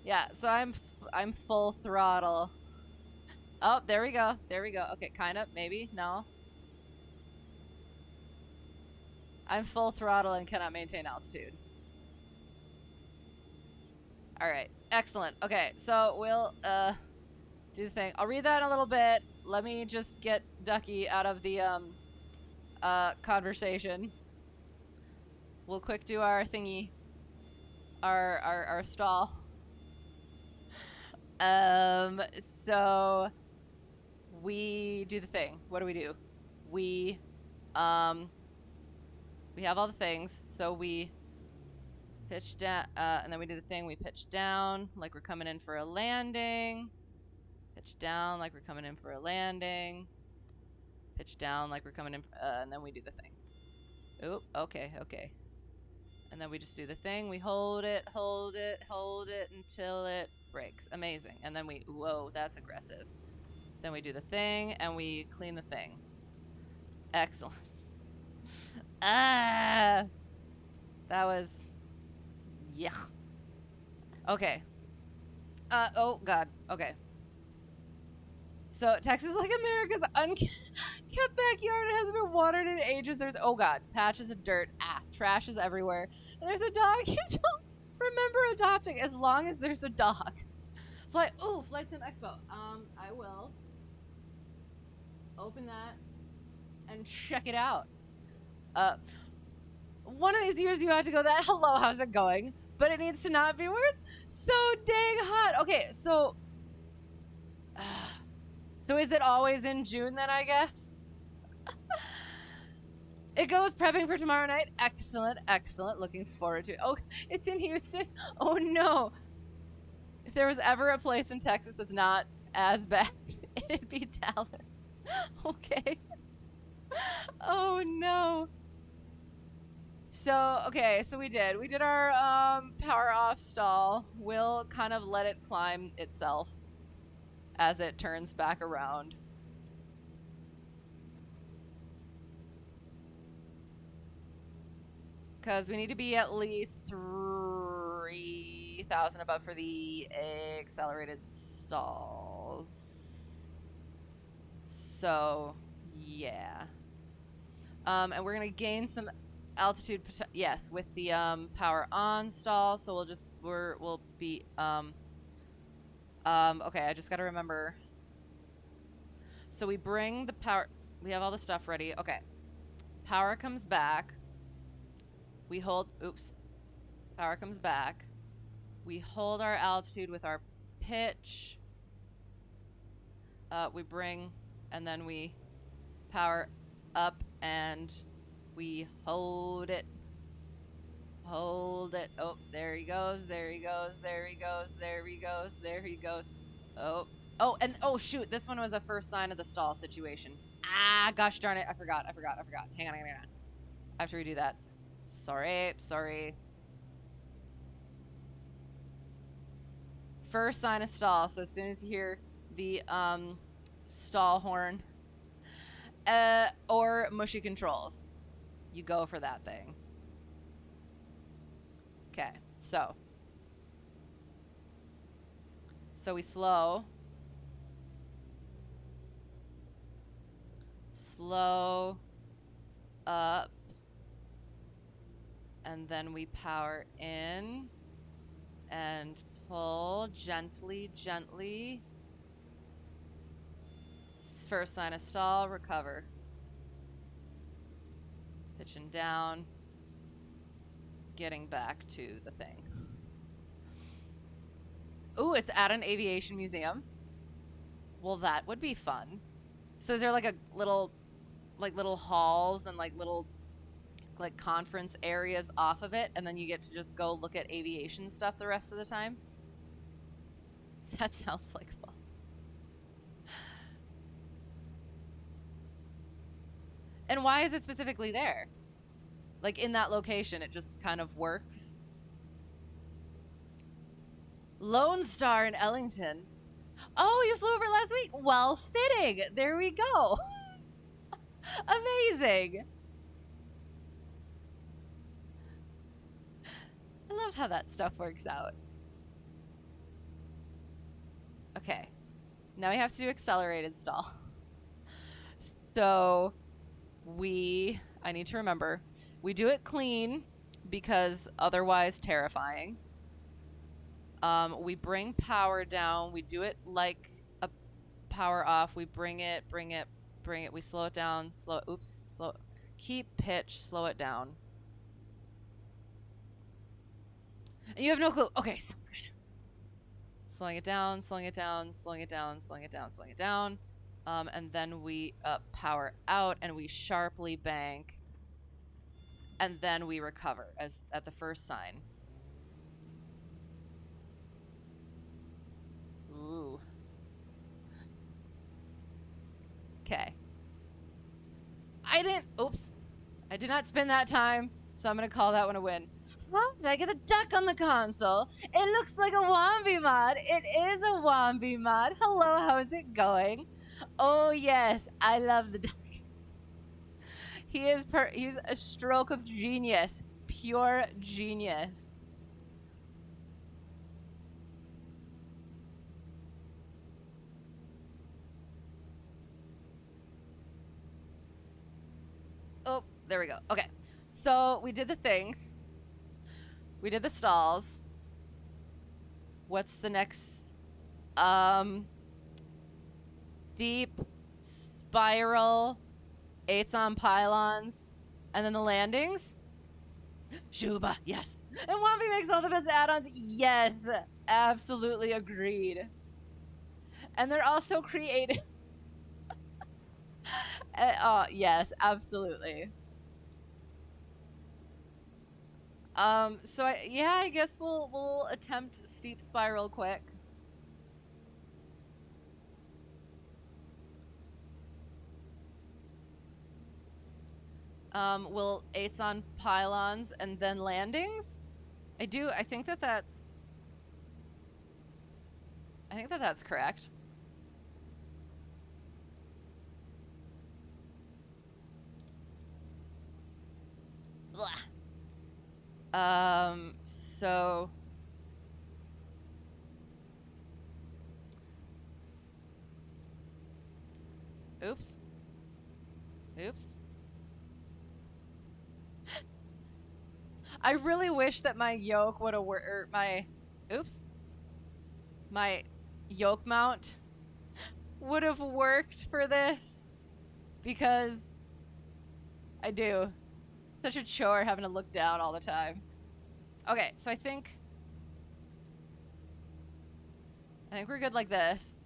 Yeah, so I'm full throttle. Oh, there we go. There we go. Okay, kind of, maybe, no. I'm full throttle and cannot maintain altitude. All right, excellent. Okay, so we'll do the thing. I'll read that in a little bit. Let me just get Ducky out of the conversation. We'll quick do our thingy, our stall. So we do the thing. What do? We have all the things. So we pitch down, and then we do the thing. We pitch down like we're coming in for a landing. Pitch down like we're coming in for a landing. Pitch down like we're coming in, and then we do the thing. Oop, okay. And then we just do the thing. We hold it until it breaks. Amazing. And then we, whoa, that's aggressive. Then we do the thing, and we clean the thing. Excellent. That was, yeah. Okay. Oh, God. Okay. So, Texas is like America's unkept backyard. It hasn't been watered in ages. There's, oh God, patches of dirt. Trash is everywhere. And there's a dog you don't remember adopting as long as there's a dog. Flight Sim Expo. I will open that and check it out. One of these years you have to go that, hello, how's it going? But it needs to not be where it's so dang hot. Okay, so... So is it always in June then, I guess? It goes prepping for tomorrow night. Excellent. Looking forward to it. Oh, it's in Houston. Oh, no. If there was ever a place in Texas that's not as bad, it'd be Dallas. Okay. Oh, no. So, okay, so we did our power off stall. We'll kind of let it climb itself as it turns back around. Because we need to be at least 3,000 above for the accelerated stalls. So, yeah. And we're going to gain some altitude, yes, with the power on stall. So we'll be, okay, I just got to remember So we bring the power. We have all the stuff ready. Okay. Power comes back. We hold. Oops. Power comes back. We hold our altitude with our pitch. We bring, and then we power up, and we hold it. Hold it. Oh, there he goes. There he goes. There he goes. There he goes. There he goes. Oh. Oh, and oh shoot, this one was a first sign of the stall situation. Ah, gosh darn it. I forgot. Hang on. I have to redo that. Sorry. First sign of stall. So as soon as you hear the stall horn or mushy controls, you go for that thing. Okay, so we slow up, and then we power in and pull gently. First sign of stall, recover. Pitching down, getting back to the thing. Ooh, it's at an aviation museum. Well, that would be fun. So is there like a little halls and little conference areas off of it, and then you get to just go look at aviation stuff the rest of the time? That sounds like fun. And why is it specifically there? Like in that location, it just kind of works. Lone Star in Ellington. Oh, you flew over last week? Well, fitting. There we go. Amazing. I love how that stuff works out. Okay. Now we have to do accelerated stall. So I need to remember, we do it clean because otherwise terrifying. We bring power down. We do it like a power off. We bring it. We slow it down. Keep pitch, slow it down. And you have no clue. Okay, sounds good. Slowing it down. And then we power out and we sharply bank. And then we recover at the first sign. Ooh. Okay. I did not spin that time, so I'm gonna call that one a win. How did I get a duck on the console? It looks like a Wombi mod. It is a Wombi mod. Hello, how's it going? Oh yes, I love the duck. He's a stroke of genius. Pure genius. Oh, there we go. Okay. So we did the things. We did the stalls. What's the next? Deep spiral, 8s on pylons, and then the landings. Shuba, yes. And Wombi makes all the best add-ons. Yes, absolutely agreed. And they're also creative. Yes, absolutely. So I guess we'll attempt steep spiral quick. We'll 8s on pylons and then landings. I think that's correct. Blah. So oops. I really wish that my yoke would have my yoke mount would have worked for this, because I do. Such a chore having to look down all the time. Okay, so I think we're good like this.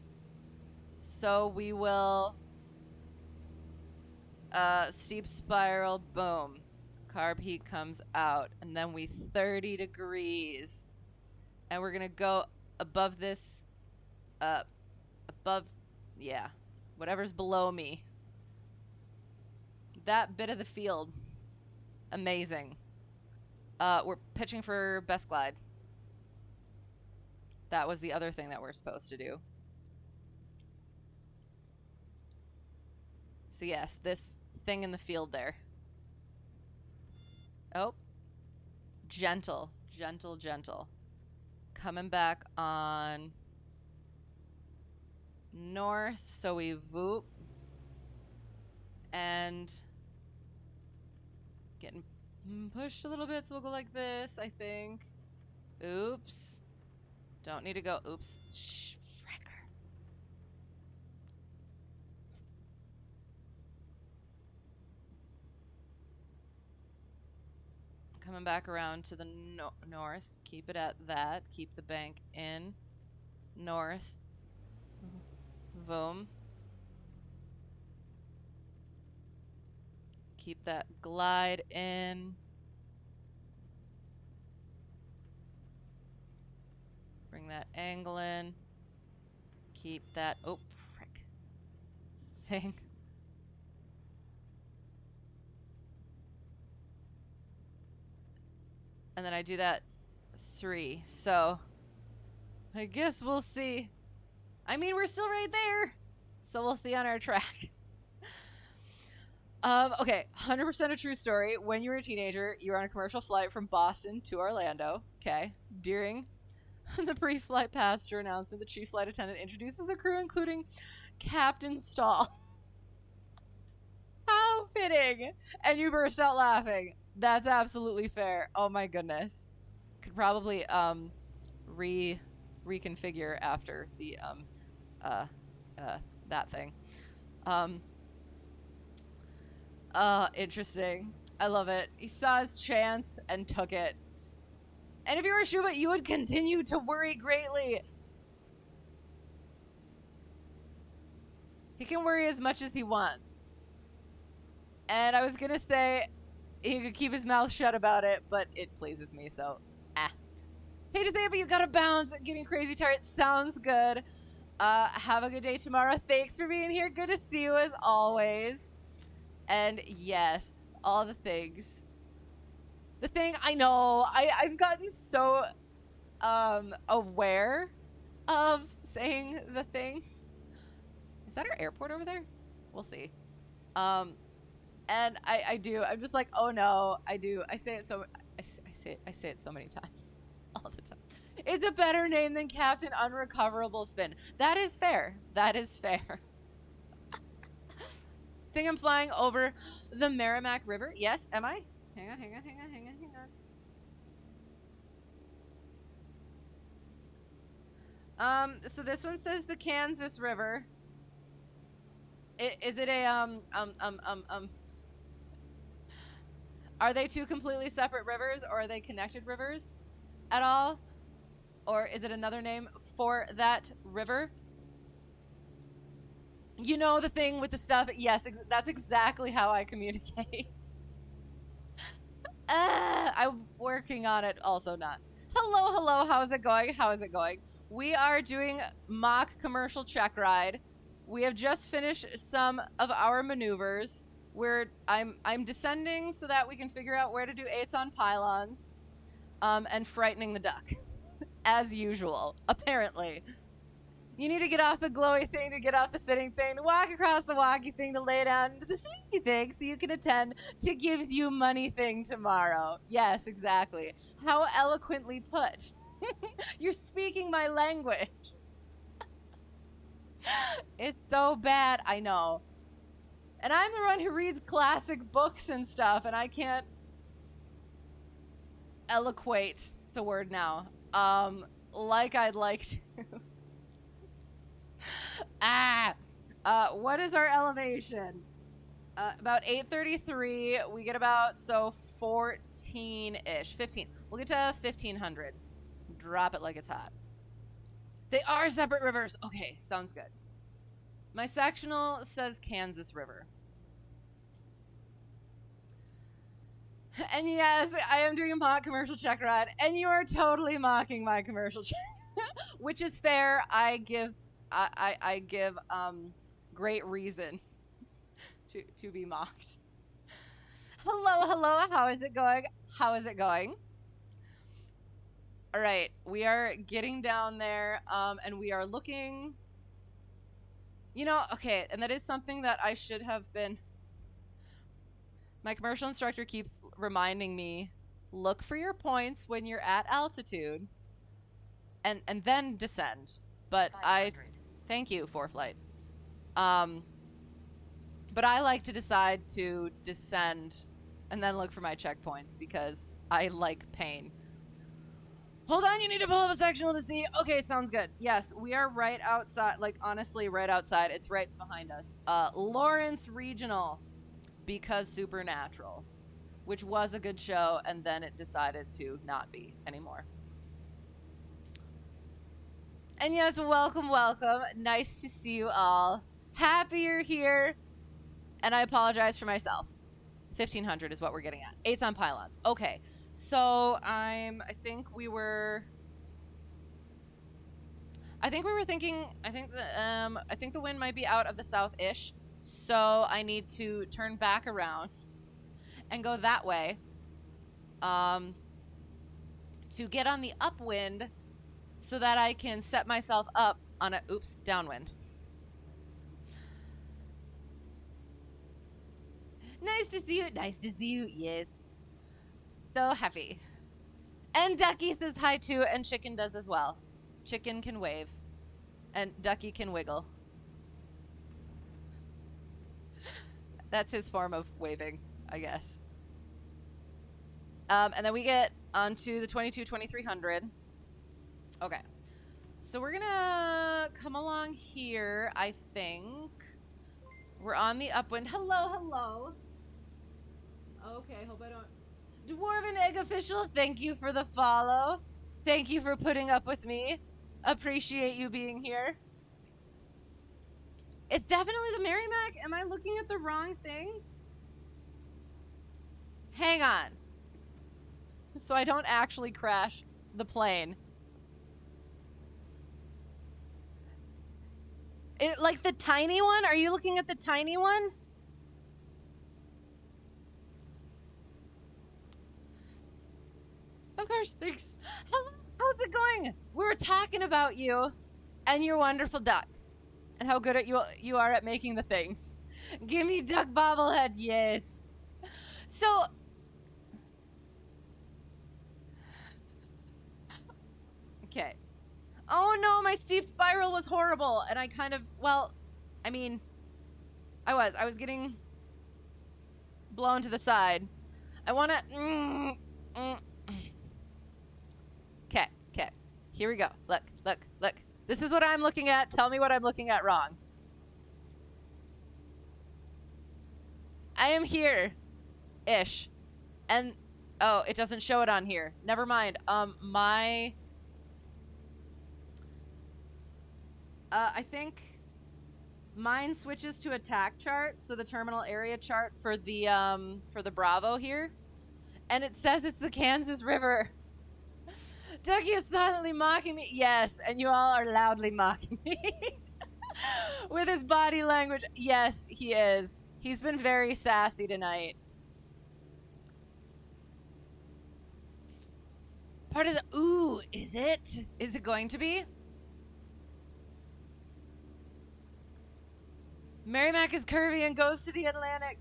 So we will steep spiral, boom. Carb heat comes out, and then we 30 degrees. And we're gonna go above this, yeah, whatever's below me. That bit of the field, amazing. We're pitching for best glide. That was the other thing that we're supposed to do. So yes, this thing in the field there. Oh. Gentle, gentle, gentle. Coming back on north, so we voop. And getting pushed a little bit, so we'll go like this, I think. Oops. Don't need to go. Oops. Shh, fricker. Coming back around to the north. Keep it at that. Keep the bank in. North. Boom. Keep that glide in. Bring that angle in. Keep that, oh, frick, thing. And then I do that 3. So I guess we'll see. I mean, we're still right there. So we'll see on our track. Okay, 100% a true story. When you were a teenager, you were on a commercial flight from Boston to Orlando. Okay. During the pre-flight passenger announcement, the chief flight attendant introduces the crew, including Captain Stall. How fitting! And you burst out laughing. That's absolutely fair. Oh my goodness. Could probably reconfigure after the that thing. Interesting. I love it. He saw his chance and took it. And if you were Schubert, you would continue to worry greatly. He can worry as much as he wants. And I was gonna say he could keep his mouth shut about it, but it pleases me, so Hate to say it, but you gotta bounce. Getting crazy tired. Sounds good. Have a good day tomorrow. Thanks for being here. Good to see you as always. And yes, all the things. The thing, I know, I've gotten so aware of saying the thing. Is that our airport over there? We'll see. And I do. I'm just like, oh no, I do. I say it so many times. All the time. It's a better name than Captain Unrecoverable Spin. That is fair. That is fair. Think I'm flying over the Merrimack River? Yes, am I? Hang on. So this one says the Kansas River. Is it a, are they two completely separate rivers, or are they connected rivers at all? Or is it another name for that river? You know, the thing with the stuff. Yes, that's exactly how I communicate. I'm working on it. Also not. Hello. How's it going? We are doing mock commercial check ride. We have just finished some of our maneuvers. I'm descending so that we can figure out where to do 8s on pylons, and frightening the duck, as usual. Apparently. You need to get off the glowy thing to get off the sitting thing, to walk across the walkie thing, to lay down into the sleepy thing so you can attend to gives you money thing tomorrow. Yes, exactly. How eloquently put. You're speaking my language. It's so bad, I know. And I'm the one who reads classic books and stuff, and I can't eloquate, it's a word now, like I'd like to. What is our elevation? About 833. We get about 14-ish. 15. We'll get to 1500. Drop it like it's hot. They are separate rivers. Okay, sounds good. My sectional says Kansas River. And yes, I am doing a mock commercial Checkride, and you are totally mocking my commercial check, which is fair. I give great reason to be mocked. Hello, how is it going? How is it going? All right, we are getting down there, and we are looking, okay, and that is something that I should have been. My commercial instructor keeps reminding me, look for your points when you're at altitude and then descend. But 500. Thank you, Preflight. But I like to decide to descend and then look for my checkpoints because I like pain. Hold on, you need to pull up a sectional to see. Okay, sounds good. Yes, we are right outside, like honestly right outside. It's right behind us. Lawrence Regional. Because Supernatural, which was a good show, and then it decided to not be anymore. And yes, welcome. Nice to see you all. Happy you're here. And I apologize for myself. 1500 is what we're getting at. 8's on pylons. Okay. So I think we were thinking, I think the wind might be out of the south-ish. So I need to turn back around and go that way to get on the upwind so that I can set myself up on a downwind. Nice to see you. Yes. So happy. And Ducky says hi too, and Chicken does as well. Chicken can wave and Ducky can wiggle. That's his form of waving, I guess. And then we get onto the 2300. Okay. So we're gonna come along here, I think. We're on the upwind. Hello. Okay, hope I don't... Dwarven Egg Official, thank you for the follow. Thank you for putting up with me. Appreciate you being here. It's definitely the Merrimack. Am I looking at the wrong thing? Hang on. So I don't actually crash the plane. Like the tiny one? Are you looking at the tiny one? Of course, thanks. Hello, how's it going? We were talking about you and your wonderful duck. And how good you are at making the things. Give me duck bobblehead, yes. So, okay. Oh no, my steep spiral was horrible, and I kind of, I was getting blown to the side. I want to, Okay. Here we go. Look. This is what I'm looking at. Tell me what I'm looking at wrong. I am here-ish. And, oh, it doesn't show it on here. Never mind. I think mine switches to attack chart, so the terminal area chart for the Bravo here. And it says it's the Kansas River. Dougie is silently mocking me. Yes, and you all are loudly mocking me. With his body language. Yes, he is. He's been very sassy tonight. Part of the... Ooh, is it? Is it going to be? Merrimack is curvy and goes to the Atlantic.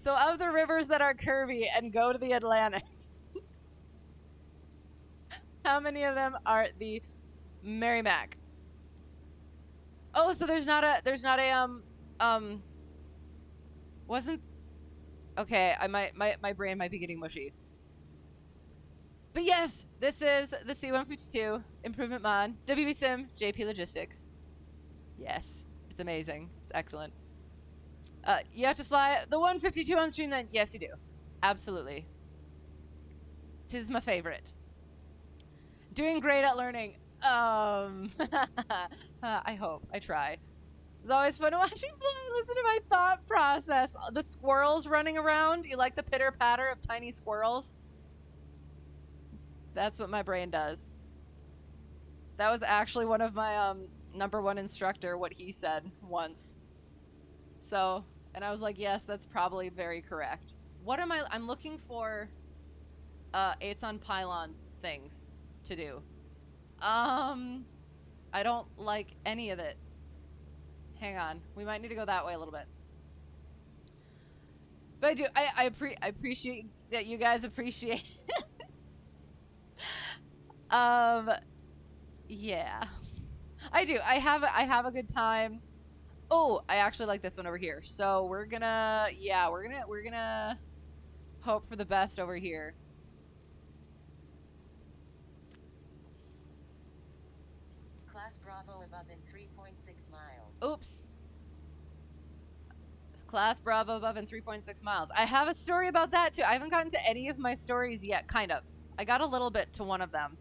So of the rivers that are curvy and go to the Atlantic, how many of them are the Merrimack? Oh, so wasn't, okay, my brain might be getting mushy. But yes, this is the C-152 Improvement Mod, WB Sim, JP Logistics. Yes, it's amazing. It's excellent. You have to fly the 152 on stream then? Yes, you do. Absolutely. 'Tis my favorite. Doing great at learning. I hope. I try. It's always fun to watch you play. Listen to my thought process. The squirrels running around. You like the pitter patter of tiny squirrels? That's what my brain does. That was actually one of my #1 instructor, what he said once. So, and I was like, yes, that's probably very correct. What am I'm looking for 8s on pylons things to do. I don't like any of it. Hang on. We might need to go that way a little bit. But I do. I appreciate that you guys appreciate it. Yeah. I do. I have a good time. Oh, I actually like this one over here. So we're gonna hope for the best over here. Class Bravo above in 3.6 miles. Oops. Class Bravo above in 3.6 miles. I have a story about that too. I haven't gotten to any of my stories yet, kind of. I got a little bit to one of them.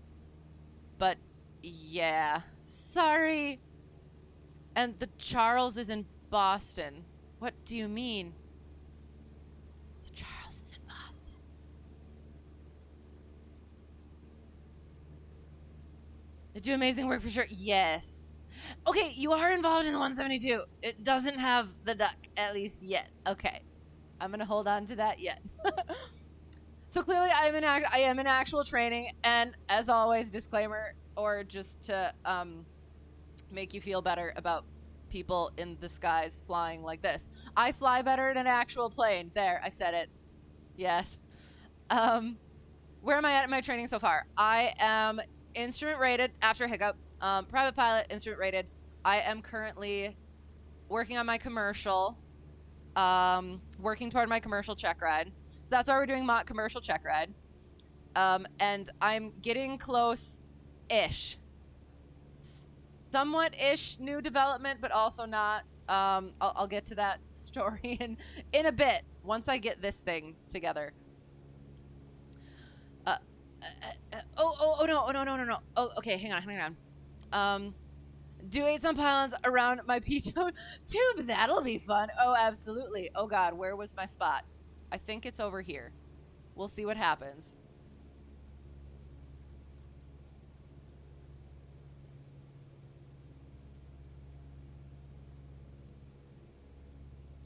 But yeah. Sorry. And the Charles is in Boston. What do you mean? The Charles is in Boston. They do amazing work for sure. Yes. Okay, you are involved in the 172. It doesn't have the duck, at least yet. Okay. I'm going to hold on to that yet. So clearly I am in actual training, and as always, disclaimer, or just to make you feel better about people in the skies flying like this. I fly better in an actual plane. There, I said it. Yes. Where am I at in my training so far? I am instrument rated after hiccup. Private pilot, instrument rated. I am currently working on my commercial. Working toward my commercial check ride. So that's why we're doing mock commercial check ride. And I'm getting close-ish. Somewhat-ish new development, but also not. I'll get to that story in a bit once I get this thing together. No. Oh, okay, hang on. Do 8s on pylons around my pitot tube. That'll be fun. Oh, absolutely. Oh God, where was my spot? I think it's over here. We'll see what happens.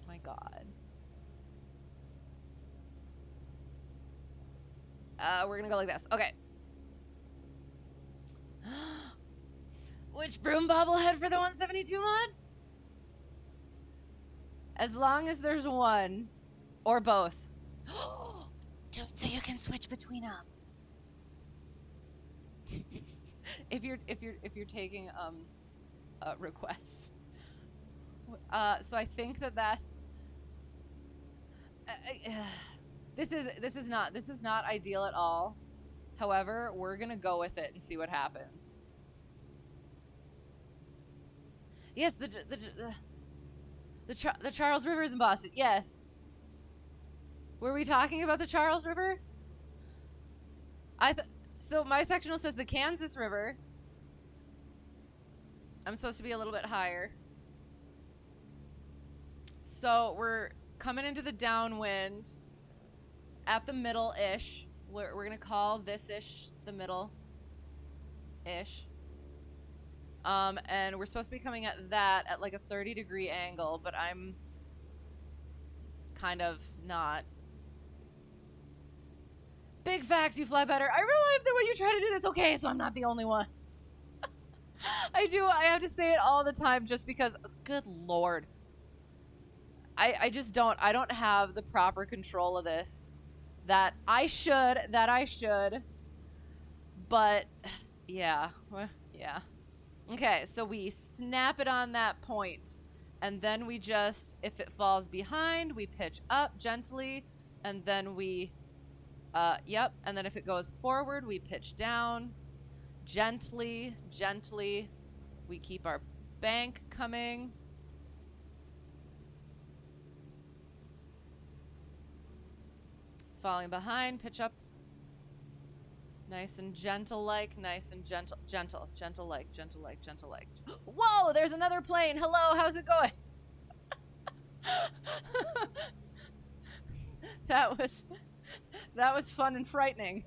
My God. We're gonna go like this. Okay. Which broom bobblehead for the 172 mod? As long as there's one. Or both. So you can switch between them. if you're taking requests. So I think that's this is not ideal at all. However, we're gonna go with it and see what happens. Yes, the Charles River is in Boston. Yes. Were we talking about the Charles River? So my sectional says the Kansas River. I'm supposed to be a little bit higher. So we're coming into the downwind at the middle-ish. We're going to call this-ish the middle-ish. And we're supposed to be coming at that at like a 30-degree angle, but I'm kind of not. Big facts, you fly better. I realize that when you try to do this, okay, so I'm not the only one. I have to say it all the time just because, good Lord. I just don't have the proper control of this. That I should. But, yeah. Yeah. Okay, so we snap it on that point. And then we just, if it falls behind, we pitch up gently. And then we Yep. And then if it goes forward, we pitch down. Gently, gently. We keep our bank coming. Falling behind, pitch up. Nice and gentle like, nice and gentle, gentle, gentle like, gentle like, gentle like. Whoa, there's another plane. Hello, how's it going? That was fun and frightening.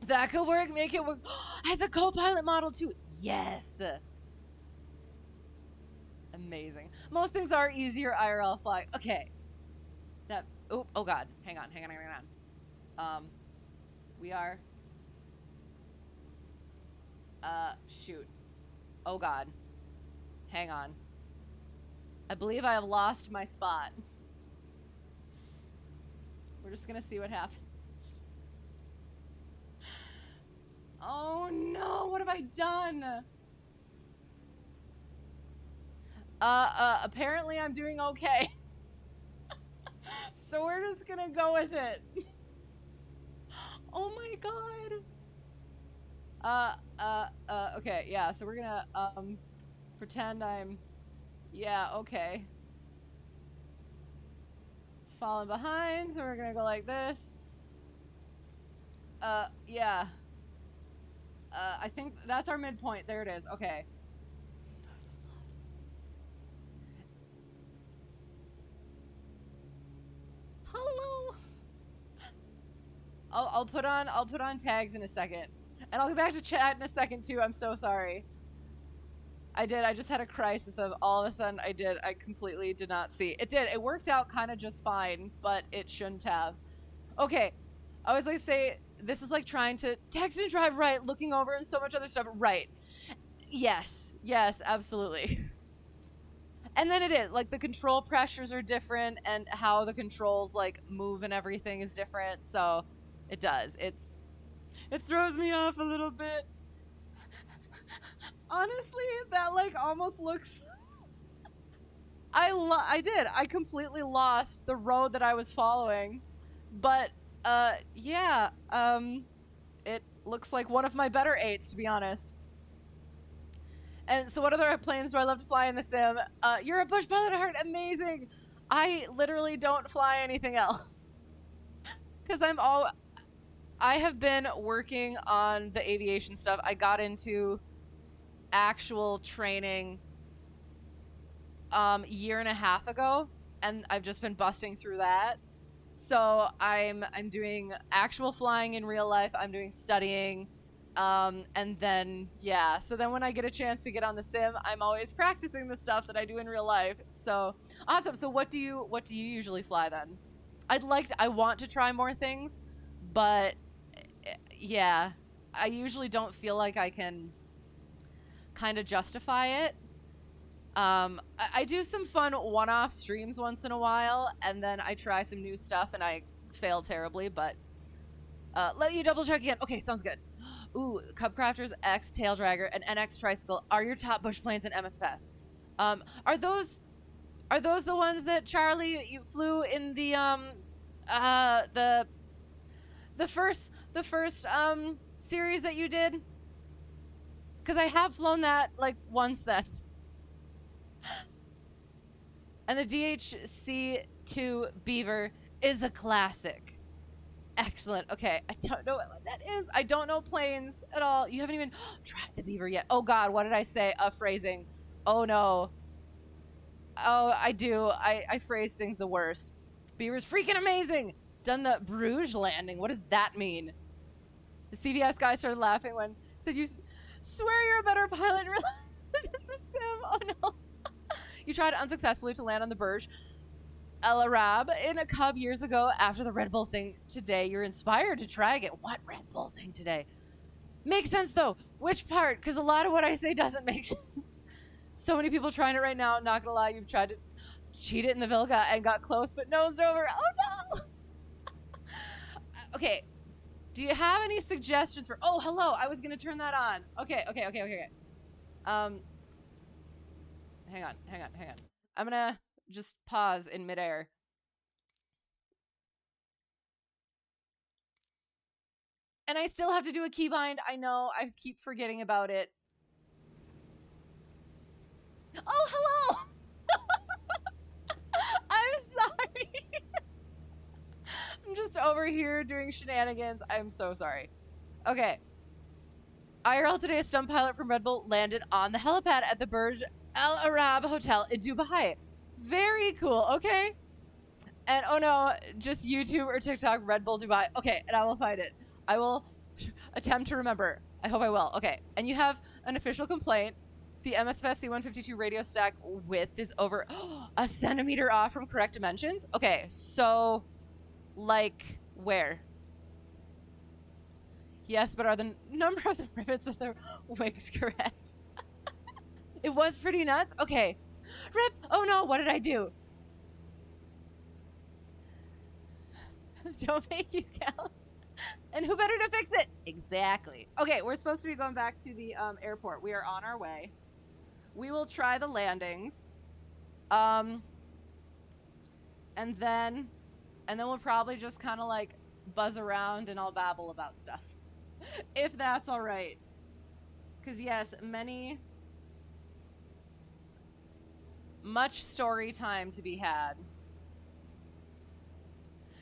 That could work, make it work. As a co-pilot model too. Yes. Amazing. Most things are easier IRL flying. Okay. Oh god. Hang on. We are shoot. Oh god. Hang on. I believe I have lost my spot. We're just gonna see what happens. Oh no, what have I done? Apparently I'm doing okay. So we're just gonna go with it. Oh my god. Okay, yeah, so we're gonna, pretend I'm, yeah, okay. It's falling behind, so we're gonna go like this. Yeah. I think that's our midpoint. There it is. Okay. Hello. I'll put on tags in a second. And I'll get back to chat in a second too. I'm so sorry. I just had a crisis of all of a sudden I completely did not see. It did. It worked out kind of just fine, but it shouldn't have. Okay. I always like to say this is like trying to text and drive right, looking over and so much other stuff right. Yes. Yes, absolutely. And then it is like the control pressures are different and how the controls like move and everything is different. So it does. It throws me off a little bit. Honestly, that like almost looks I completely lost the road that I was following. But yeah, it looks like one of my better 8s, to be honest. And so what other planes do I love to fly in the sim? You're a bush pilot at heart. Amazing. I literally don't fly anything else. Because I have been working on the aviation stuff. I got into actual training year and a half ago, and I've just been busting through that. So I'm doing actual flying in real life. I'm doing studying. And then, yeah, so then when I get a chance to get on the sim, I'm always practicing the stuff that I do in real life. So awesome. So what do you usually fly then? I want to try more things, but yeah, I usually don't feel like I can kind of justify it. I do some fun one-off streams once in a while, and then I try some new stuff and I fail terribly, but let you double check again. Okay, sounds good. Ooh, Cubcrafters, X, Tail Dragger, and NX Tricycle are your top bush planes in MSFS. Are those the ones that Charlie you flew in the first series that you did? Because I have flown that like once then. And the DHC-2 Beaver is a classic. Excellent. Okay, I don't know what that is. I don't know planes at all. You haven't even tried the Beaver yet. Oh god, what did I say? Phrasing. Oh no. Oh, I do. I phrase things the worst. Beaver's freaking amazing. Done the Bruges landing. What does that mean? The CVS guy started laughing when said you swear you're a better pilot in the sim. Oh no. You tried unsuccessfully to land on the Burj El Arab in a Cub years ago after the Red Bull thing today. You're inspired to try again. What Red Bull thing today? Makes sense though. Which part? Because a lot of what I say doesn't make sense. So many people trying it right now. Not gonna lie, you've tried to cheat it in the Vilga and got close but nosed over. Oh no. Okay. Do you have any suggestions for? Oh, hello. I was gonna turn that on. Okay. Hang on. I'm gonna just pause in midair. And I still have to do a keybind. I know, I keep forgetting about it. Oh, hello! I'm sorry. I'm just over here doing shenanigans. I'm so sorry. Okay. IRL today, a stunt pilot from Red Bull landed on the helipad at the Burj Al Arab Hotel in Dubai. Very cool, okay? And oh no, just YouTube or TikTok, Red Bull Dubai. Okay, and I will find it. I will attempt to remember. I hope I will. Okay, and you have an official complaint. The MSFS C152 radio stack width is over a centimeter off from correct dimensions. Okay, so like where? Yes, but are the number of the rivets of the wings correct? It was pretty nuts. Okay. Rip. Oh no, what did I do? Don't make you count. And who better to fix it? Exactly. Okay, we're supposed to be going back to the airport. We are on our way. We will try the landings. And then we'll probably just kind of like buzz around and I'll babble about stuff. If that's all right. Because yes, much story time to be had.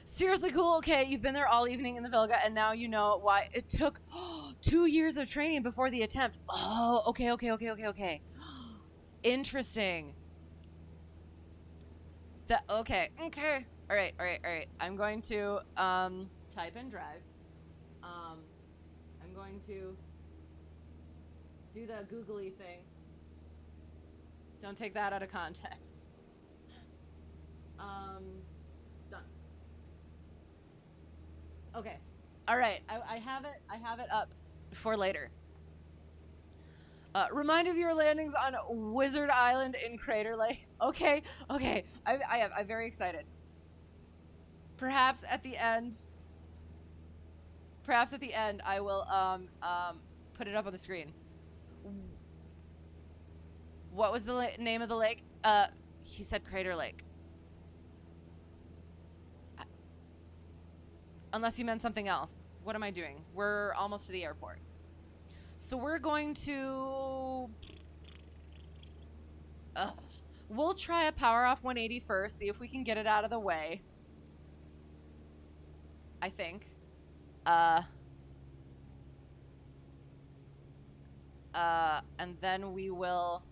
Seriously cool. Okay, you've been there all evening in the Vilga, and now you know why it took 2 years of training before the attempt. Oh, okay. Interesting. Okay. All right. I'm going to type in drive. I'm going to do the googly thing. Don't take that out of context. Done. Okay. All right. I have it up for later. Remind of your landings on Wizard Island in Crater Lake. Okay. I'm very excited. Perhaps at the end I will put it up on the screen. What was the name of the lake? He said Crater Lake. Unless you meant something else. What am I doing? We're almost to the airport. So we're going to... we'll try a power off 180 first, see if we can get it out of the way. I think. And then we will...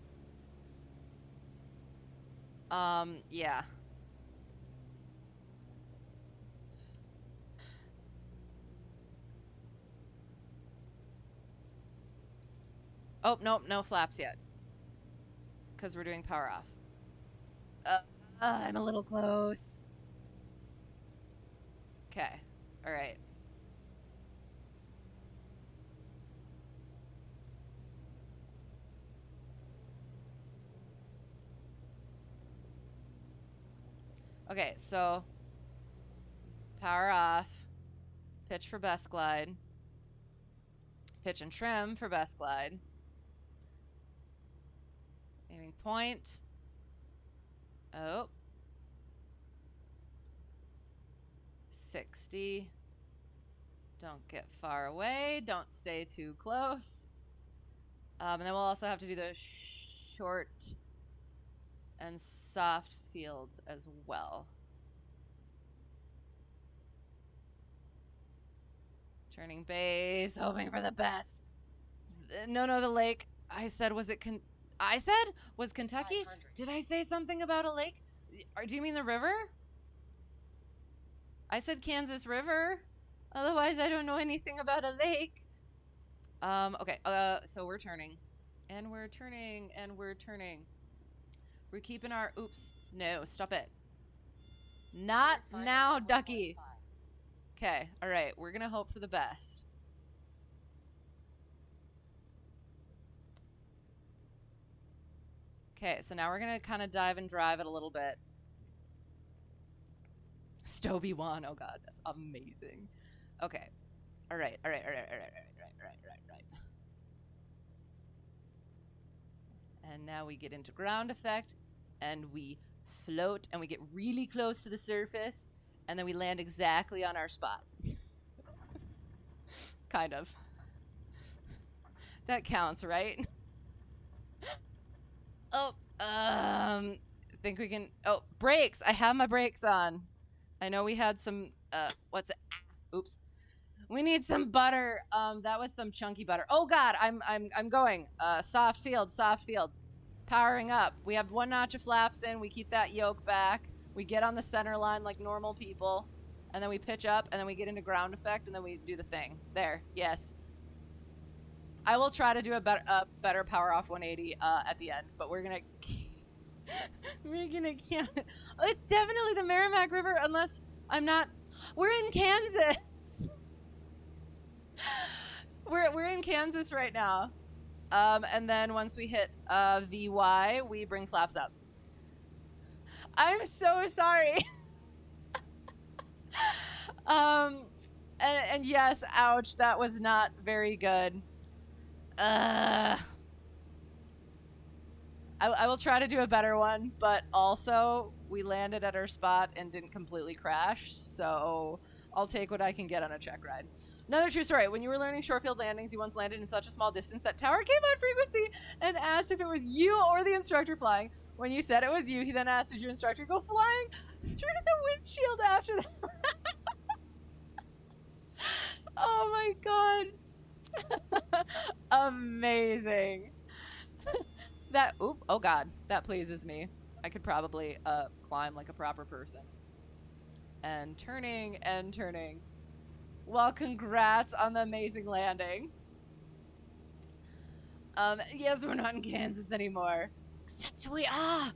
yeah. Oh, nope, no flaps yet. Because we're doing power off. I'm a little close. Okay. All right. Okay, so power off, pitch for best glide, pitch and trim for best glide, aiming point, oh, 60, don't get far away, don't stay too close, and then we'll also have to do the short and soft fields as well. Turning base, hoping for the best. No, the lake. I said, was Kentucky? 500. Did I say something about a lake? Or do you mean the river? I said Kansas River. Otherwise, I don't know anything about a lake. Okay, so we're turning. And we're turning, and we're turning. We're keeping our... Oops. No, stop it. Not now, ducky. Okay, all right. We're going to hope for the best. Okay, so now we're going to kind of dive and drive it a little bit. Stoby won. Oh, God, that's amazing. Okay. All right. And now we get into ground effect, and we float, and we get really close to the surface, and then we land exactly on our spot. Kind of. That counts, right? Oh, think we can, oh, brakes. I have my brakes on. I know we had some, what's it? Oops. We need some butter. That was some chunky butter. Oh God, I'm going. Soft field. Powering up. We have 1 notch of flaps in. We keep that yoke back. We get on the center line like normal people. And then we pitch up, and then we get into ground effect, and then we do the thing. There, yes. I will try to do a better power off 180 at the end, but we're gonna count it. Oh, it's definitely the Merrimack River, unless I'm not. We're in Kansas. we're in Kansas right now. And then once we hit VY, we bring flaps up. I'm so sorry. And yes, ouch, that was not very good. I will try to do a better one, but also we landed at our spot and didn't completely crash, so I'll take what I can get on a check ride. Another true story. When you were learning short field landings, you once landed in such a small distance that tower came on frequency and asked if it was you or the instructor flying. When you said it was you, he then asked, did your instructor go flying through the windshield after that? Oh my God. Amazing. That, oop, oh God, that pleases me. I could probably climb like a proper person. And turning and turning. Well, congrats on the amazing landing. Yes, we're not in Kansas anymore. Except we are.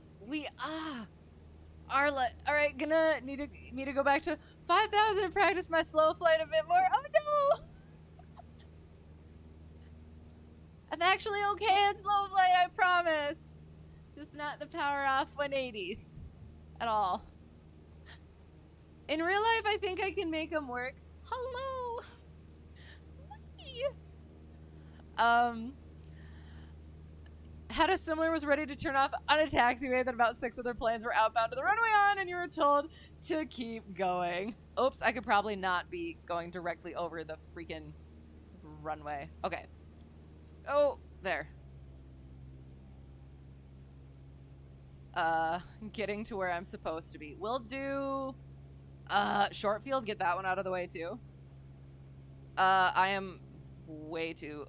Arla, all right, gonna need to go back to 5,000 and practice my slow flight a bit more. Oh no! I'm actually okay at slow flight, I promise. Just not the power off 180s at all. In real life, I think I can make them work. Hello. Had a similar, was ready to turn off on a taxiway that about 6 other planes were outbound to the runway on, and you were told to keep going. Oops, I could probably not be going directly over the freaking runway. Okay. Oh, there. Getting to where I'm supposed to be. We'll do short field, get that one out of the way too. I am way too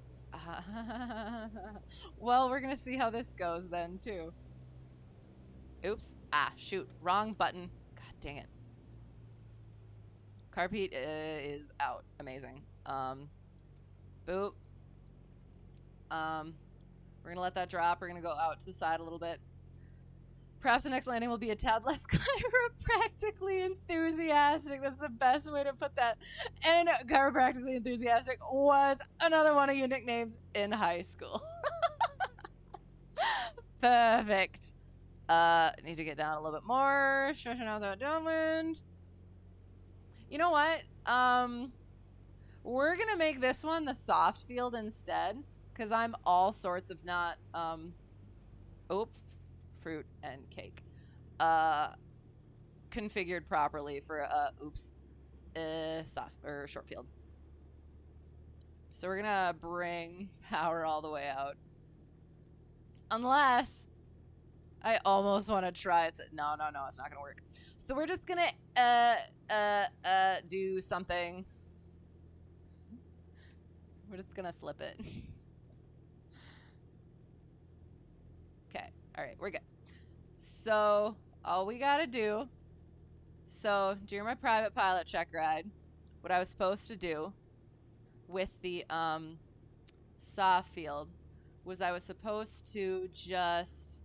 well, we're gonna see how this goes then too. Oops. Ah, shoot. Wrong button. God dang it. Carpet is out. Amazing. Boop. We're gonna let that drop. We're gonna go out to the side a little bit. Perhaps the next landing will be a tad less chiropractically enthusiastic. That's the best way to put that. And chiropractically enthusiastic was another one of your nicknames in high school. Perfect. Need to get down a little bit more. Stretching out that downwind. You know what? We're gonna make this one the soft field instead, because I'm all sorts of not fruit and cake configured properly for soft or short field. So we're gonna bring power all the way out, unless I almost want to try it. No, it's not gonna work. So we're just gonna do something. We're just gonna slip it. Okay, all right, we're good. So all we gotta do, so during my private pilot check ride, what I was supposed to do with the soft field was I was supposed to just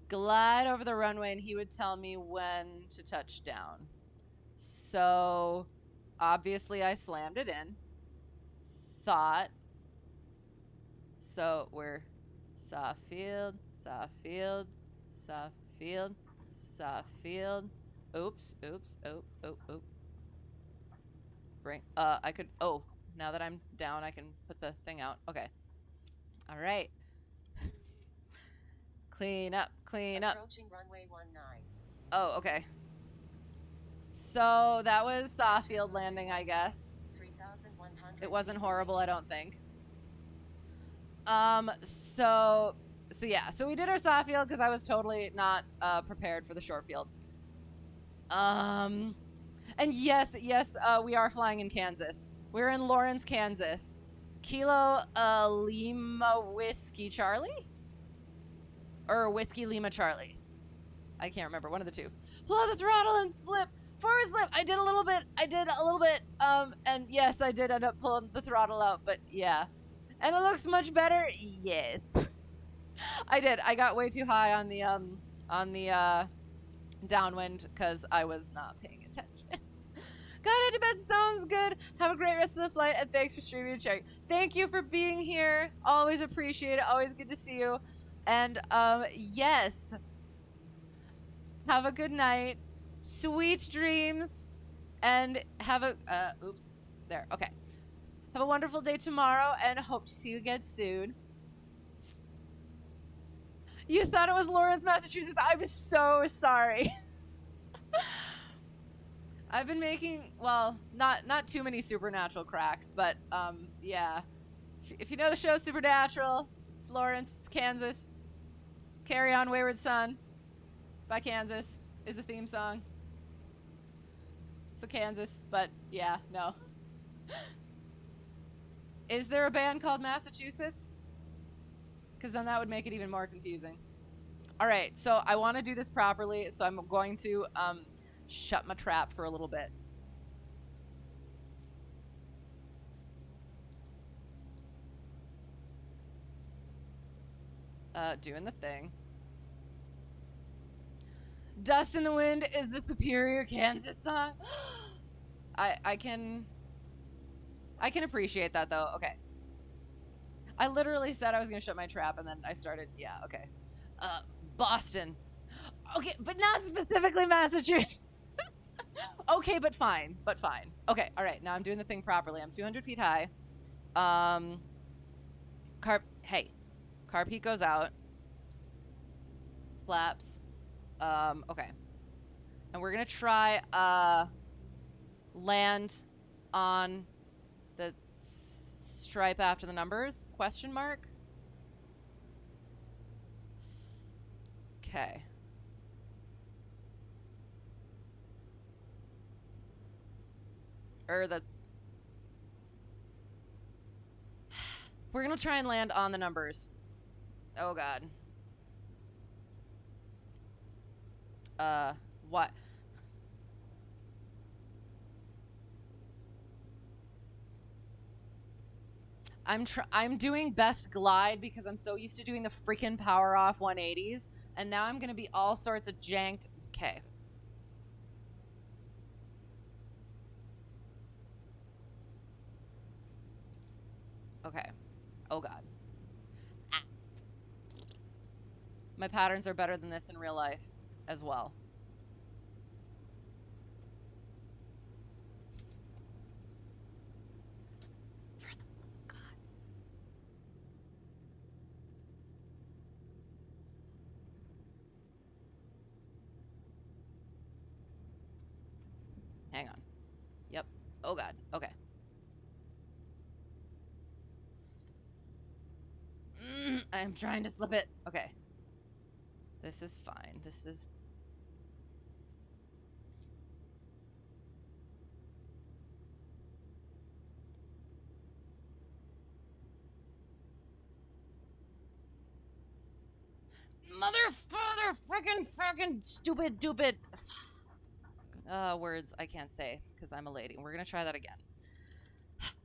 glide over the runway and he would tell me when to touch down. So obviously I slammed it in. So we're soft field, soft field, soft field, soft field. Oops. Oh. Bring, I could, now that I'm down, I can put the thing out. Okay. All right. Clean up. Approaching runway 19. Oh, okay. So that was soft field landing, I guess. 3,100 100. It wasn't horrible, I don't think. So yeah, so we did our soft field because I was totally not prepared for the short field. And yes, we are flying in Kansas. We're in Lawrence, Kansas. Kilo Lima Whiskey Charlie? Or Whiskey Lima Charlie. I can't remember, one of the two. Pull out the throttle and slip. Forward slip. I did a little bit. And yes, I did end up pulling the throttle out, but yeah. And it looks much better? Yes. I did. I got way too high on the downwind because I was not paying attention. Got into bed, sounds good. Have a great rest of the flight, and thanks for streaming and sharing. Thank you for being here. Always appreciate it. Always good to see you. And yes. Have a good night. Sweet dreams. And have a oops. There. Okay. Have a wonderful day tomorrow, and hope to see you again soon. You thought it was Lawrence, Massachusetts. I was so sorry. I've been making, well, not too many supernatural cracks, but yeah. If you know the show Supernatural, it's Lawrence, it's Kansas. Carry On Wayward Son by Kansas is the theme song. So Kansas, but yeah, no. Is there a band called Massachusetts? Because then that would make it even more confusing. All right, so I want to do this properly, so I'm going to shut my trap for a little bit. Doing the thing. Dust in the Wind is the Superior Kansas song. I can appreciate that though. Okay. I literally said I was gonna shut my trap and then I started, yeah, okay. Boston. Okay, but not specifically Massachusetts. Okay, but fine. Okay, alright, now I'm doing the thing properly. I'm 200 feet high. Car peak goes out. Flaps. Okay. And we're gonna try, land on the stripe after the numbers? Question mark? Okay. We're gonna try and land on the numbers. Oh god. What? I'm doing best glide because I'm so used to doing the freaking power off 180s, and now I'm gonna be all sorts of janked. Okay. Okay. Oh god. Ah. My patterns are better than this in real life as well. God. Hang on. Yep. Oh god. Okay. I'm trying to slip it. Okay. This is fine. This is... frickin' stupid. Words I can't say because I'm a lady. We're gonna try that again.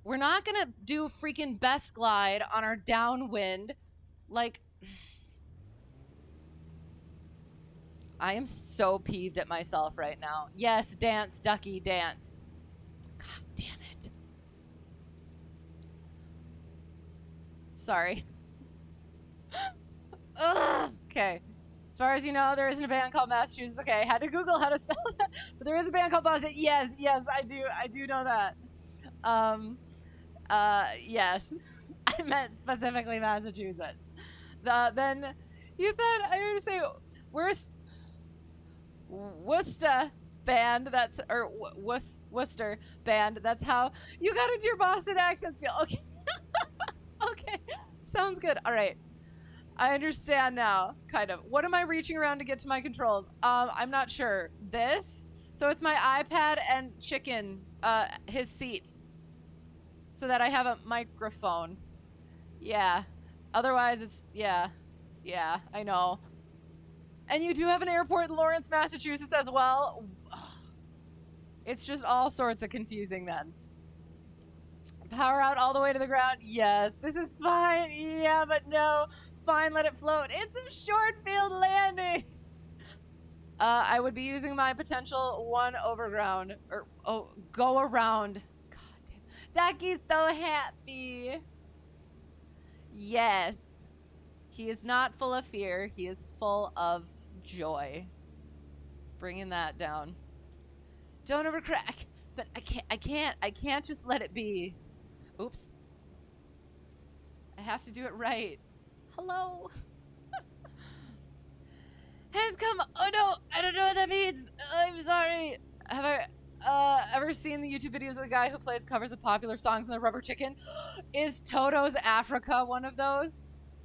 We're not gonna do freaking best glide on our downwind. Like, I am so peeved at myself right now. Yes, dance, ducky, dance. God damn it. Sorry. Ugh. Okay. As far as you know, there isn't a band called Massachusetts. Okay, I had to Google how to spell that. But there is a band called Boston. Yes, I do know that. Yes. I meant specifically Massachusetts. Then you thought I was going to say Worcester, band. That's or Worcester band. That's how you got into your Boston accent feel. Okay. Okay. Sounds good. All right. I understand now, kind of. What am I reaching around to get to my controls? I'm not sure. This? So it's my iPad and Chicken, his seat. So that I have a microphone. Yeah. Otherwise, it's, yeah. Yeah, I know. And you do have an airport in Lawrence, Massachusetts as well. It's just all sorts of confusing then. Power out all the way to the ground. Yes, this is fine. Yeah, but no. Fine, let it float. It's a short field landing. I would be using my potential one overground or go around. God damn. Ducky's so happy. Yes. He is not full of fear. He is full of joy. Bringing that down. Don't overcrack. But I can't just let it be. Oops. I have to do it right. Hello. Has come. Oh no, I don't know what that means. I'm sorry. Have I ever seen the YouTube videos of the guy who plays covers of popular songs in the Rubber Chicken? Is Toto's Africa one of those?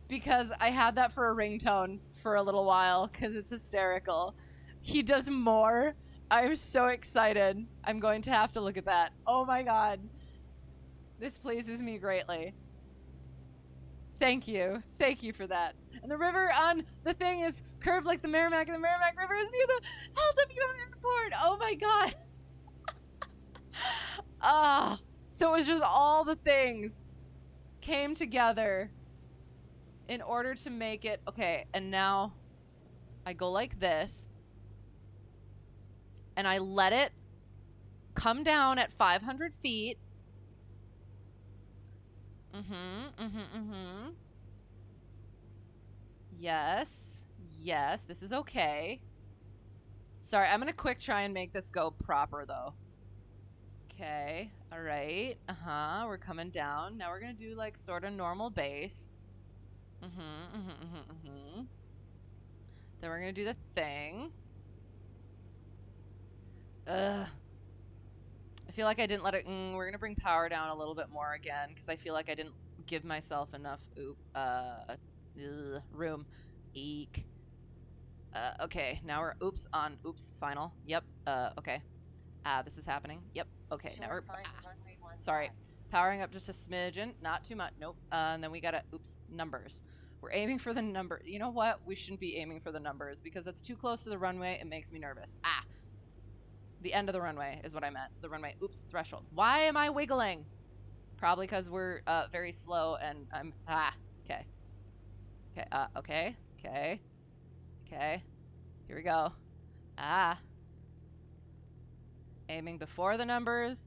Because I had that for a ringtone for a little while because it's hysterical. He does more. I'm so excited. I'm going to have to look at that. Oh my god. This pleases me greatly. Thank you. Thank you for that. And the river on the thing is curved like the Merrimack, and the Merrimack River is near the LWM airport. Oh my god. So it was just all the things came together in order to make it. Okay, and now I go like this. And I let it come down at 500 feet. Yes. Yes, this is okay. Sorry, I'm gonna quick try and make this go proper, though. Okay, alright. We're coming down. Now we're gonna do, like, sort of normal base. Then we're gonna do the thing. Ugh. I feel like I didn't let it. We're gonna bring power down a little bit more again because I feel like I didn't give myself enough room. Eek. Okay, now we're on final. Yep. Okay. This is happening. Yep. Okay. Now we're sorry. Powering up just a smidgen, not too much. Nope. And then we gotta numbers. We're aiming for the number. You know what? We shouldn't be aiming for the numbers because that's too close to the runway. It makes me nervous. The end of the runway is what I meant. The runway. Threshold. Why am I wiggling? Probably because we're very slow and I'm okay. Okay. Here we go. Aiming before the numbers.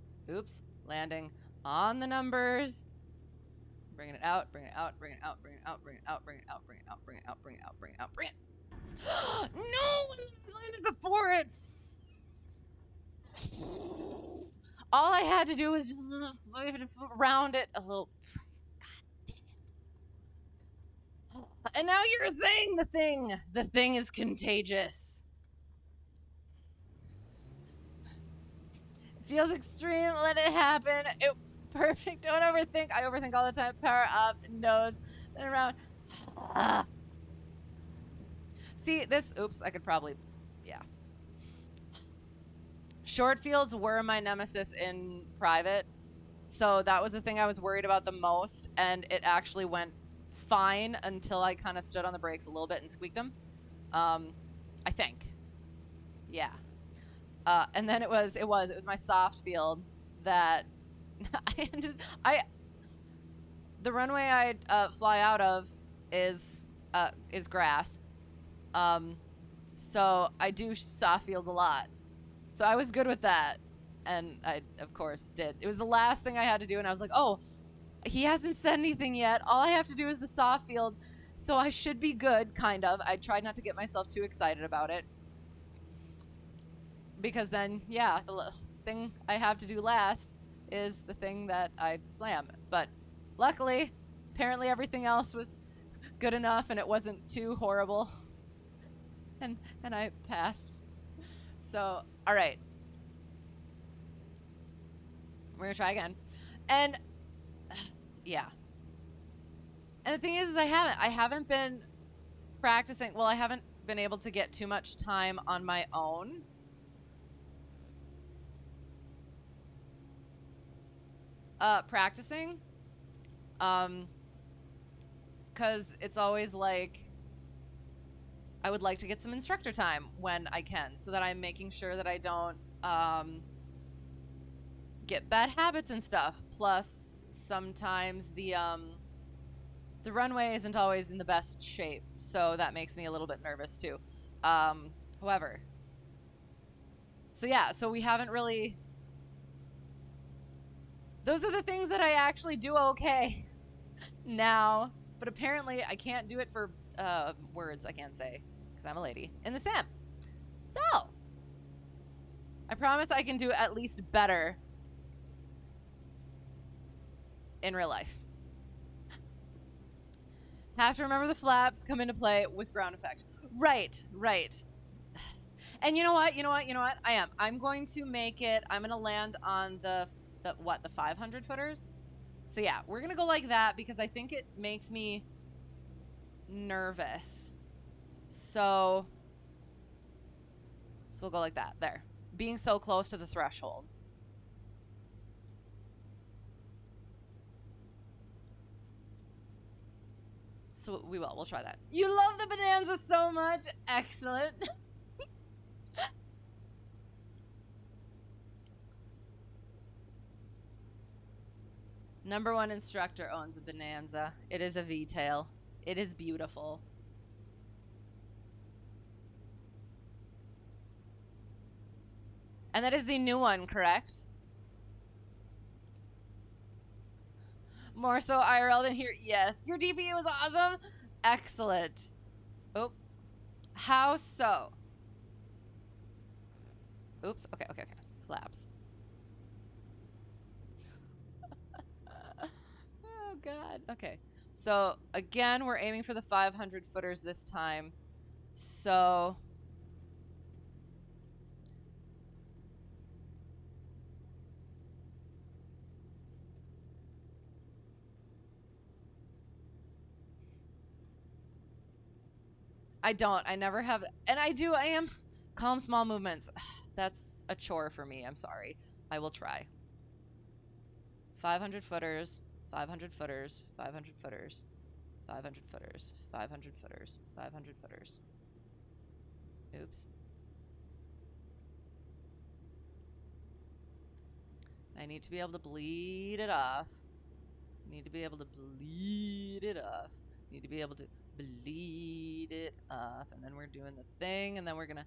Landing on the numbers. Bringing it out. Bring it out. No! I landed before it. All I had to do was just round it a little. God dang it. And now you're saying the thing is contagious. It feels extreme. Let it happen. Perfect. Don't overthink. I overthink all the time. Power up. Nose. Then around. See, this. I could probably. Yeah. Short fields were my nemesis in private, so that was the thing I was worried about the most, and it actually went fine until I kind of stood on the brakes a little bit and squeaked them. I think. Yeah. And then it was my soft field that the runway I fly out of is grass. So I do soft field a lot. So I was good with that, and I, of course, did. It was the last thing I had to do, and I was like, oh, he hasn't said anything yet. All I have to do is the soft field, so I should be good, kind of. I tried not to get myself too excited about it, because then, yeah, the thing I have to do last is the thing that I slam. But luckily, apparently everything else was good enough, and it wasn't too horrible, and I passed. So, all right, We're gonna try again. And yeah. And the thing is I haven't been practicing. Well, I haven't been able to get too much time on my own. Practicing. Because it's always like I would like to get some instructor time when I can, so that I'm making sure that I don't get bad habits and stuff. Plus, sometimes the runway isn't always in the best shape, so that makes me a little bit nervous too. However, so yeah, so we haven't really. Those are the things that I actually do okay now, but apparently I can't do it for words I can't say because I'm a lady in the sim. So I promise I can do at least better in real life. Have to remember the flaps come into play with ground effect. Right. And you know what? I'm going to make it. I'm going to land on the 500 footers. So yeah, we're going to go like that because I think it makes me nervous. So we'll go like that. There. Being so close to the threshold. So we'll try that. You love the Bonanza so much. Excellent. Number one instructor owns a Bonanza. It is a V-tail. It is beautiful. And that is the new one, correct? More so IRL than here. Yes. Your DP was awesome. Excellent. Oh. How so? Oops. Okay. Flaps. Oh, God. Okay. So, again, we're aiming for the 500 footers this time. So... I never have, and I am calm small movements. That's a chore for me. I'm sorry. I will try. 500 footers, 500 footers, 500 footers, 500 footers, 500 footers, 500 footers. Oops. I need to be able to bleed it off. Need to be able to bleed it off. Need to be able to bleed it off. And then we're doing the thing, and then we're gonna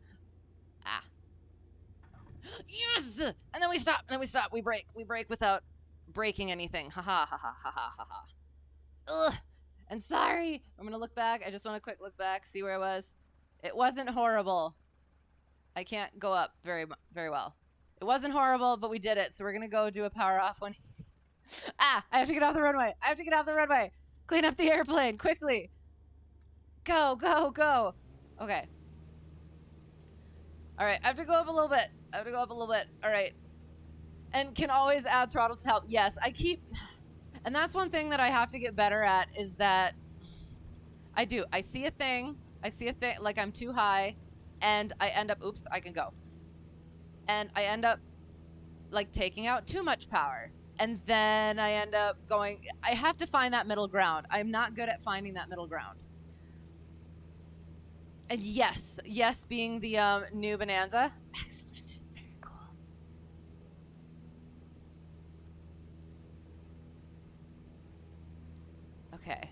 yes! And then we stop, we break without breaking anything. Ha ha ha ha ha ha ha ha. Ugh. And sorry, I'm gonna look back. I just want a quick look back, see where I was. It wasn't horrible. I can't go up very well. It wasn't horrible, but we did it, so we're gonna go do a power off one. I have to get off the runway. Clean up the airplane quickly. Go. Okay. All right, I have to go up a little bit. All right. And can always add throttle to help. Yes, and that's one thing that I have to get better at is that I see a thing, like I'm too high, and I end up, oops, I can go. And I end up like taking out too much power. And then I end up going, I have to find that middle ground. I'm not good at finding that middle ground. And yes, being the new Bonanza. Excellent. Very cool. Okay.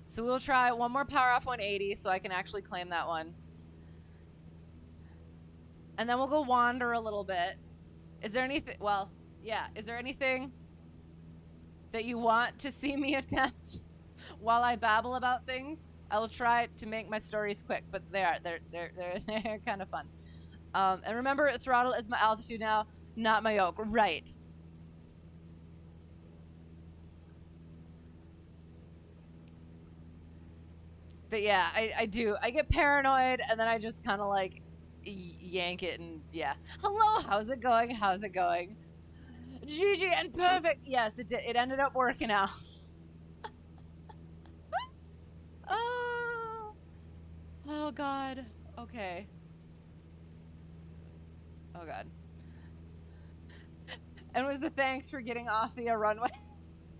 So we'll try one more power off 180 so I can actually claim that one. And then we'll go wander a little bit. Is there anything, well, yeah, is there anything that you want to see me attempt while I babble about things? I will try to make my stories quick, but they're kind of fun. And remember, throttle is my altitude now, not my yoke. Right. But yeah, I do. I get paranoid, and then I just kind of like yank it, and yeah. Hello, how's it going? GG and perfect. Yes, it did. It ended up working out. Oh God. Okay. Oh God. And was the thanks for getting off the runway.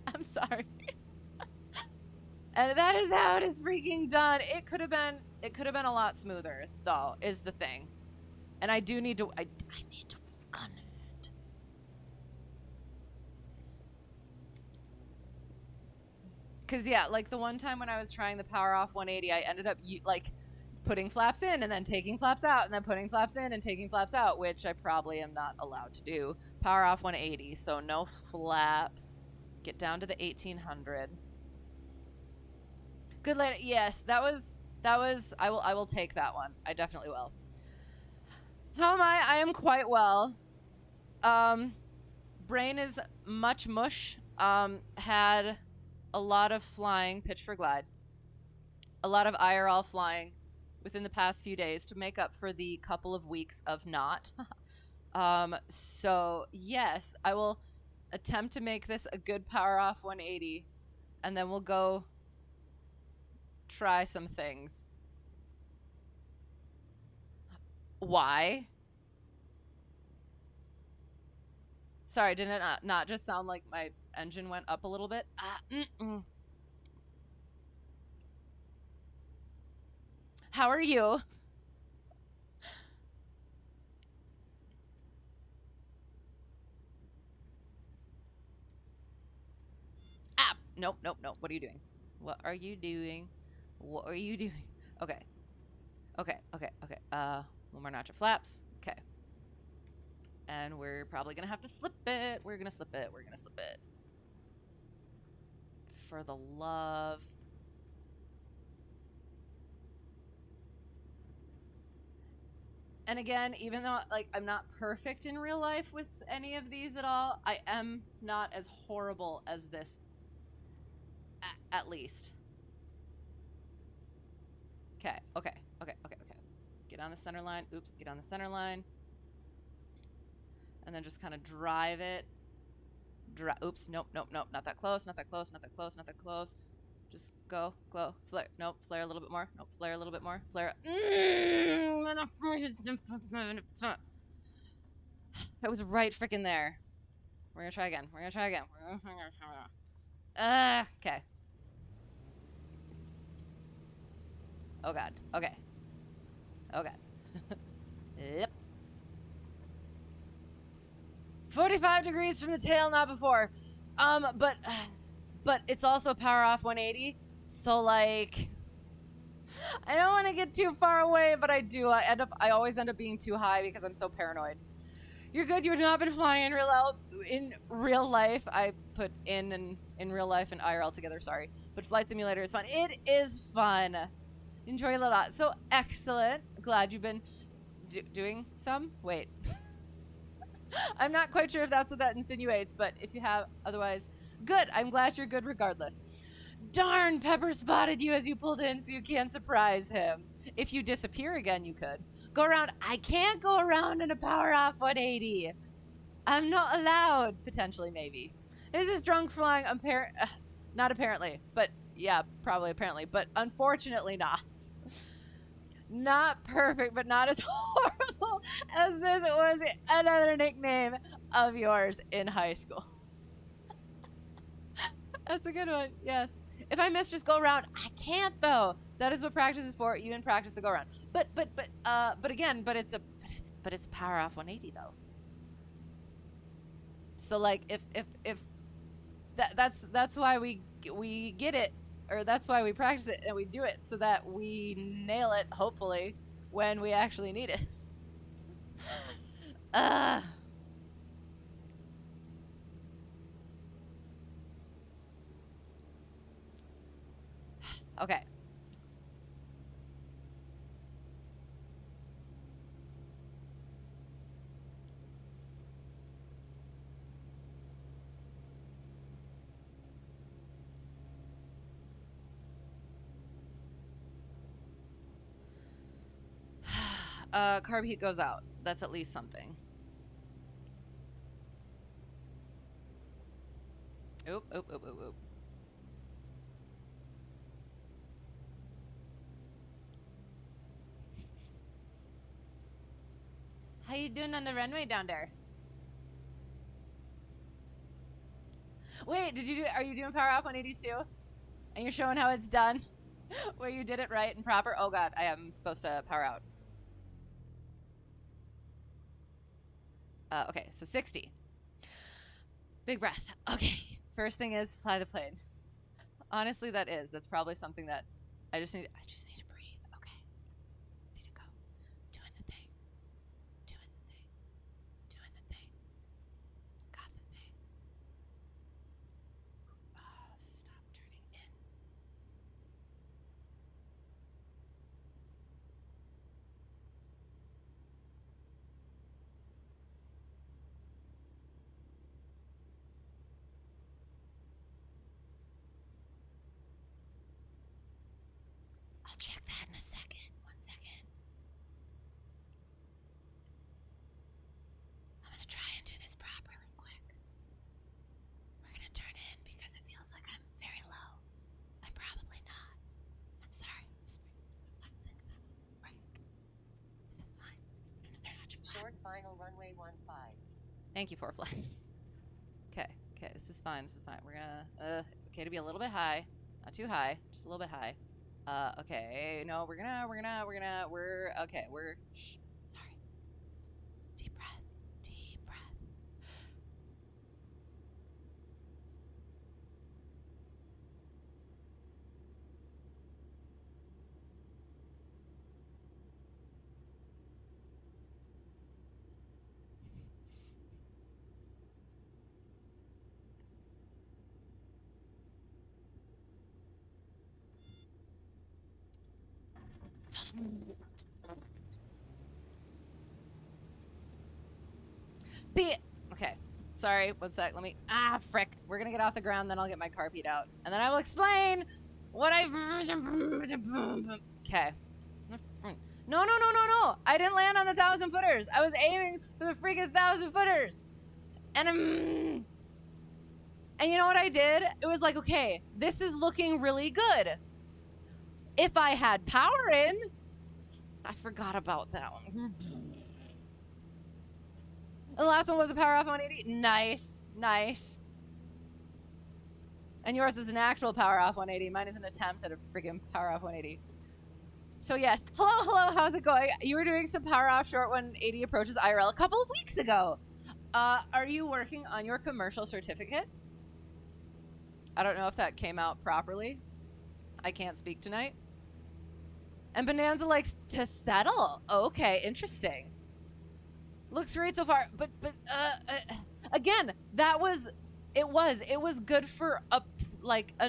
I'm sorry. And that is how it is freaking done. It could have been a lot smoother, though, is the thing. And I do need to I need to work on it. Cause yeah, like the one time when I was trying the power off 180, I ended up like putting flaps in and then taking flaps out and then putting flaps in and taking flaps out, which I probably am not allowed to do. Power off 180, so no flaps. Get down to the 1800. Good landing. Yes, that was I will take that one. I definitely will. How am I? I am quite well. Brain is much mush. Had a lot of flying, pitch for glide. A lot of IRL flying within the past few days to make up for the couple of weeks of not. So yes, I will attempt to make this a good power off 180, and then we'll go try some things. Why? Sorry, didn't it not just sound like my engine went up a little bit? How are you? Ah! Nope. What are you doing? What are you doing? What are you doing? Okay. One more notch of flaps. Okay. And we're probably gonna have to slip it. We're gonna slip it. For the love. And again, even though like I'm not perfect in real life with any of these at all, I am not as horrible as this. At least. Okay. Get on the center line. Oops, get on the center line. And then just kind of drive it. Oops, nope. Not that close. Just go, flare. Nope, flare a little bit more. Nope, flare a little bit more. Flare. That was right freaking there. We're gonna try again. Okay. Oh God. Okay. Yep. 45 degrees from the tail, not before. But it's also a power off 180. So like, I don't want to get too far away, but I do. I always end up being too high because I'm so paranoid. You're good. You have not been flying in real life. I put in real life and IRL together. Sorry, but flight simulator is fun. It is fun. Enjoy it a lot. So excellent. Glad you've been doing some. Wait. I'm not quite sure if that's what that insinuates, but if you have, otherwise, good. I'm glad you're good regardless. Darn, Pepper spotted you as you pulled in, so you can't surprise him. If you disappear again, you could. Go around. I can't go around in a power off 180. I'm not allowed. Potentially, maybe. Is this drunk flying? Not apparently, but yeah, probably apparently, but unfortunately not. Not perfect, but not as horrible as this was another nickname of yours in high school. That's a good one. Yes. If I miss, just go around. I can't though. That is what practice is for. You in practice to go around. But it's power off 180 though. So like if that's why we get it. Or that's why we practice it and we do it so that we nail it, hopefully, when we actually need it. Okay. Carb heat goes out. That's at least something. Oop, oop, oop, oop, oop. How you doing on the runway down there? Wait, are you doing power off 180s too? And you're showing how it's done? Where you did it right and proper? Oh god, I am supposed to power out. Okay, so 60. Big breath. Okay, first thing is fly the plane. Honestly, that's probably something that I just need to breathe. Okay, need to go. Doing the thing. Doing the thing. Doing the thing. Got the thing. Stop turning in. I'll check that in a second. 1 second. I'm gonna try and do this properly quick. We're gonna turn in because it feels like I'm very low. I'm probably not. I'm sorry. Flaps into them. Right. This is fine. No, they're not your Short flaps. final runway 15. Thank you, Preflight. Okay, this is fine. We're gonna, it's okay to be a little bit high. Not too high, just a little bit high. Okay, no, we're, shh, sorry. Deep breath, deep breath. See, okay, sorry, 1 sec, let me, frick. We're gonna get off the ground, then I'll get my carpet out. And then I will explain what I, okay. No, I didn't land on the 1,000 footers. I was aiming for the freaking 1,000 footers. And you know what I did? It was like, okay, this is looking really good. If I had power in, I forgot about that one. And the last one was a power off 180. Nice. And yours is an actual power off 180. Mine is an attempt at a freaking power off 180. So yes, hello, how's it going? You were doing some power off short 180 approaches IRL a couple of weeks ago. Are you working on your commercial certificate? I don't know if that came out properly. I can't speak tonight. And Bonanza likes to settle. Okay, interesting. Looks great so far, but again, it was good for a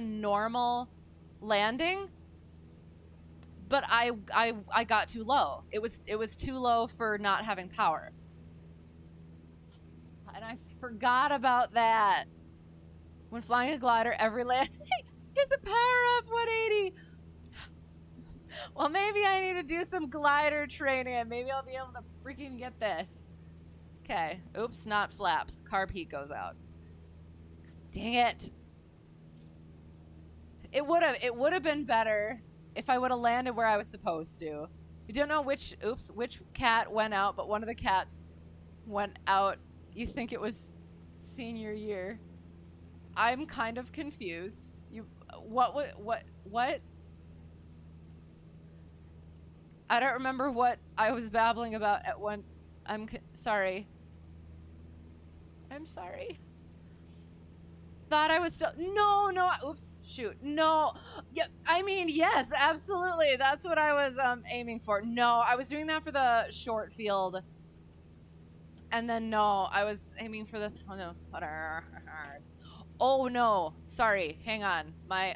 normal landing. But I got too low. It was too low for not having power. And I forgot about that. When flying a glider, every landing is a power off 180. Well, maybe I need to do some glider training and maybe I'll be able to freaking get this. Okay. Oops, not flaps. Carb heat goes out. Dang it. It would have been better if I would have landed where I was supposed to. You don't know which cat went out, but one of the cats went out. You think it was senior year. I'm kind of confused. What? I don't remember what I was babbling about at one. Sorry. I'm sorry. Thought I was still. No. Oops. Shoot. No. Yeah. I mean, yes, absolutely. That's what I was aiming for. No, I was doing that for the short field. And then no, I was aiming for the. Oh no. Oh no. Sorry. Hang on. My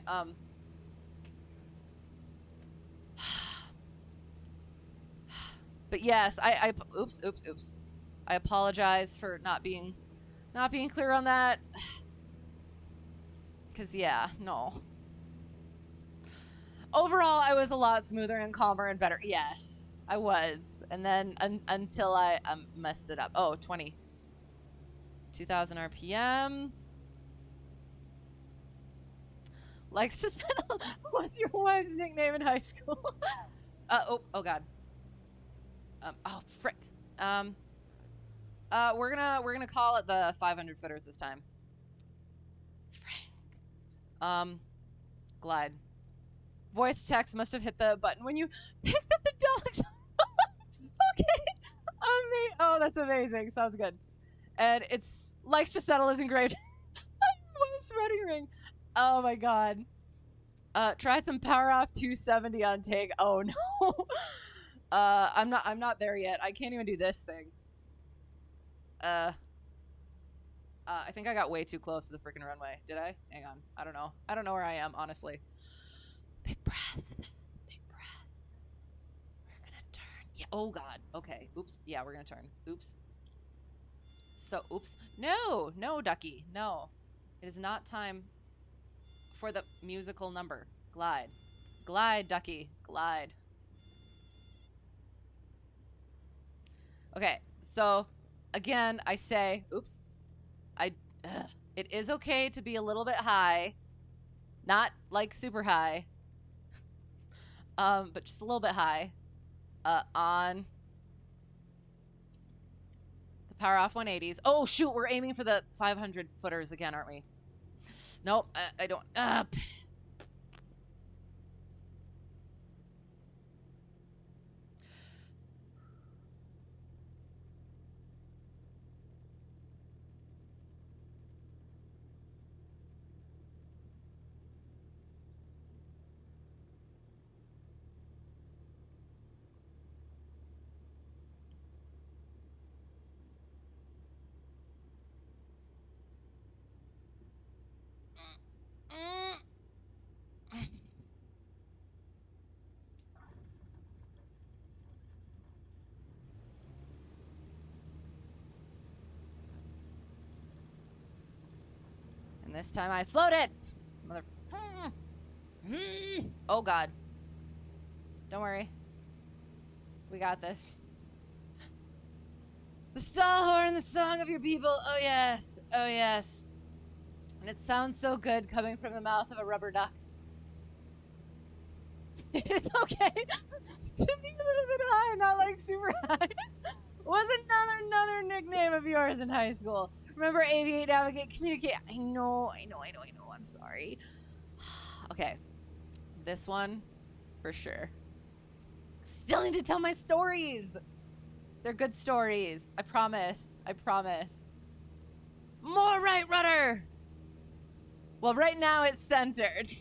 But yes, I oops. I apologize for not being clear on that. Cause yeah, no. Overall, I was a lot smoother and calmer and better. Yes, I was. And then until I messed it up. Oh, 20,000 RPM. Likes to settle. What's your wife's nickname in high school? Oh god. Oh frick. We're gonna call it the 500 footers this time. Frick. Glide. Voice text must have hit the button when you picked up the dogs. Okay. Oh, that's amazing. Sounds good. And it's likes to settle is engraved. Wife's wedding ring. Oh my god. Try some power off 270 on take. Oh no. I'm not there yet. I can't even do this thing. I think I got way too close to the freaking runway. Did I? Hang on. I don't know. I don't know where I am, honestly. Big breath. Big breath. We're gonna turn. Yeah. Oh god. Okay. Oops. Yeah, we're gonna turn. Oops. So, oops. No, ducky. No. It is not time for the musical number. Glide. Glide, ducky. Glide. Okay. So, again, I say, oops. It is okay to be a little bit high. Not like super high. But just a little bit high. On the power off 180s. Oh shoot, we're aiming for the 500 footers again, aren't we? Nope, I don't. And this time I floated. Mother. Oh god. Don't worry. We got this. The stall horn, the song of your people. Oh yes. Oh yes. And it sounds so good coming from the mouth of a rubber duck. It's okay to be a little bit high, not like super high. Was another nickname of yours in high school. Remember, aviate, navigate, communicate. I know. I'm sorry. Okay. This one, for sure. Still need to tell my stories. They're good stories. I promise. More right rudder. Well, right now it's centered.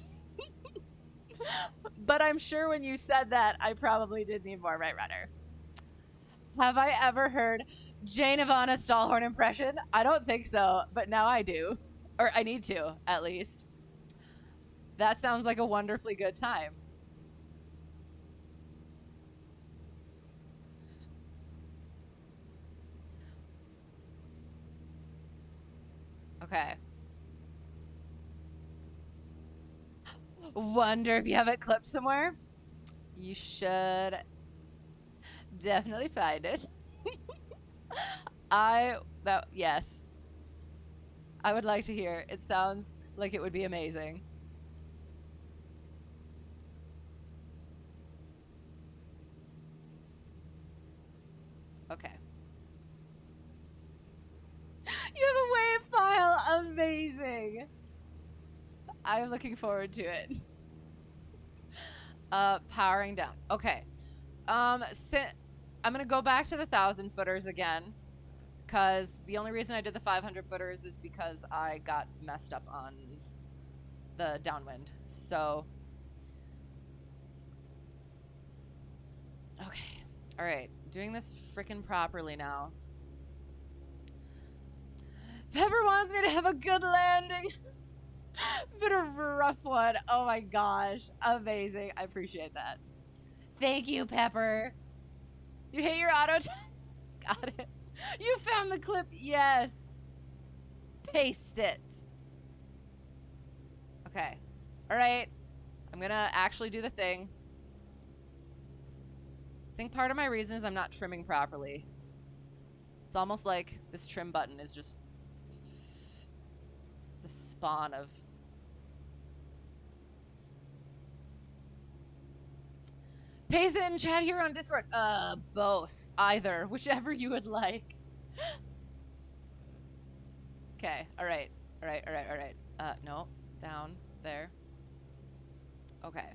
But I'm sure when you said that, I probably did need more right rudder. Have I ever heard Jane Ivana Stallhorn impression? I don't think so, but now I do. Or I need to, at least. That sounds like a wonderfully good time. Okay. Wonder if you have it clipped somewhere? You should definitely find it. Yes. I would like to hear. It sounds like it would be amazing. Okay. You have a wave file. Amazing. I'm looking forward to it. Powering down. Okay. I'm gonna go back to the 1,000 footers again, because the only reason I did the 500 footers is because I got messed up on the downwind. So, okay. All right. Doing this freaking properly now. Pepper wants me to have a good landing. Been a rough one. Oh my gosh. Amazing. I appreciate that. Thank you, Pepper. You hate your auto Got it. You found the clip. Yes. Paste it. Okay. All right. I'm going to actually do the thing. I think part of my reason is I'm not trimming properly. It's almost like this trim button is just the spawn of Paste it in chat here on Discord. Both. Either. Whichever you would like. Okay. Alright. Alright. No. Down. There. Okay.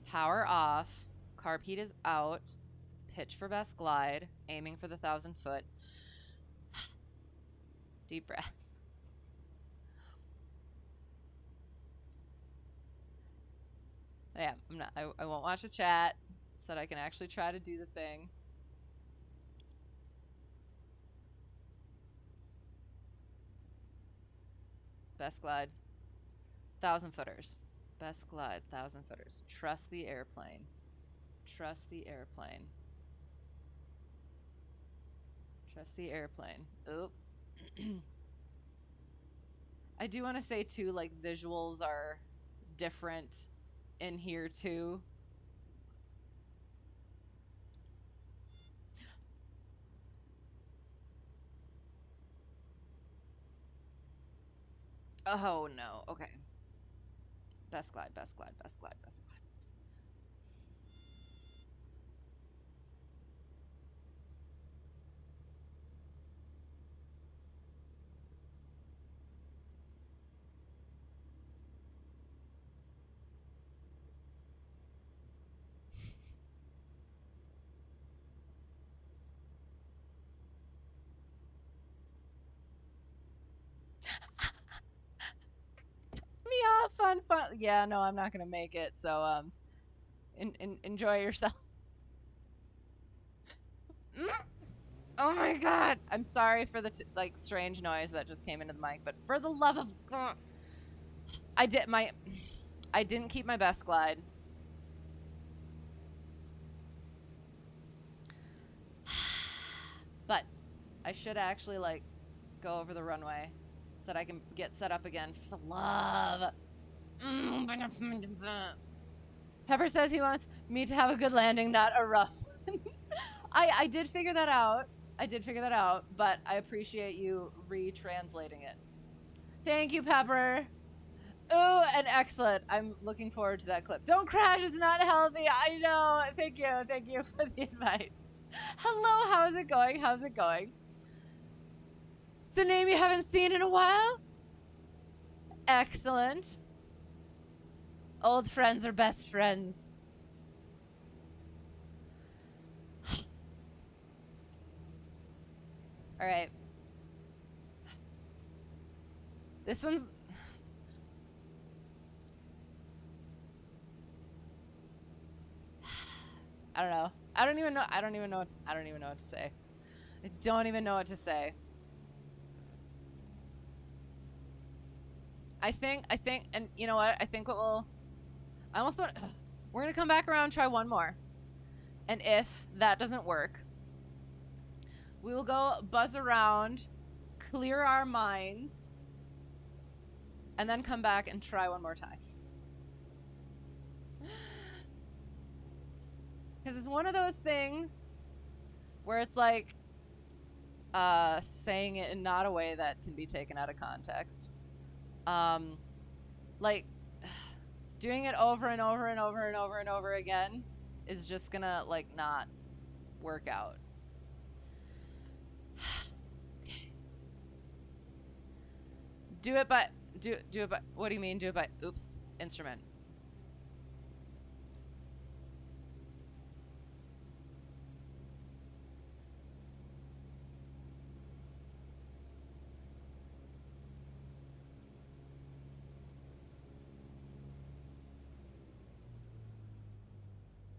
Power off. Carb heat is out. Pitch for best glide. Aiming for the 1,000 foot. Deep breath. Yeah, I won't watch the chat so that I can actually try to do the thing. Best glide. 1,000 footers. Best glide. 1,000 footers. Trust the airplane. Trust the airplane. Trust the airplane. Oop. I do want to say too, like, visuals are different in here too. Oh no. Okay. Best glide, best glide, best glide, best glide. Meow, fun. Yeah, no, I'm not gonna make it. So enjoy yourself. Oh my god! I'm sorry for the like strange noise that just came into the mic, but for the love of God, I didn't keep my best glide. But I should actually like go over the runway so that I can get set up again for the love. Pepper says he wants me to have a good landing, not a rough one. I did figure that out. But I appreciate you retranslating it. Thank you, Pepper. Ooh, and excellent. I'm looking forward to that clip. Don't crash, it's not healthy. I know. Thank you for the advice. Hello, how's it going? It's a name you haven't seen in a while? Excellent. Old friends are best friends. All right. This one's... I don't know. I don't even know what to say. I don't even know what to say. I think, and you know what? I think what we'll... I almost want... We're going to come back around and try one more. And if that doesn't work, we will go buzz around, clear our minds, and then come back and try one more time. Because it's one of those things where it's like saying it in not a way that can be taken out of context. Like doing it over and over again is just gonna like not work out. Do it by what do you mean do it by oops instrument?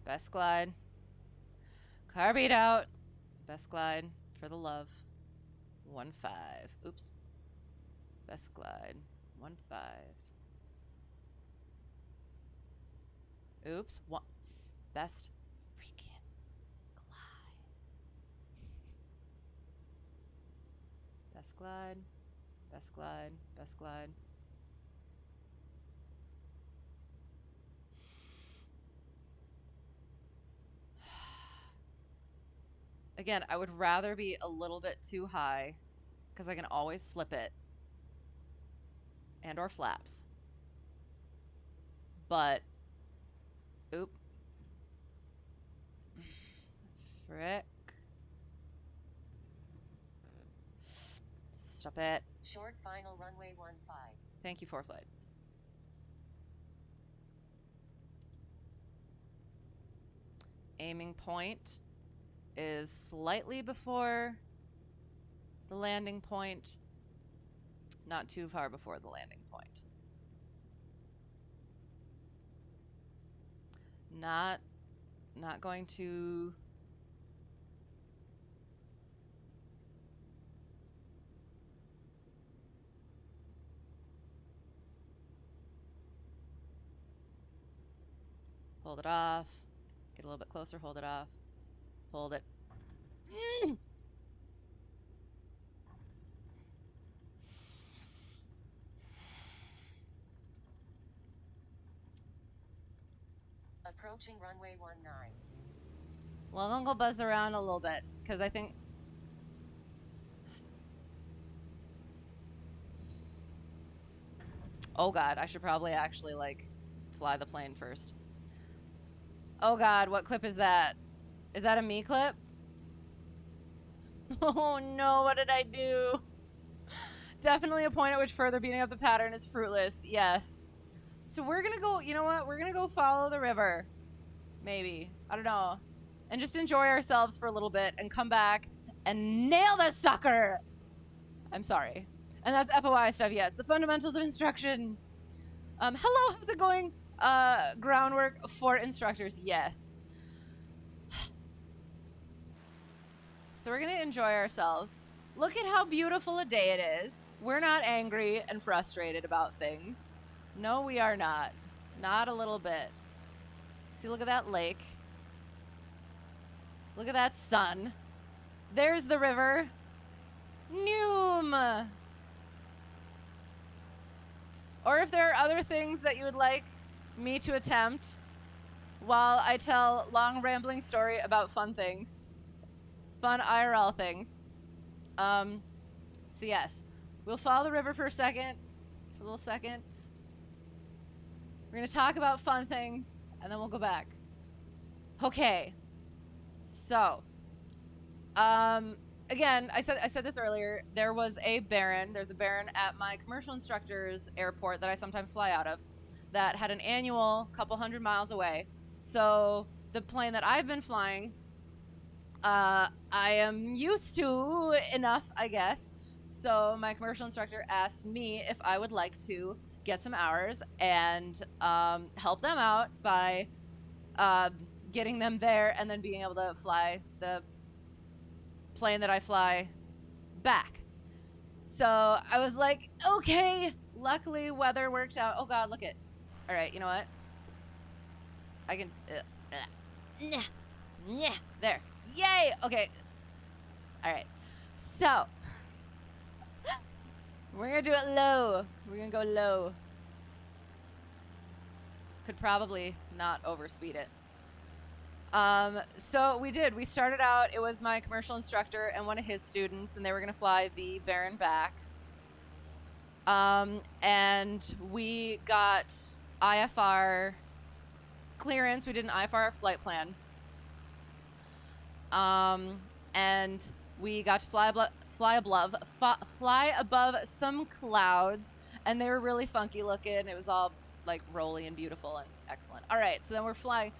Best glide. Car beat out. Best glide for the love. 1-5. Oops. Best glide. 1-5. Oops. Best freaking glide. Best glide. Best glide. Best glide. Again, I would rather be a little bit too high because I can always slip it and or flaps. But, oop. Frick. Stop it. Short final runway 15. Thank you, Preflight. Aiming point is slightly before the landing point, not too far before the landing point. Not going to hold it off. Get a little bit closer, hold it off. Hold it. Approaching runway 19. Well, I'm gonna go buzz around a little bit, because I think... Oh god, I should probably actually, like, fly the plane first. Oh god, what clip is that? Is that a me clip? Oh no, what did I do? Definitely a point at which further beating up the pattern is fruitless. Yes. So we're gonna go, you know what? We're gonna go follow the river. Maybe. I don't know. And just enjoy ourselves for a little bit and come back and nail the sucker! I'm sorry. And that's FOI stuff, yes. The fundamentals of instruction. Hello, how's it going? Groundwork for instructors, yes. So we're gonna enjoy ourselves. Look at how beautiful a day it is. We're not angry and frustrated about things. No, we are not. Not a little bit. See, look at that lake. Look at that sun. There's the river. Noom. Or if there are other things that you would like me to attempt while I tell long rambling story about fun things. Fun IRL things. So yes, we'll follow the river for a second, for a little second. We're gonna talk about fun things, and then we'll go back. Okay. So, again, I said this earlier. There was a Baron. There's a Baron at my commercial instructor's airport that I sometimes fly out of, that had an annual couple 100 miles away. So the plane that I've been flying, I am used to enough, I guess. So my commercial instructor asked me if I would like to get some hours and help them out by getting them there and then being able to fly the plane that I fly back. So I was like, okay. Luckily, weather worked out. Oh God, look it. All right, you know what? I can. There. Yay. Okay. All right. So we're gonna do it low. We're gonna go low. Could probably not overspeed it. So we did. We started out, it was my commercial instructor and one of his students, and they were going to fly the Baron back. And we got IFR clearance. We did an IFR flight plan. And we got to fly above some clouds, and they were really funky looking. It was all like rolly and beautiful and excellent. All right, so then we're flying.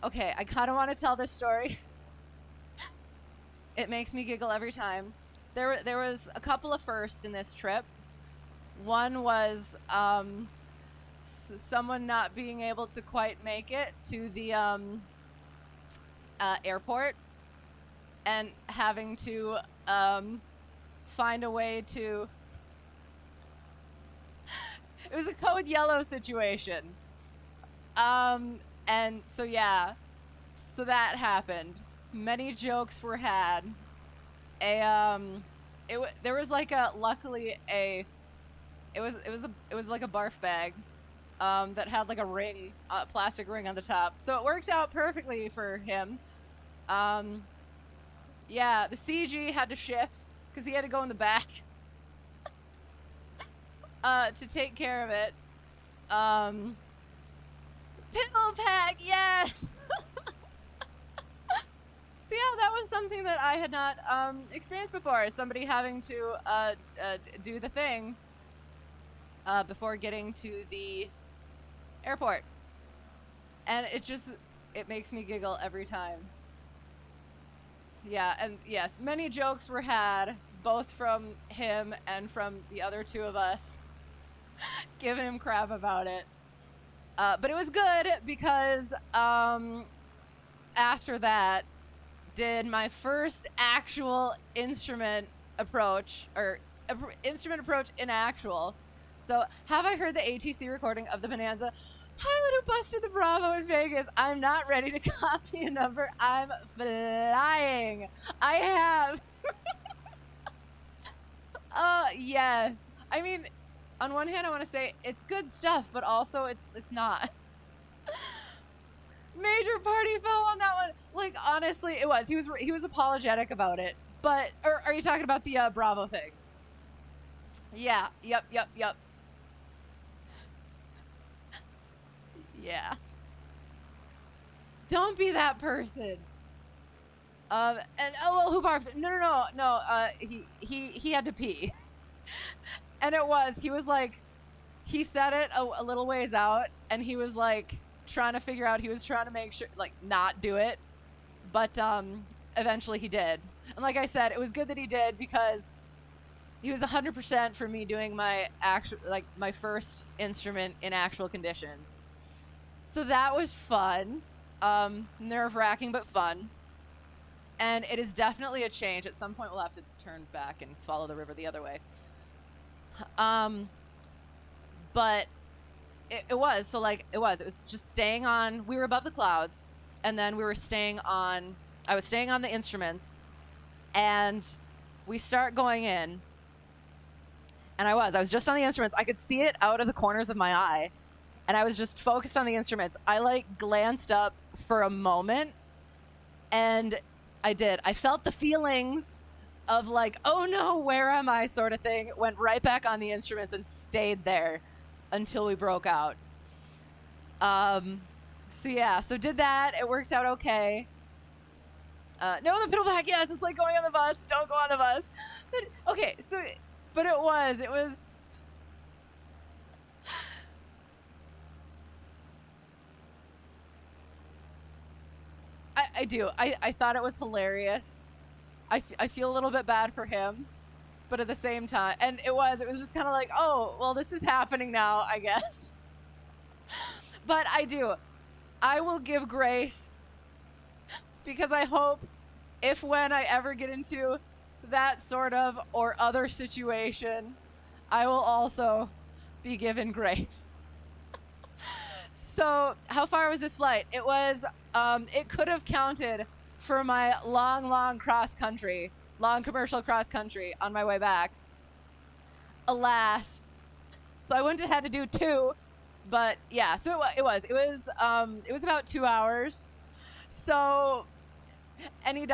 Okay, I kind of want to tell this story. It makes me giggle every time. There was a couple of firsts in this trip. One was someone not being able to quite make it to the airport and having to find a way to... It was a code yellow situation. And so yeah, so that happened. Many jokes were had. There was like a, luckily a, it was like a barf bag, that had like a ring, a plastic ring on the top. So it worked out perfectly for him. Yeah, the CG had to shift because he had to go in the back, to take care of it. Pillow pack, yes! yeah, that was something that I had not experienced before. Somebody having to do the thing before getting to the airport. And it makes me giggle every time. Yeah, and yes, many jokes were had, both from him and from the other two of us, giving him crap about it. But it was good because after that, did my first actual instrument approach, or instrument approach in actual. So, have I heard the ATC recording of the Bonanza? Pilot who busted the Bravo in Vegas. I'm not ready to copy a number. I'm flying. I have. Yes. I mean, on one hand, I want to say it's good stuff, but also it's not. Major party foul on that one. Like, honestly, it was. He was apologetic about it. But, or are you talking about the Bravo thing? Yeah. Yep. Yeah. Don't be that person. And well, who barfed? No. He had to pee, and he was like, he said it a little ways out, and he was like trying to figure out. He was trying to make sure, like, not do it, but eventually he did. And like I said, it was good that he did because he was 100% for me doing my my first instrument in actual conditions. So that was fun. Nerve-wracking, but fun. And it is definitely a change. At some point, we'll have to turn back and follow the river the other way. But it was. So, like, it was just staying on. We were above the clouds. And then we were staying on. I was staying on the instruments. And we start going in. And I was just on the instruments. I could see it out of the corners of my eye. And I was just focused on the instruments. I, like, glanced up for a moment. And I did. I felt the feelings of, like, oh no, where am I sort of thing. Went right back on the instruments and stayed there until we broke out. So yeah, so did that. It worked out okay. No, the pedal back, yes, it's like going on the bus. Don't go on the bus. But, okay, so, but it was. I do. I thought it was hilarious. I feel a little bit bad for him, but at the same time, and it was just kind of like, oh, well, this is happening now, I guess. But I will give grace, because I hope when I ever get into that sort of or other situation, I will also be given grace. So, how far was this flight? It was, it could have counted for my long commercial cross country on my way back. Alas. So I wouldn't have had to do 2, but yeah, so it was about 2 hours. So, and he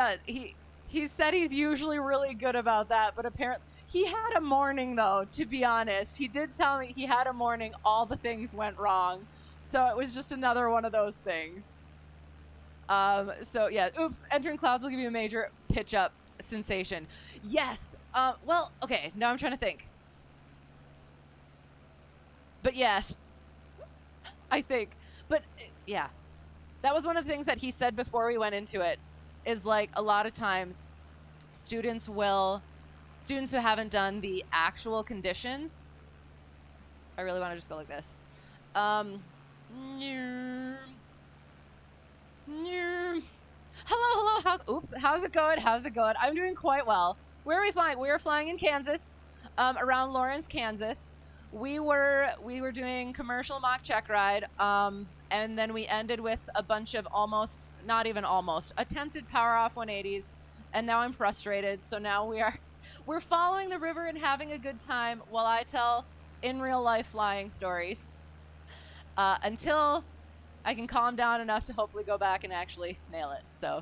said he's usually really good about that, but apparently he had a morning, though, to be honest. He did tell me he had a morning, all the things went wrong. So it was just another one of those things. So yeah, oops, entering clouds will give you a major pitch up sensation. Yes. Well, okay, now I'm trying to think. But yes, I think. But yeah, that was one of the things that he said before we went into it, is like a lot of times students who haven't done the actual conditions. I really want to just go like this. Hello. How's it going? I'm doing quite well. Where are we flying? We are flying in Kansas, around Lawrence, Kansas. We were doing commercial mock Checkride, and then we ended with a bunch of attempted power off 180s, and now I'm frustrated. So now we're following the river and having a good time while I tell in real life flying stories, until I can calm down enough to hopefully go back and actually nail it. So,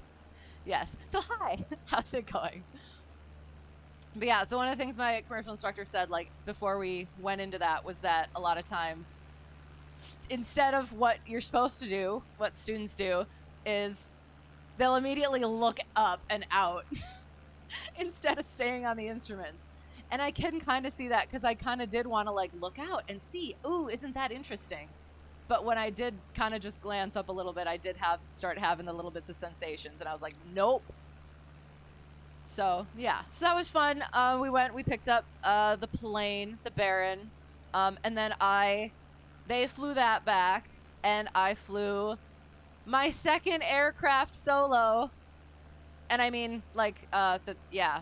yes. So, hi. How's it going? But yeah, so one of the things my commercial instructor said, like, before we went into that, was that a lot of times, instead of what you're supposed to do, what students do, is they'll immediately look up and out instead of staying on the instruments. And I can kind of see that because I kind of did want to like look out and see, ooh, isn't that interesting? But when I did kind of just glance up a little bit, I did start having the little bits of sensations, and I was like, nope. So yeah, so that was fun. We picked up the plane, the Baron, and then they flew that back, and I flew my second aircraft solo. And I mean, like, so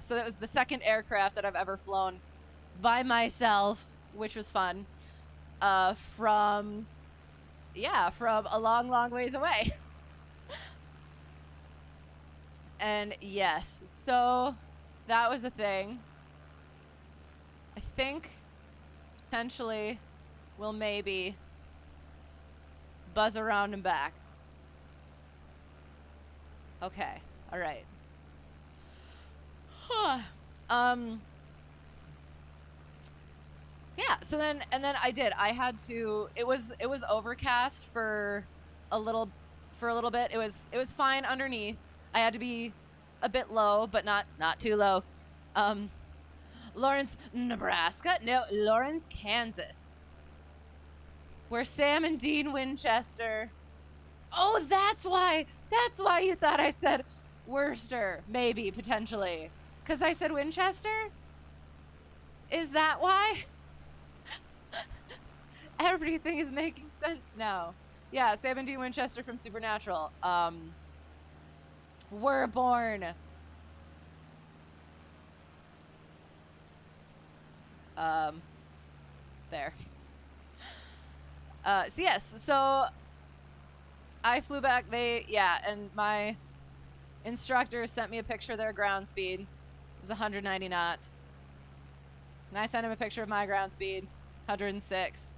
that was the second aircraft that I've ever flown by myself, which was fun, from a long, long ways away. And yes, so that was a thing. I think potentially we'll maybe buzz around and back. Okay, all right. Yeah, so then I had to, it was overcast for a little bit. It was fine underneath. I had to be a bit low, but not too low. Lawrence, Nebraska. No, Lawrence, Kansas. Where Sam and Dean Winchester. Oh, that's why you thought I said Worcester, maybe, potentially. Because I said Winchester? Is that why? Everything is making sense now. Yeah, Sam and Dean Winchester from Supernatural. Were born. There. So yes, so I flew back. And my instructor sent me a picture of their ground speed. It was 190 knots. And I sent him a picture of my ground speed, 106.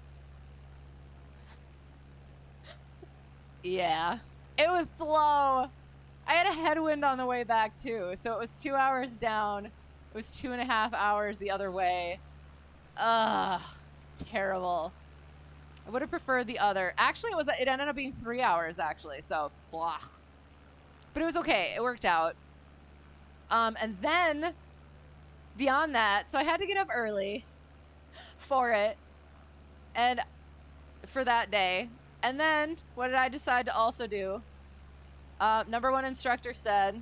Yeah, it was slow. I had a headwind on the way back too, so it was 2 hours down. It was 2.5 hours the other way. It's terrible. I would have preferred the other. Actually, it ended up being 3 hours actually, so blah. But it was okay. It worked out. And then beyond that, so I had to get up early for it, and for that day. And then what did I decide to also do? Number one instructor said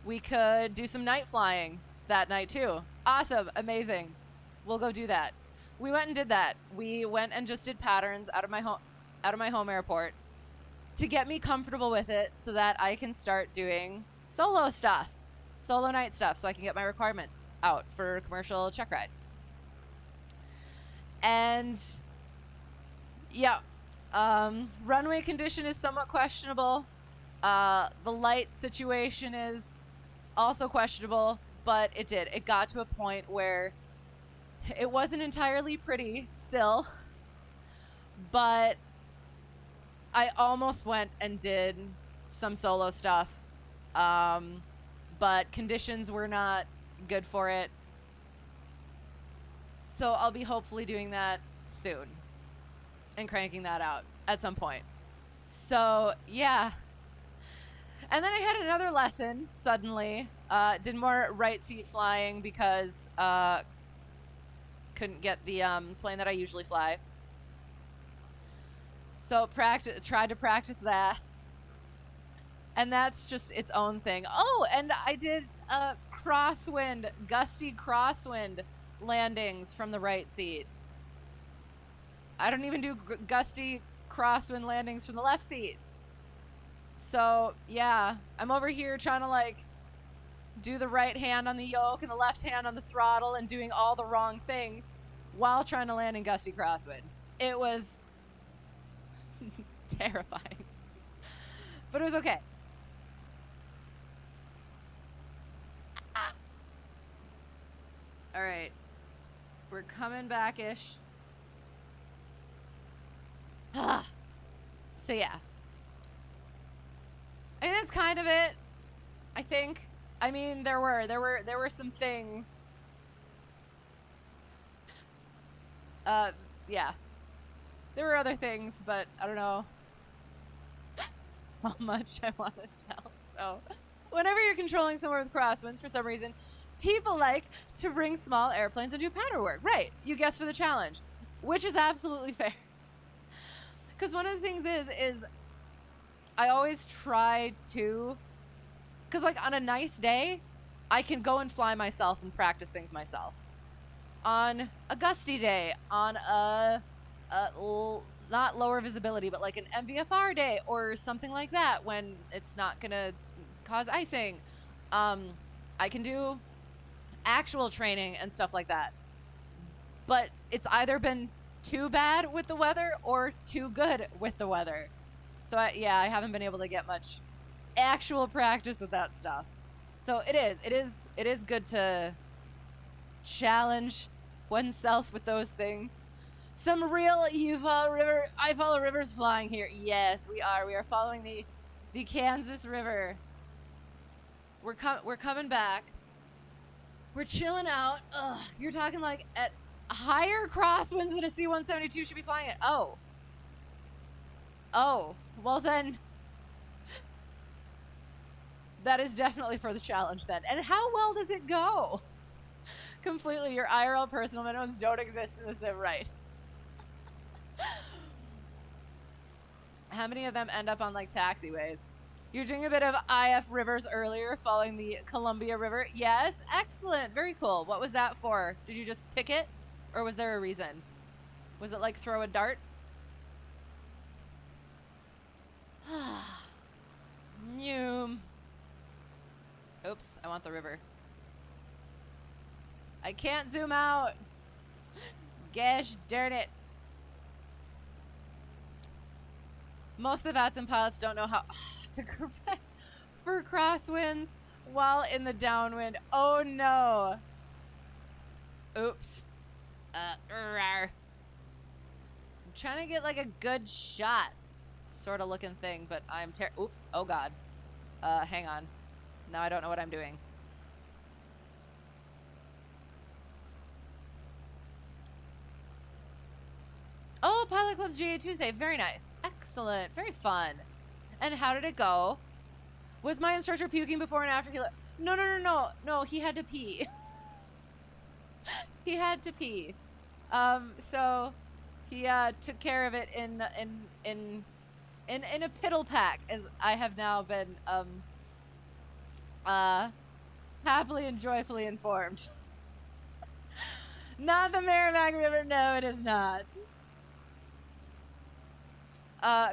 we could do some night flying that night too. Awesome, amazing. We'll go do that. We went and did that. We went and just did patterns out of my home airport to get me comfortable with it so that I can start doing solo night stuff, so I can get my requirements out for commercial Checkride. And yeah, runway condition is somewhat questionable. The light situation is also questionable, but it got to a point where it wasn't entirely pretty still, but I almost went and did some solo stuff, but conditions were not good for it. So I'll be hopefully doing that soon and cranking that out at some point. So yeah. And then I had another lesson suddenly. Did more right seat flying because couldn't get the plane that I usually fly. So tried to practice that. And that's just its own thing. Oh, and I did gusty crosswind landings from the right seat. I don't even do gusty crosswind landings from the left seat. So yeah, I'm over here trying to like do the right hand on the yoke and the left hand on the throttle and doing all the wrong things while trying to land in gusty crosswind. It was terrifying, but it was okay. All right, we're coming back-ish. So yeah, I mean that's kind of it. I think. I mean there were some things. Yeah, there were other things, but I don't know how much I want to tell. So, whenever you're controlling somewhere with crosswinds, for some reason, people like to bring small airplanes and do pattern work. Right. You guessed for the challenge, which is absolutely fair. Because one of the things is I always try to, because like on a nice day, I can go and fly myself and practice things myself. On a gusty day, on not lower visibility, but like an MVFR day or something like that, when it's not gonna cause icing, I can do actual training and stuff like that. But it's either been too bad with the weather or too good with the weather. So I haven't been able to get much actual practice with that stuff. So it is good to challenge oneself with those things. Some real I follow rivers flying here. Yes, we are. We are following the Kansas River. We're coming back. We're chilling out. Ugh, you're talking like at higher crosswinds than a C-172 should be flying at. Oh, well then, that is definitely for the challenge then. And how well does it go? Completely, your IRL personal minimums don't exist in the sim, right? How many of them end up on like taxiways? You're doing a bit of IF rivers earlier, following the Columbia River. Yes, excellent, very cool. What was that for? Did you just pick it, or was there a reason? Was it like throw a dart? Noom. Oops, I want the river. I can't zoom out. Gosh darn it. Most of the VATS and pilots don't know how to correct for crosswinds while in the downwind. Oh no. Oops. I'm trying to get like a good shot sort of looking thing, but I'm oops. Oh god. Hang on. Now I don't know what I'm doing. Oh, Pilot Club's GA Tuesday. Very nice. Excellent. Very fun. And how did it go? Was my instructor puking before and after he left? No, he had to pee. He had to pee. So he took care of it in a piddle pack, as I have now been happily and joyfully informed. Not the Merrimack River. No, it is not.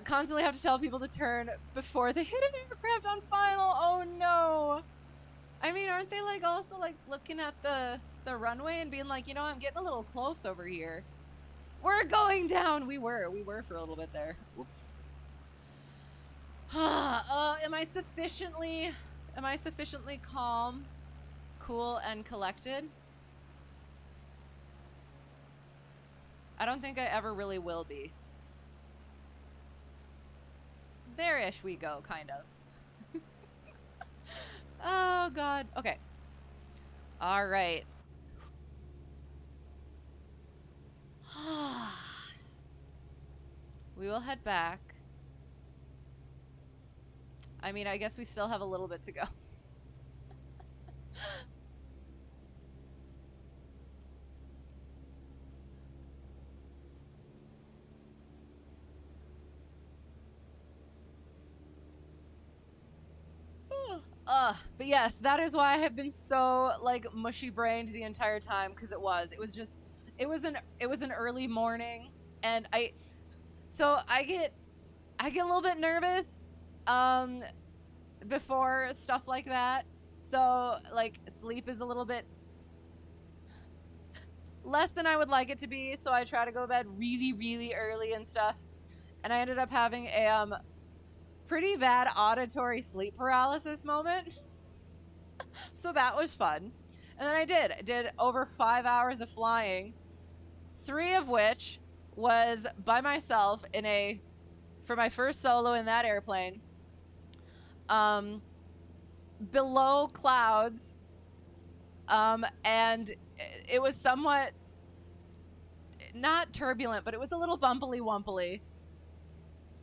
Constantly have to tell people to turn before they hit an aircraft on final. Oh no. I mean, aren't they like also like looking at the runway and being like, you know, I'm getting a little close over here. We're going down. We were for a little bit there. Oops. Am I sufficiently calm, cool, and collected? I don't think I ever really will be. There-ish we go, kind of. Oh, God. Okay. All right. We will head back. I mean, I guess we still have a little bit to go. But yes, that is why I have been so like mushy brained the entire time, because it was an early morning, and I get a little bit nervous before stuff like that. So like sleep is a little bit less than I would like it to be, so I try to go to bed really, really early and stuff. And I ended up having a pretty bad auditory sleep paralysis moment. So that was fun. And then I did over 5 hours of flying, 3 of which was by myself for my first solo in that airplane, below clouds, and it was somewhat not turbulent, but it was a little bumpily wumpily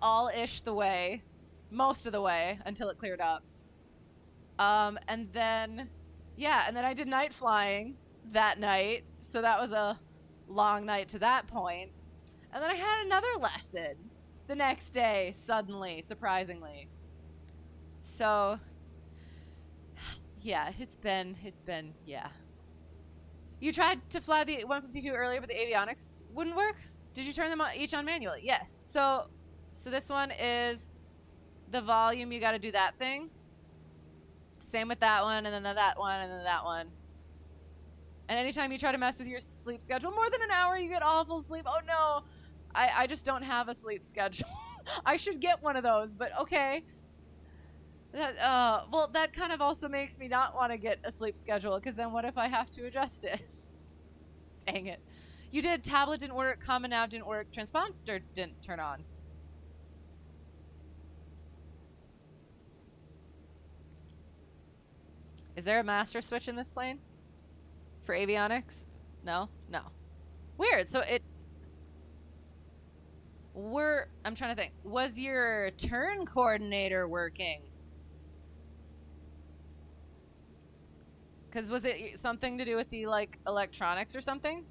all-ish the way, most of the way until it cleared up. And then, yeah, and then I did night flying that night. So that was a long night to that point. And then I had another lesson the next day, suddenly, surprisingly. So, yeah, it's been, yeah. You tried to fly the 152 earlier, but the avionics wouldn't work? Did you turn them each on manually? Yes. So this one is the volume. You got to do that thing. Same with that one, and then that one, and then that one. And anytime you try to mess with your sleep schedule more than an hour, you get awful sleep. Oh no, I just don't have a sleep schedule. I should get one of those, but okay. Well, that kind of also makes me not want to get a sleep schedule, because then what if I have to adjust it? Dang it. You did. Tablet didn't work, common nav didn't work, transponder didn't turn on. Is there a master switch in this plane? For avionics? No? No. Weird. So I'm trying to think. Was your turn coordinator working? Because was it something to do with the, like, electronics or something?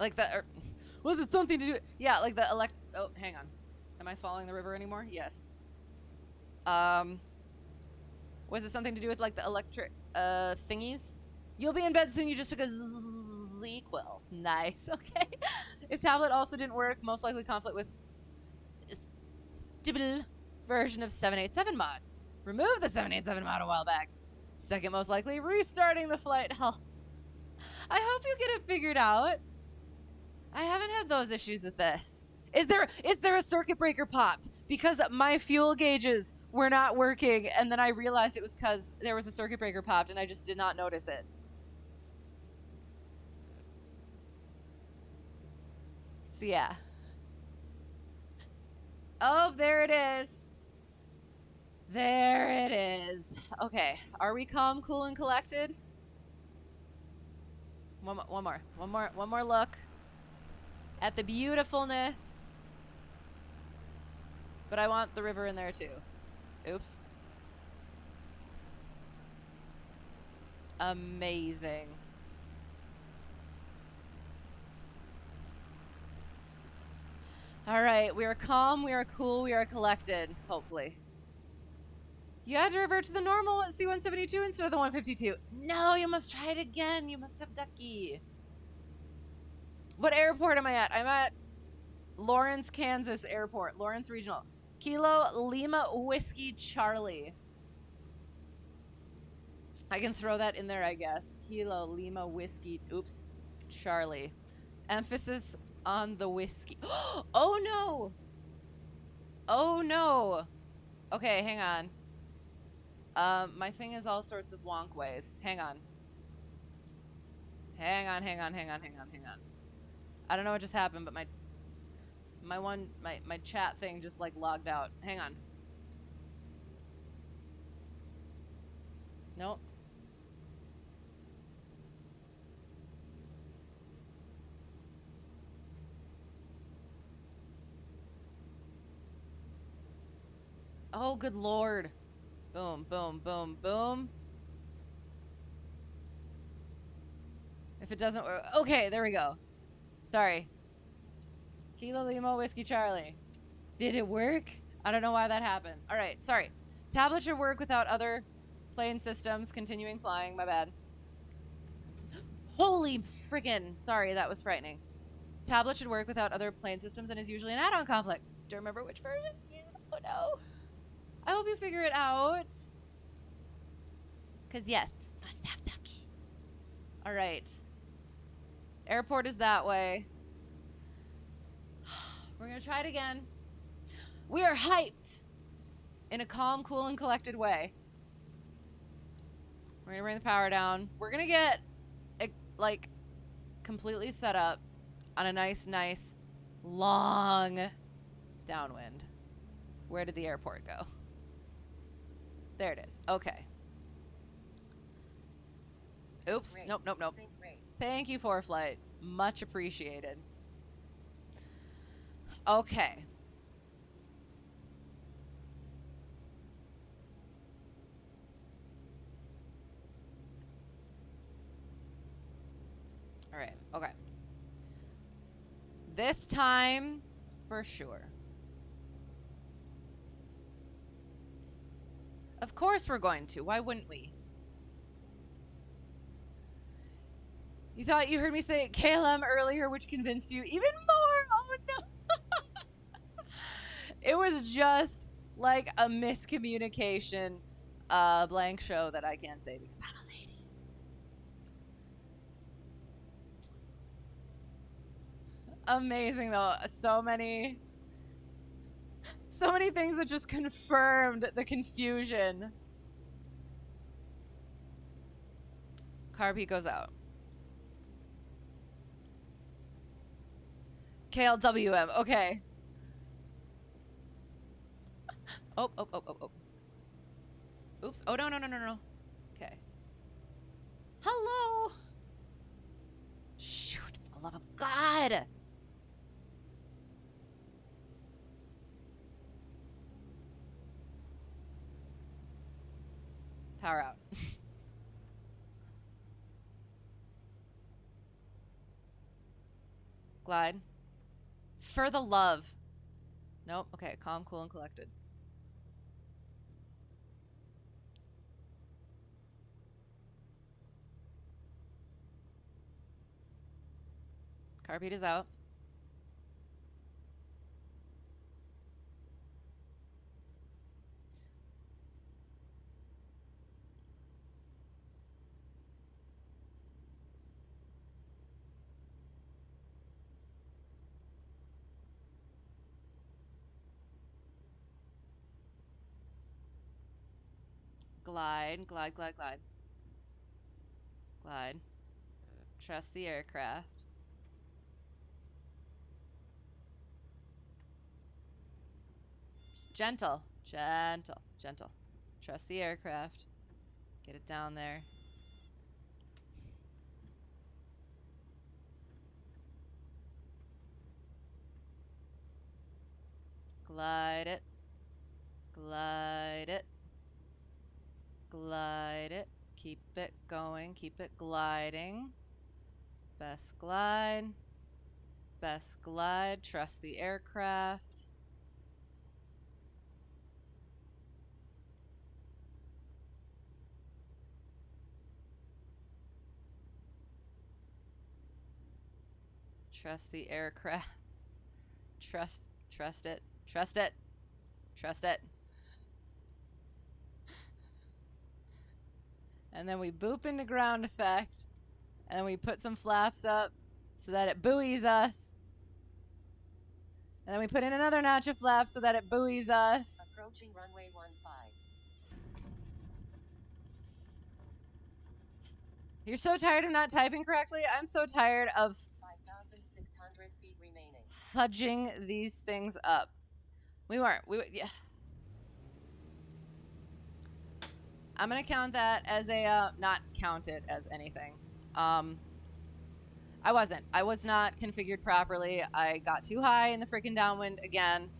Like the, or was it something to do? Yeah, like the oh, hang on. Am I following the river anymore? Yes. Was it something to do with, like, the electric, thingies? You'll be in bed soon, you just took a ZQL. Nice, okay. If tablet also didn't work, most likely conflict with stable version of 787 mod. Remove the 787 mod a while back. Second most likely, restarting the flight helps. I hope you get it figured out. I haven't had those issues with this. Is there a circuit breaker popped? Because my fuel gauges were not working, and then I realized it was because there was a circuit breaker popped, and I just did not notice it. So yeah. Oh, there it is. There it is. Okay, are we calm, cool, and collected? One more look at the beautifulness. But I want the river in there too. Oops. Amazing. All right, we are calm, we are cool, we are collected, hopefully. You had to revert to the normal C-172 instead of the 152. No, you must try it again. You must have Ducky. What airport am I at? I'm at Lawrence, Kansas Airport. Lawrence Regional. Kilo Lima Whiskey Charlie. I can throw that in there, I guess. Kilo Lima Whiskey. Oops. Charlie. Emphasis on the whiskey. Oh, no. Oh, no. Okay, hang on. My thing is all sorts of wonk ways. Hang on. Hang on. I don't know what just happened, but my chat thing just, like, logged out. Hang on. Nope. Oh, good lord. Boom, boom, boom, boom. If it doesn't work. Okay, there we go. Sorry. Kilo Lima Whiskey Charlie. Did it work? I don't know why that happened. Alright, sorry. Tablet should work without other plane systems. Continuing flying. My bad. Holy friggin'. Sorry, that was frightening. Tablet should work without other plane systems and is usually an add-on conflict. Do you remember which version? Yeah. Oh no. I hope you figure it out. Because, yes, must have Ducky. All right. Airport is that way. We're going to try it again. We are hyped in a calm, cool, and collected way. We're going to bring the power down. We're going to get, like, completely set up on a nice, long downwind. Where did the airport go? There it is. Okay. Oops. Nope. Thank you, Preflight. Much appreciated. Okay. This time, for sure. Of course we're going to. Why wouldn't we? You thought you heard me say KLM earlier, which convinced you even more. Oh no. It was just like a miscommunication, blank show that I can't say because I'm a lady. Amazing though. So many things that just confirmed the confusion. Carb heat goes out. KLWM. Okay. Oh. Oops. Oh, no. Okay. Hello. Shoot, for the love of God. Power out. Glide. For the love. Nope. Okay. Calm, cool, and collected. Carb heat is out. Glide. Glide. Trust the aircraft. Gentle. Trust the aircraft. Get it down there. Glide it. Keep it going. Keep it gliding. Best glide. Trust the aircraft. Trust the aircraft. Trust it. And then we boop into ground effect. And then we put some flaps up so that it buoys us. And then we put in another notch of flaps so that it buoys us. Approaching runway 15. You're so tired of not typing correctly? I'm so tired of 5,600 feet remaining. fudging these things up. Yeah. I'm gonna count that as a, not count it as anything. I was not configured properly. I got too high in the freaking downwind again.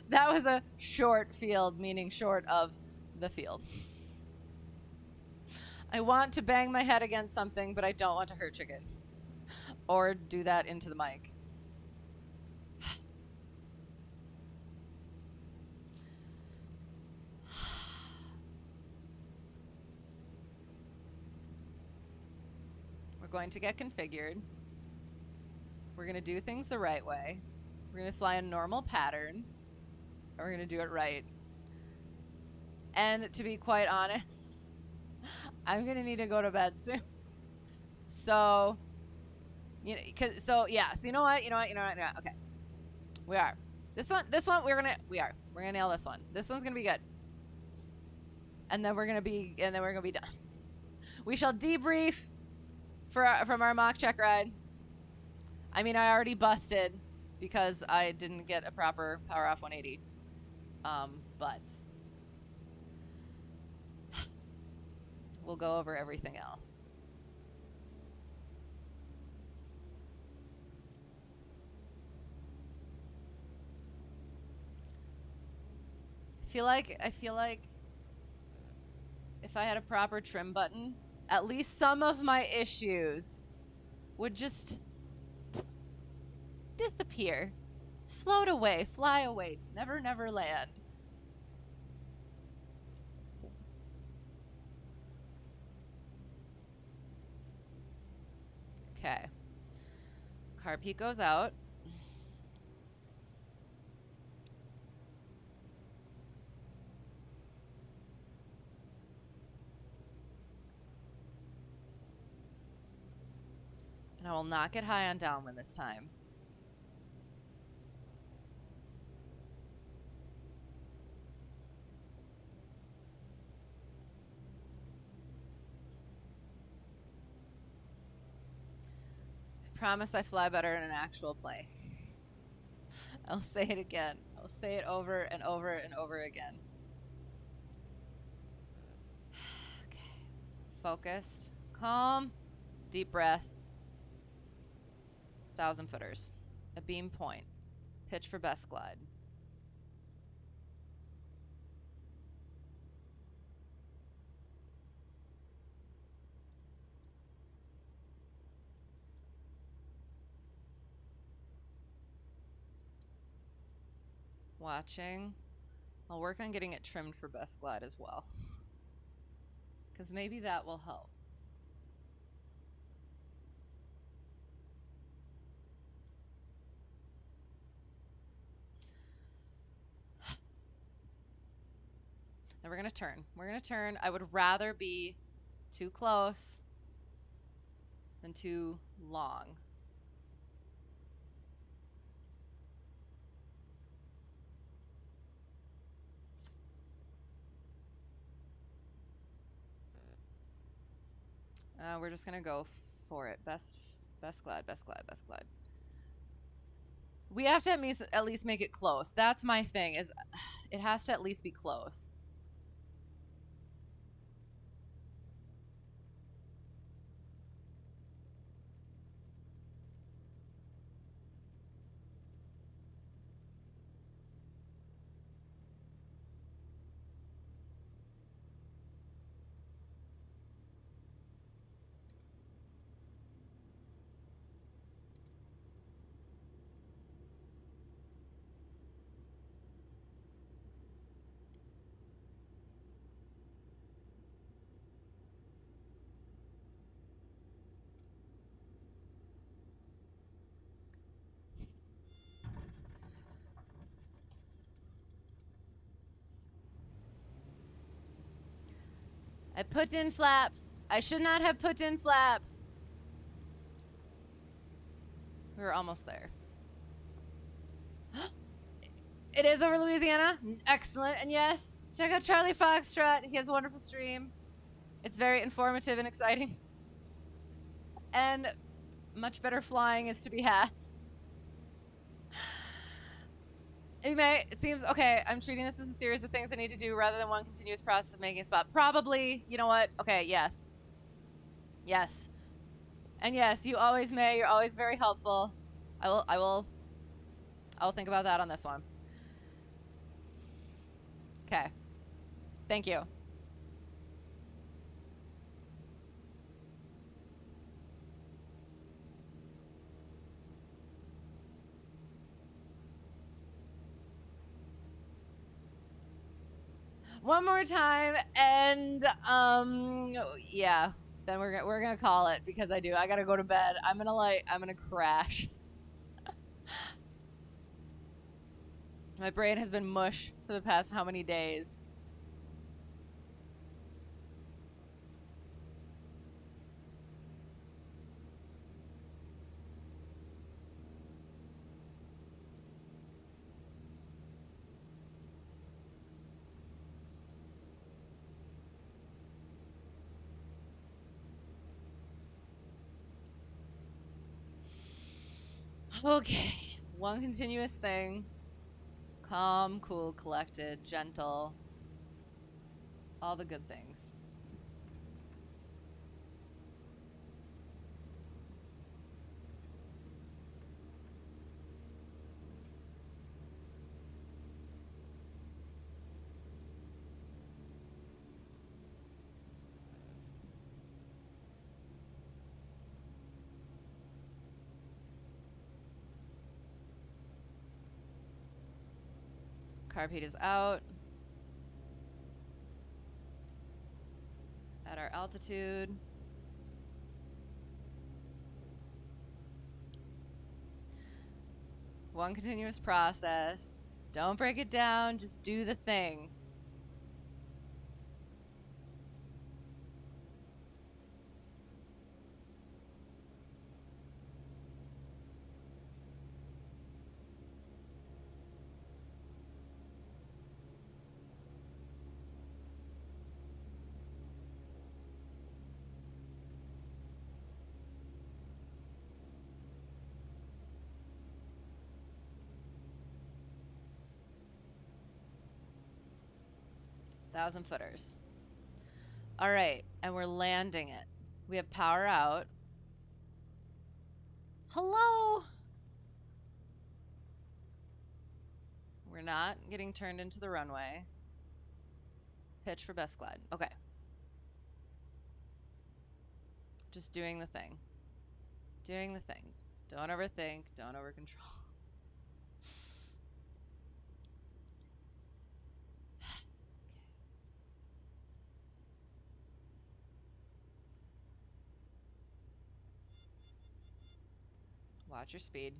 That was a short field, meaning short of the field. I want to bang my head against something, but I don't want to hurt chicken. Or do that into the mic. We're going to get configured. We're going to do things the right way. We're going to fly a normal pattern. And we're going to do it right. And to be quite honest, I'm going to need to go to bed soon. So, you know, so you know what? Okay. We are. This one we're going to nail this one. This one's going to be good. And then we're going to be done. We shall debrief from our mock check ride. I mean, I already busted because I didn't get a proper power off 180. But we'll go over everything else. I feel like if I had a proper trim button, at least some of my issues would just disappear, float away, fly away to never, never land. Okay. Car peak goes out. And I will not get high on downwind this time. I promise I fly better in an actual plane. I'll say it again. I'll say it over and over and over again. Okay. Focused. Calm. Deep breath. 1,000 footers. A beam point. Pitch for best glide. Watching. I'll work on getting it trimmed for best glide as well, because maybe that will help. Then we're gonna turn. We're gonna turn. I would rather be too close than too long. We're just gonna go for it. Best glide, best glide, best glide. We have to at least make it close. That's my thing, is it has to at least be close. I put in flaps. I should not have put in flaps. We're almost there. It is over Louisiana. Excellent. And yes, check out Charlie Foxtrot. He has a wonderful stream. It's very informative and exciting. And much better flying is to be had. It seems, okay, I'm treating this as a series of things I need to do rather than one continuous process of making a spot. Probably, you know what? Okay, yes. Yes. And yes, you always may. You're always very helpful. I will think about that on this one. Okay. Thank you. One more time, and yeah, then we're gonna call it, because I gotta go to bed. I'm gonna crash. My brain has been mush for the past how many days? Okay, one continuous thing. Calm, cool, collected, gentle. All the good things. Carb heat is out. At our altitude. One continuous process. Don't break it down, just do the thing. Thousand footers. All right, and we're landing it. We have power out. Hello? We're not getting turned into the runway. Pitch for best glide. Okay. Just doing the thing. Doing the thing. Don't overthink. Don't overcontrol. Watch your speed.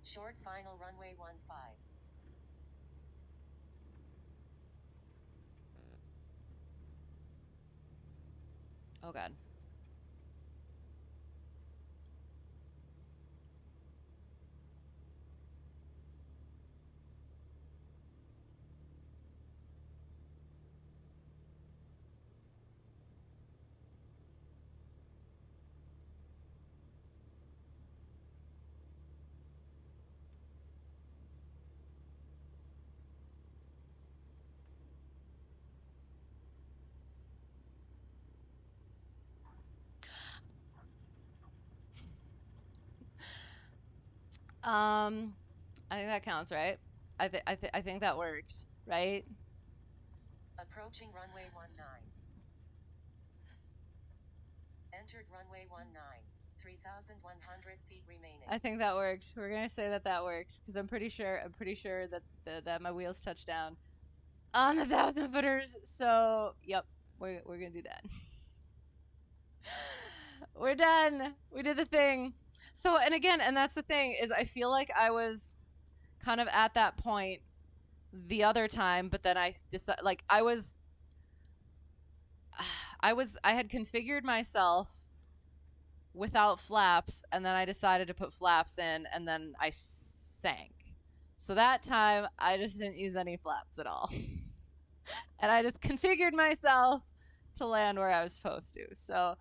Short final runway 15. Oh God. I think that counts, right? I think that worked, right? Approaching runway 19. Entered runway 19. 3,100 feet remaining. I think that worked. We're gonna say that that worked because I'm pretty sure that that my wheels touched down on the 1,000 footers. So yep, we're gonna do that. We're done. We did the thing. So and again, and that's the thing is I feel like I was kind of at that point the other time, but then I decided like I had configured myself without flaps, and then I decided to put flaps in, and then I sank. So that time, I just didn't use any flaps at all. And I just configured myself to land where I was supposed to. So,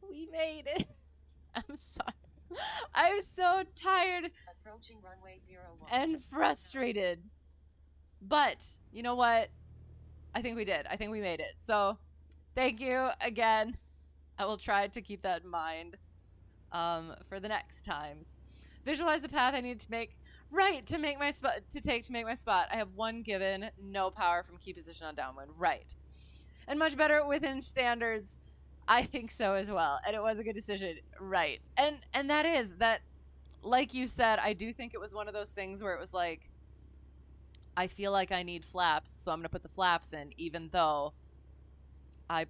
we made it. I'm sorry. I'm so tired Approaching runway 01. and frustrated. But, you know what? I think we did. I think we made it. So, thank you again. I will try to keep that in mind for the next times. Visualize the path I need to make to make my spot. I have one given, no power from key position on downwind. Right. And much better within standards. I think so as well. And it was a good decision. Right. And that is that, like you said, I do think it was one of those things where it was like, I feel like I need flaps, so I'm going to put the flaps in, even though I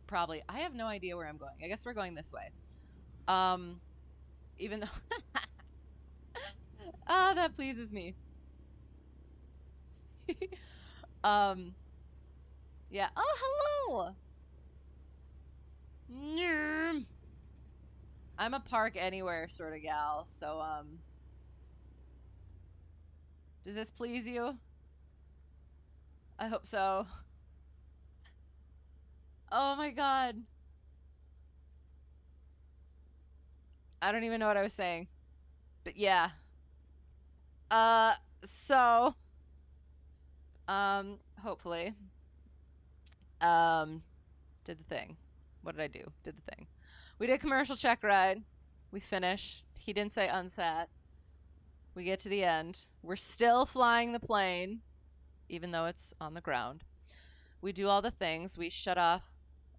have no idea where I'm going. I guess we're going this way. Even though, that pleases me. Yeah. Oh, hello. I'm a park anywhere sort of gal, so, does this please you? I hope so. Oh my God. I don't even know what I was saying. But yeah. So hopefully did the thing. What did I do? Did the thing. We did commercial check ride. We finished. He didn't say unsat. We get to the end. We're still flying the plane, even though it's on the ground. We do all the things. We shut off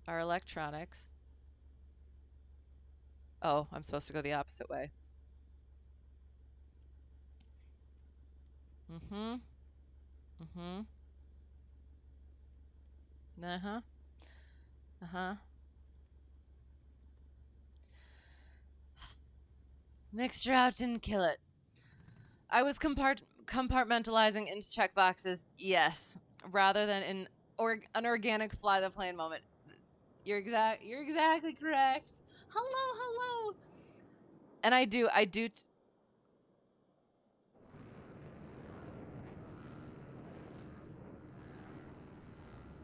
our electronics. Oh, I'm supposed to go the opposite way. Mm-hmm. Mm-hmm. Uh-huh. Uh-huh. Mixture out didn't kill it. I was compartmentalizing into checkboxes, yes, rather than in an organic fly the plane moment. You're exactly correct. Hello. And I do.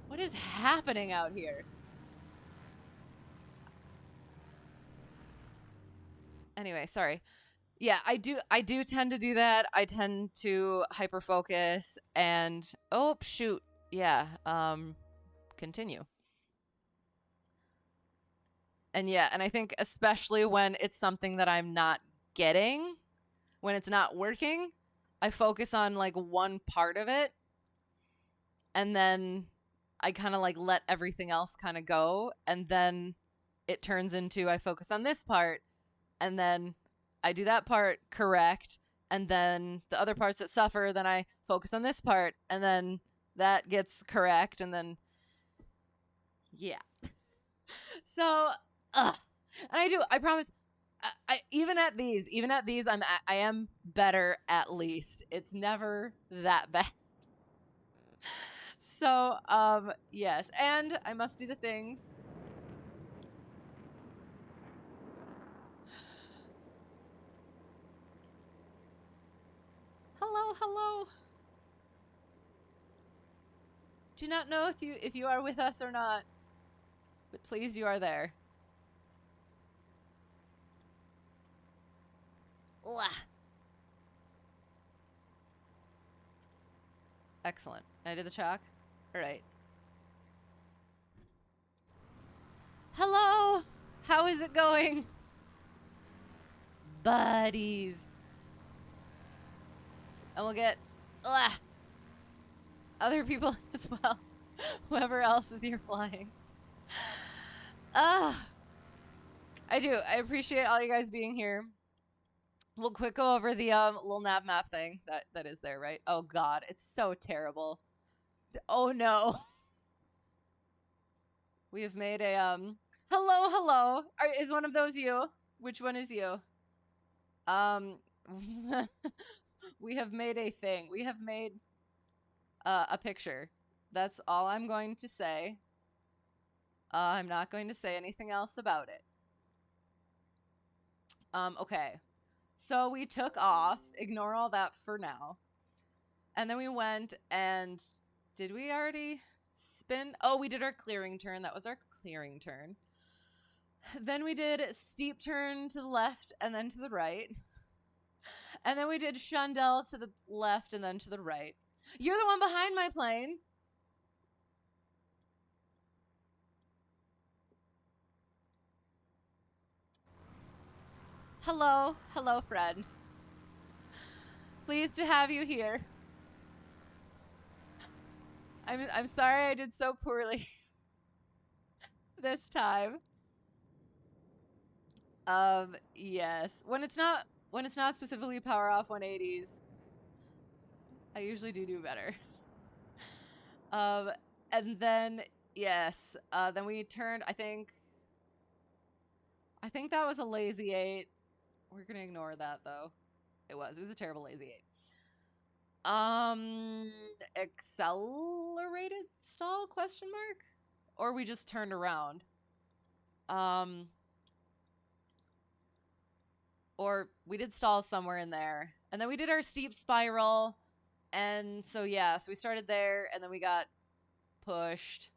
What is happening out here? Anyway, sorry. Yeah, I do tend to do that. I tend to hyper focus and oh shoot. Yeah. Continue. And yeah, and I think especially when it's something that I'm not getting, when it's not working, I focus on like one part of it and then I kind of like let everything else kind of go, and then it turns into I focus on this part and then I do that part correct, and then the other parts that suffer, then I focus on this part and then that gets correct, and then yeah. So and I promise I even at these I am better, at least. It's never that bad. So yes, and I must do the things. Hello. Do not know if you are with us or not, but please, you are there. Ugh. Excellent. I did the chalk. All right. Hello. How is it going, buddies? And we'll get other people as well. Whoever else is here flying. I do. I appreciate all you guys being here. We'll quick go over the little nav map thing that is there, right? Oh god, it's so terrible. Oh no. We have made a hello. Is one of those you? Which one is you? We have made a thing. We have made a picture. That's all I'm going to say. I'm not going to say anything else about it. Okay. So we took off. Ignore all that for now. And then we went and did we already spin? Oh, we did our clearing turn. That was our clearing turn. Then we did steep turn to the left and then to the right. And then we did Chandelle to the left and then to the right. You're the one behind my plane. Hello, Fred. Pleased to have you here. I'm sorry I did so poorly this time. Yes. When it's not specifically power off 180s, I usually do better. And then yes, then we turned. I think that was a lazy 8. We're gonna ignore that though. It was a terrible lazy 8. Accelerated stall ? Or we just turned around. Or we did stalls somewhere in there. And then we did our steep spiral. And so, yeah, so we started there and then we got pushed.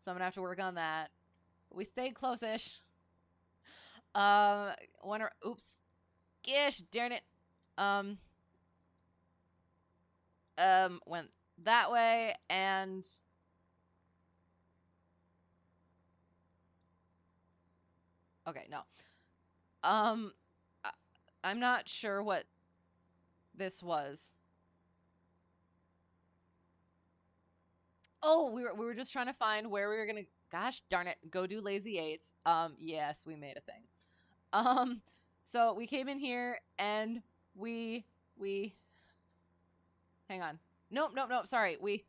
So I'm going to have to work on that. But we stayed close-ish. Oops. Gish, darn it. Went that way and... Okay, no. I'm not sure what this was. Oh, we were just trying to find where we were gonna. Gosh darn it, go do lazy eights. Yes, we made a thing. So we came in here and we hang on. Nope. Sorry, we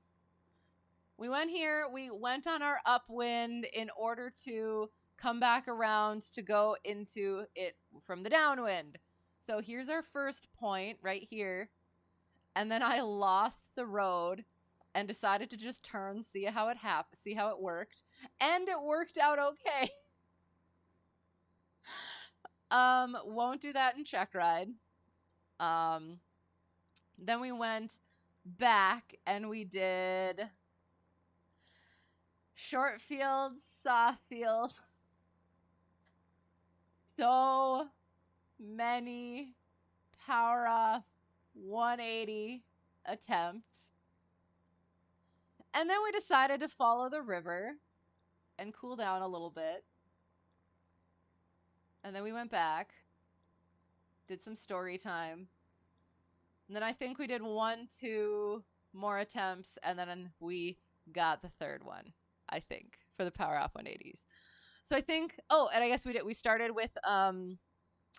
went here. We went on our upwind in order to come back around to go into it from the downwind. So here's our first point right here, and then I lost the road and decided to just turn, see how it worked, and it worked out okay. Won't do that in Checkride. Then we went back and we did short field, soft field. So many power off 180 attempts. And then we decided to follow the river and cool down a little bit. And then we went back, did some story time. And then I think we did 1-2 more attempts, and then we got the third one, I think, for the power off 180s. So I think, and I guess we started with,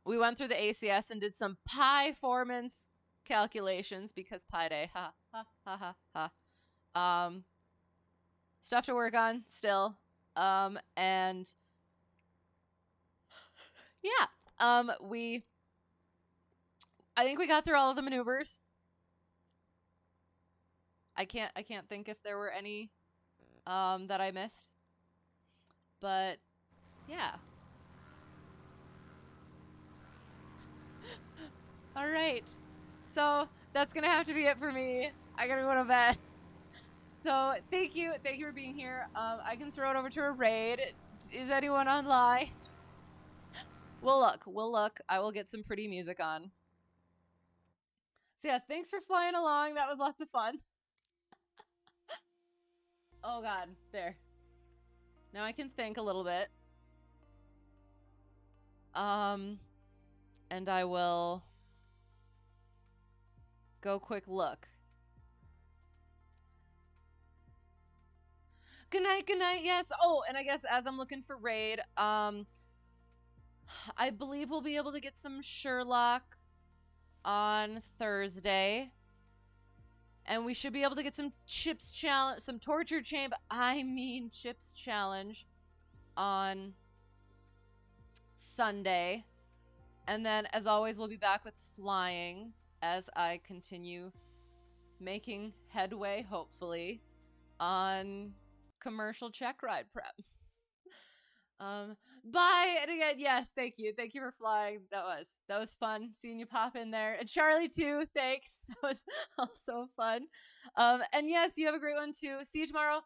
we went through the ACS and did some performance calculations because Pi Day, stuff to work on still. And yeah, I think we got through all of the maneuvers. I can't think if there were any that I missed. But yeah. All right. So that's going to have to be it for me. I got to go to bed. So thank you for being here. I can throw it over to a raid. Is anyone online? We'll look. I will get some pretty music on. So yes, thanks for flying along. That was lots of fun. Oh God, there. Now I can think a little bit. And I will go quick look. Good night, yes. Oh, and I guess as I'm looking for raid, I believe we'll be able to get some Sherlock on Thursday. And we should be able to get some chips challenge, some torture chamber, chips challenge on Sunday. And then, as always, we'll be back with flying as I continue making headway, hopefully, on commercial Checkride prep. Bye. And again, yes, thank you for flying. That was fun seeing you pop in there, and Charlie too. Thanks. That was also fun. And yes, you have a great one too. See you tomorrow.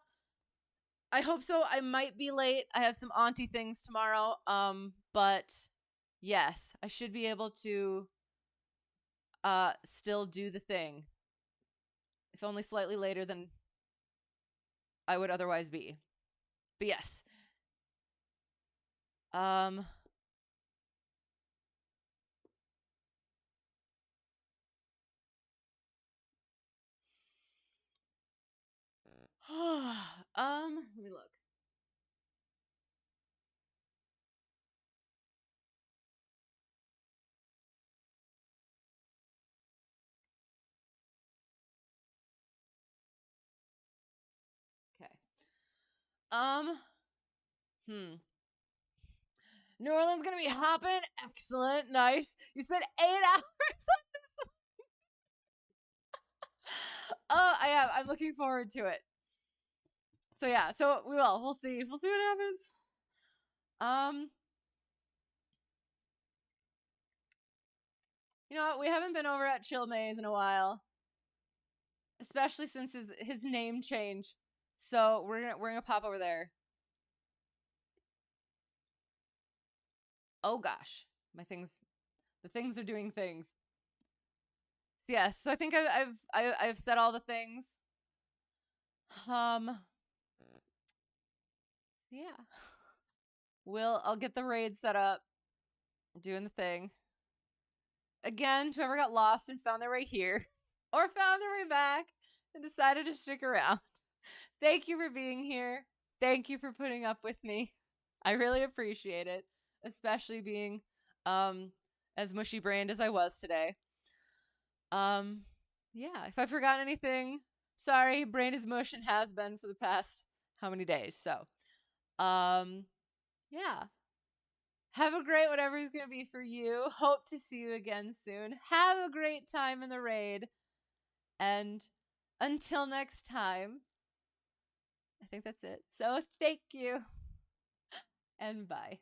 I hope so. I might be late. I have some auntie things tomorrow. But yes, I should be able to still do the thing, if only slightly later than I would otherwise be. But yes. Let me look. Okay. New Orleans gonna be hopping. Excellent. Nice. You spent 8 hours on this. I am. I'm looking forward to it. So yeah, we'll see. We'll see what happens. You know what? We haven't been over at Chill Maze in a while. Especially since his name change. So we're gonna pop over there. Oh gosh. The things are doing things. So yes, so I think I've said all the things. Yeah. I'll get the raid set up. Doing the thing. again, to whoever got lost and found their way here, or found their way back and decided to stick around, thank you for being here. Thank you for putting up with me. I really appreciate it, especially being as mushy-brained as I was today. Yeah, if I've forgotten anything, sorry, brain is mush and has been for the past how many days. So, yeah. Have a great whatever is going to be for you. Hope to see you again soon. Have a great time in the raid. And until next time, I think that's it. So thank you and bye.